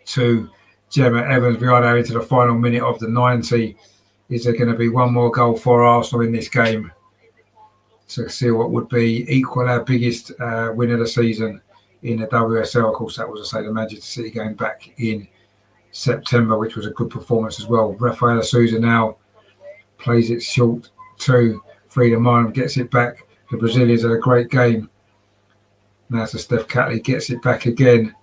to Gemma Evans. We are now into the final minute of the 90. Is there going to be one more goal for Arsenal in this game to see what would be equal our biggest win of the season in the WSL? Of course, that was, I say, the Manchester City game back in September, which was a good performance as well. Rafaela Souza now plays it short to Frida Marnham, gets it back. The Brazilians had a great game. Now to Steph Catley, gets it back again.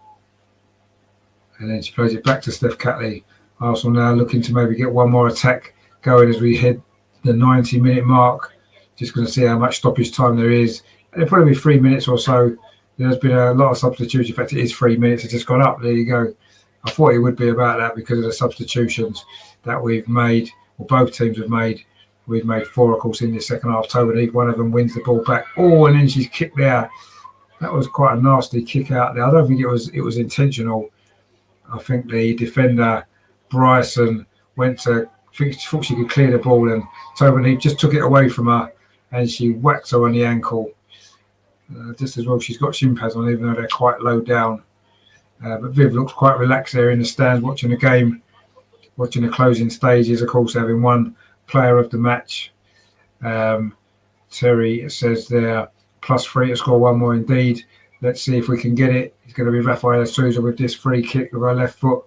And then she plays it back to Steph Catley. Arsenal now looking to maybe get one more attack going as we hit the 90-minute mark. Just going to see how much stoppage time there is. It'll probably be 3 minutes or so. There's been a lot of substitutions. In fact, it is 3 minutes. It's just gone up. There you go. I thought it would be about that because of the substitutions that we've made, or both teams have made. We've made 4, of course, in the second half. Tobin Heath, one of them, wins the ball back. Oh, and then she's kicked there. That was quite a nasty kick out there. I don't think it was intentional. I think the defender, Bryson, went to, thought she could clear the ball, and Tobin Heath just took it away from her, and she whacked her on the ankle. Just as well, she's got shin pads on, even though they're quite low down. But Viv looks quite relaxed there in the stands, watching the game, watching the closing stages, of course, having one player of the match. Terry says there, +3 to score one more indeed. Let's see if we can get it. It's going to be Rafaela Souza with this free kick with her left foot.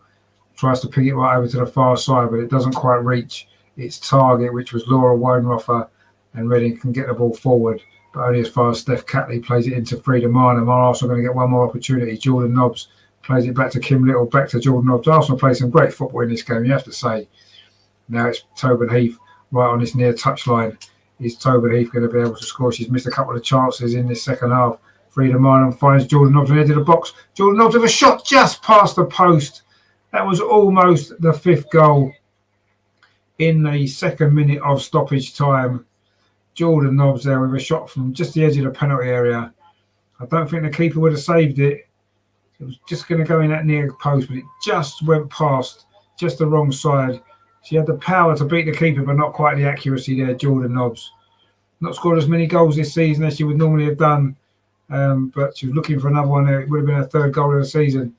Tries to pick it right over to the far side, but it doesn't quite reach its target, which was Laura Weinroffer, and Reading can get the ball forward, but only as far as Steph Catley plays it into Frida Marnham. Arsenal going to get one more opportunity. Jordan Nobbs plays it back to Kim Little, back to Jordan Nobbs. Arsenal play some great football in this game, you have to say. Now it's Tobin Heath right on this near touchline. Is Tobin Heath going to be able to score? She's missed a couple of chances in this second half. Frida Marnham finds Jordan Nobbs on the edge of the box. Jordan Nobbs with a shot just past the post. That was almost the 5th goal in the 2nd minute of stoppage time. Jordan Nobbs there with a shot from just the edge of the penalty area. I don't think the keeper would have saved it. It was just going to go in that near post, but it just went past, just the wrong side She had the power to beat the keeper, but not quite the accuracy there, Jordan Nobbs. Not scored as many goals this season as she would normally have done, but she was looking for another one. It would have been her third goal of the season.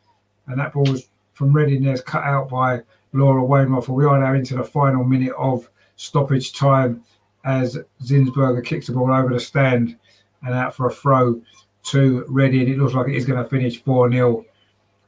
And that ball was from Reading there's cut out by Laura Wainwright. We are now into the final minute of stoppage time as Zinsberger kicks the ball over the stand and out for a throw to Reading. It looks like it is going to finish 4-0.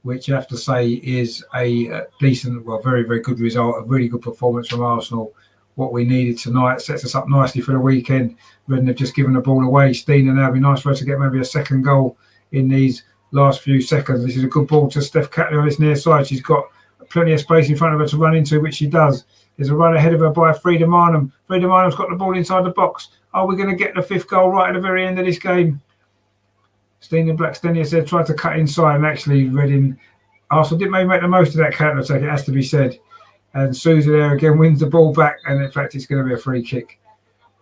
Which you have to say is a decent, well, very, very good result, a really good performance from Arsenal. What we needed tonight sets us up nicely for the weekend. Reading have just given the ball away. Stina now, it'd be nice for her to get maybe a second goal in these last few seconds. This is a good ball to Steph Catley on this near side. She's got plenty of space in front of her to run into, which she does. There's a run ahead of her by Frida Marnham. Frida Marnham's got the ball inside the box. Are we going to get the fifth goal right at the very end of this game? Stina Blackstenius said tried to cut inside, and actually Reading Arsenal didn't maybe make the most of that counter attack, it has to be said. And Sousa there again wins the ball back, and in fact it's going to be a free kick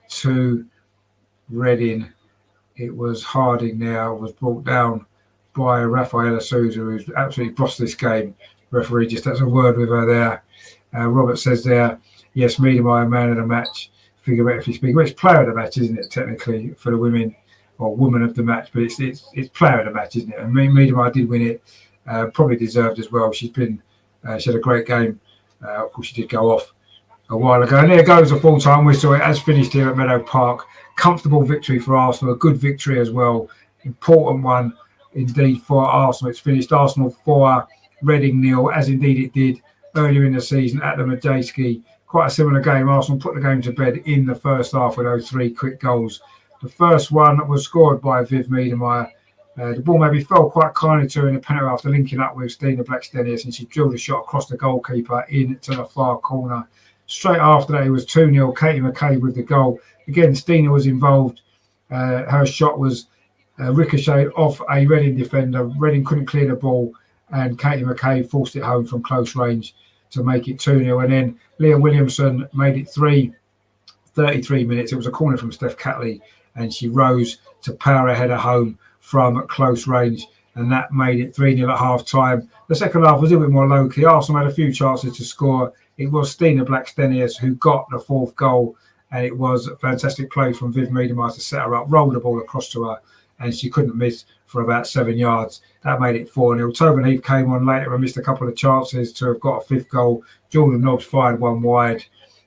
to Reading. It was Harding now, was brought down by Rafaela Sousa, who's absolutely bossed this game. Referee just has a word with her there. Robert says there, yes, Meadow man of the match, figuratively speaking. Well, it's player of the match, isn't it, technically, for the women, or woman of the match, but it's player of the match, isn't it? And Meadow did win it, probably deserved as well. She had a great game. Of course, she did go off a while ago. And there goes a full-time whistle. It has finished here at Meadow Park. Comfortable victory for Arsenal, a good victory as well. Important one indeed for Arsenal. It's finished Arsenal 4, Reading 0, as indeed it did earlier in the season at the Madejski. Quite a similar game. Arsenal put the game to bed in the first half with those 3 quick goals. The first one was scored by Viv Miedemeier. The ball maybe fell quite kindly to her in the penalty after linking up with Stina Blackstenius, and she drilled a shot across the goalkeeper into the far corner. Straight after that, it was 2-0. Katie McKay with the goal. Again, Stina was involved. Her shot was ricocheted off a Reading defender. Reading couldn't clear the ball, and Katie McKay forced it home from close range to make it 2-0. And then Leah Williamson made it 33 minutes. It was a corner from Steph Catley, and she rose to power a header home from close range, and that made it 3-0 at half-time. The second half was a little bit more low-key. Arsenal had a few chances to score. It was Stina Blackstenius who got the 4th goal, and it was a fantastic play from Viv Miedemeier to set her up, roll the ball across to her, and she couldn't miss for about 7 yards. That made it 4-0. Tobin Heath came on later and missed a couple of chances to have got a 5th goal. Jordan Nobbs fired one wide.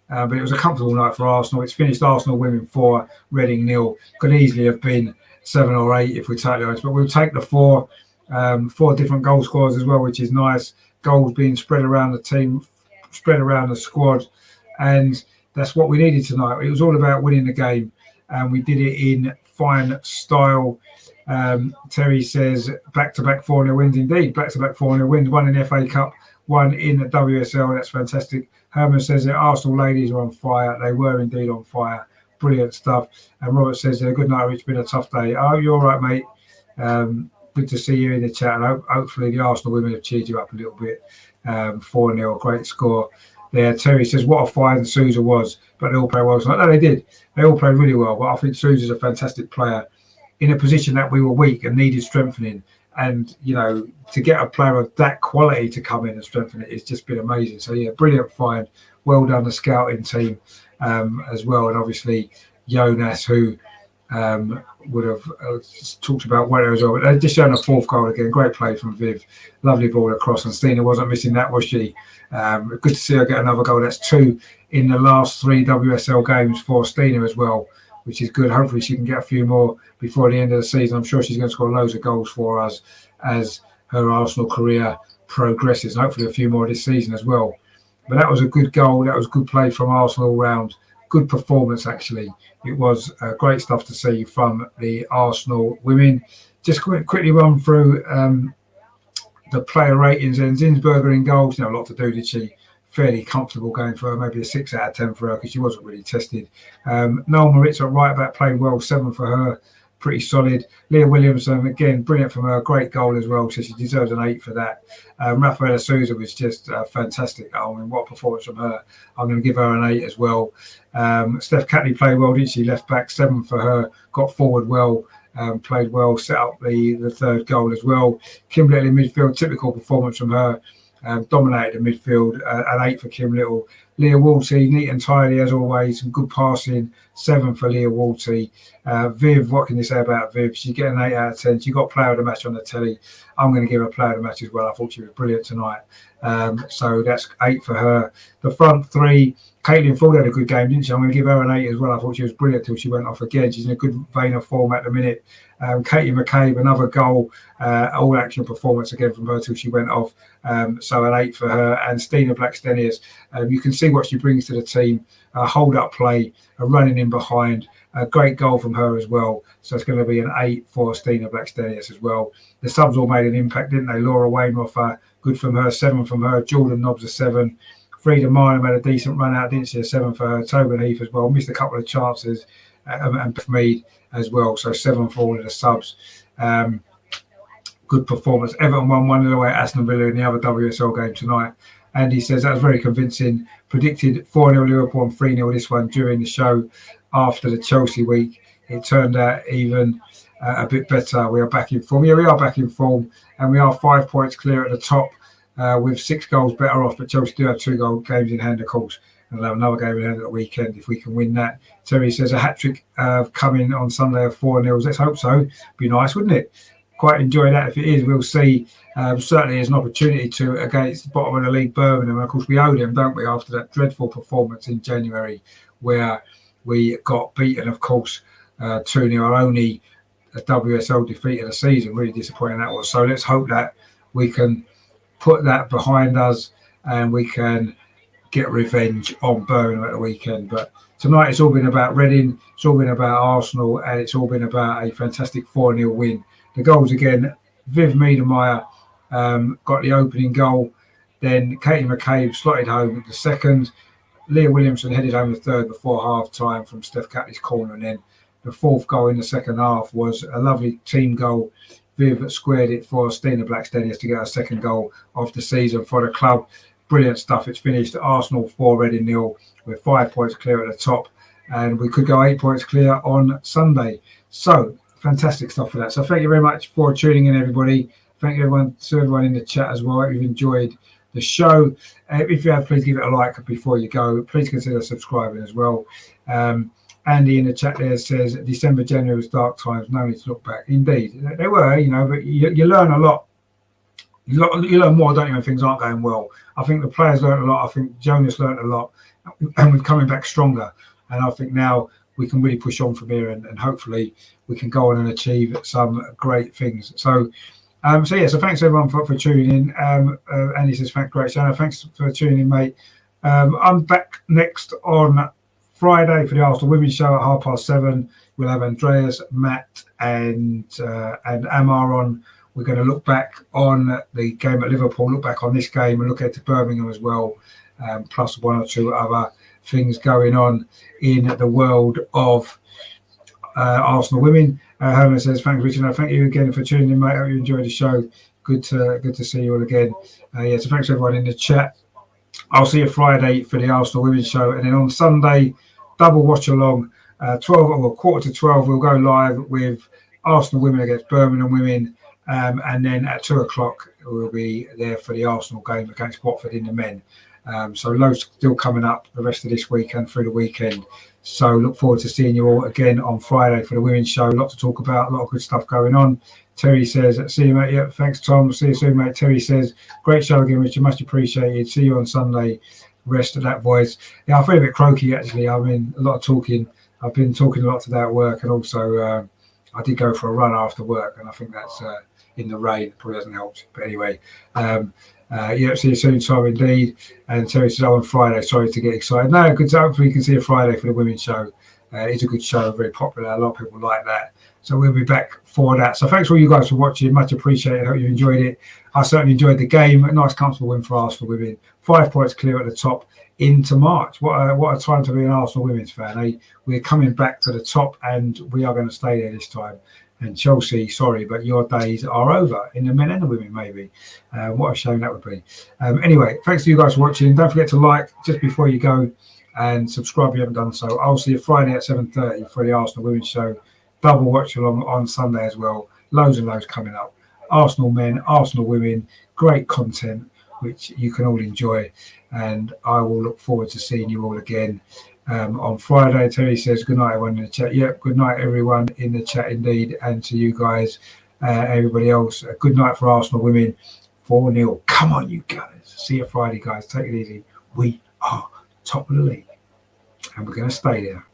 But it was a comfortable night for Arsenal. It's finished Arsenal winning 4, Reading 0. Could easily have been 7 or 8 if we're totally honest. But we'll take the 4 different goal scorers as well, which is nice. Goals being spread around the team, spread around the squad. And that's what we needed tonight. It was all about winning the game. And we did it in fine style. Terry says back-to-back 4-0 wins indeed. Back-to-back 4-0 wins. 1 in the FA Cup, 1 in the WSL. That's fantastic. Herman says that Arsenal ladies are on fire. They were indeed on fire. Brilliant stuff. And Robert says, good night, Rich. Been a tough day. Oh, you're all right, mate. Good to see you in the chat. And hopefully the Arsenal women have cheered you up a little bit. 4-0, great score there. Terry says, what a find Sousa was. But they all played well tonight. No, they did. They all played really well. But I think Sousa's a fantastic player in a position that we were weak and needed strengthening. And, to get a player of that quality to come in and strengthen it, it's just been amazing. So, yeah, brilliant find. Well done, the scouting team as well. And obviously, Jonas, who would have talked about Weather as well. But they've just shown a 4th goal again. Great play from Viv. Lovely ball across. And Stina wasn't missing that, was she? Good to see her get another goal. That's 2 in the last 3 WSL games for Stina as well, which is good. Hopefully she can get a few more before the end of the season. I'm sure she's going to score loads of goals for us as her Arsenal career progresses, and hopefully a few more this season as well. But that was a good goal. That was good play from Arsenal all round. Good performance, actually. It was great stuff to see from the Arsenal women. Just quickly run through the player ratings. And Zinsberger in goals, a lot to do, did she? Fairly comfortable going for her, maybe a 6 out of 10 for her because she wasn't really tested. Noel Moritz at right back played well, 7 for her. Pretty solid. Leah Williamson, again, brilliant from her. Great goal as well, so she deserves an 8 for that. Rafaela Sousa was just fantastic. I mean, what a performance from her. I'm going to give her an 8 as well. Steph Catley played well, didn't she? Left back, 7 for her. Got forward well, played well, set up the 3rd goal as well. Kimberley in midfield, typical performance from her. dominated the midfield. An 8 for Kim Little. Leah Walty, neat and tidy as always, some good passing. 7 for Leah Walty. Viv, what can you say about Viv? She's getting an 8 out of 10. She got player of the match on the telly. I'm going to give her player of the match as well. I thought she was brilliant tonight. So that's 8 for her. The front three, Caitlin Ford had a good game, didn't she? I'm going to give her an 8 as well. I thought she was brilliant till she went off again. She's in a good vein of form at the minute. Katie McCabe, another goal, all action performance again from her till she went off. So an 8 for her. And Stina Blackstenius, you can see what she brings to the team. Hold up play, running in behind. A great goal from her as well. So it's going to be an 8 for Stina Blackstenius as well. The subs all made an impact, didn't they? Laura Wainwright, good from her. 7 from her. Jordan Nobbs a 7. Frida Marnham had a decent run out, didn't she? A 7 for her. Tobin Heath as well. Missed a couple of chances. And Beth Mead as well. So 7 for all of the subs. Good performance. Everton won 1-0 away at Aston Villa in the other WSL game tonight. Andy says that was very convincing. Predicted 4-0 Liverpool and 3-0 this one during the show after the Chelsea week. It turned out even a bit better. We are back in form. Yeah, we are back in form. And we are 5 points clear at the top with 6 goals better off. But Chelsea do have 2 goal games in hand, of course. And they'll have another game in hand at the weekend if we can win that. Terry says a hat-trick coming on Sunday of 4-0. Let's hope so. Be nice, wouldn't it? Quite enjoy that. If it is, we'll see. Certainly as an opportunity to against the bottom of the league, Birmingham. And of course, we owe them, don't we, after that dreadful performance in January where we got beaten, of course, 2-0, our only WSL defeat of the season. Really disappointing that was. So let's hope that we can put that behind us and we can get revenge on Birmingham at the weekend. But tonight it's all been about Reading, it's all been about Arsenal, and it's all been about a fantastic 4-0 win. The goals again, Viv Miedemeier got the opening goal. Then Katie McCabe slotted home the second. Leah Williamson headed home the third before half-time from Steph Catley's corner. And then the fourth goal in the second half was a lovely team goal. Viv squared it for Stina Blackstenius to get her second goal of the season for the club. Brilliant stuff. It's finished Arsenal 4, Reading 0. We're 5 points clear at the top. And we could go 8 points clear on Sunday. So, fantastic stuff for that. So thank you very much for tuning in, everybody. Thank you everyone in the chat as well. If you've enjoyed the show, if you have, please give it a like before you go. Please consider subscribing as well. Andy in the chat there says December, January was dark times. No need to look back. Indeed, they were, but you learn a lot. You learn more, don't you, when things aren't going well. I think the players learned a lot. I think Jonas learned a lot, and we're coming back stronger. And I think now we can really push on from here, and hopefully we can go on and achieve some great things. So thanks everyone for tuning in. Andy says, thanks, great show. Thanks for tuning in, mate. I'm back next on Friday for the Arsenal Women's Show at 7:30. We'll have Andreas, Matt, and Amar on. We're going to look back on the game at Liverpool, look back on this game, and look ahead to Birmingham as well, plus 1 or 2 other things going on in the world of Arsenal women. Herman says, thanks, Richard. Thank you again for tuning in, mate. I hope you enjoyed the show. Good to see you all again. So thanks everyone in the chat. I'll see you Friday for the Arsenal Women's Show, and then on Sunday, double watch along, 12 or 11:45. We'll go live with Arsenal women against Birmingham women, and then at 2:00 we'll be there for the Arsenal game against Watford in the men. So loads still coming up the rest of this week and through the weekend. So look forward to seeing you all again on Friday for the Women's Show. A lot to talk about, a lot of good stuff going on. Terry says, see you, mate. Yeah, thanks, Tom. See you soon, mate. Terry says, great show again, Richard. Much appreciated. See you on Sunday. Rest of that voice. Yeah, I feel a bit croaky, actually. I mean, a lot of talking. I've been talking a lot today at work, and also I did go for a run after work, and I think that's in the rain. Probably hasn't helped. But anyway, see you soon, Tom, indeed. And Terry says, on Friday. Sorry to get excited. No, good. Hopefully you can see you Friday for the Women's Show. It's a good show, very popular. A lot of people like that. So we'll be back for that. So thanks for all you guys for watching. Much appreciated. Hope you enjoyed it. I certainly enjoyed the game. A nice, comfortable win for Arsenal women. 5 points clear at the top into March. What a time to be an Arsenal women's fan. We're coming back to the top, and we are going to stay there this time. And Chelsea, sorry, but your days are over in the men and the women, maybe. What a shame that would be. Anyway, thanks to you guys for watching. Don't forget to like just before you go and subscribe if you haven't done so. I'll see you Friday at 7:30 for the Arsenal Women's Show. Double watch along on Sunday as well. Loads and loads coming up. Arsenal men, Arsenal women, great content. which you can all enjoy. And I will look forward to seeing you all again on Friday. Terry says, good night, everyone in the chat. Yep, good night, everyone in the chat indeed. And to you guys, everybody else, good night for Arsenal women. 4-0. Come on, you guys. See you Friday, guys. Take it easy. We are top of the league. And we're going to stay there.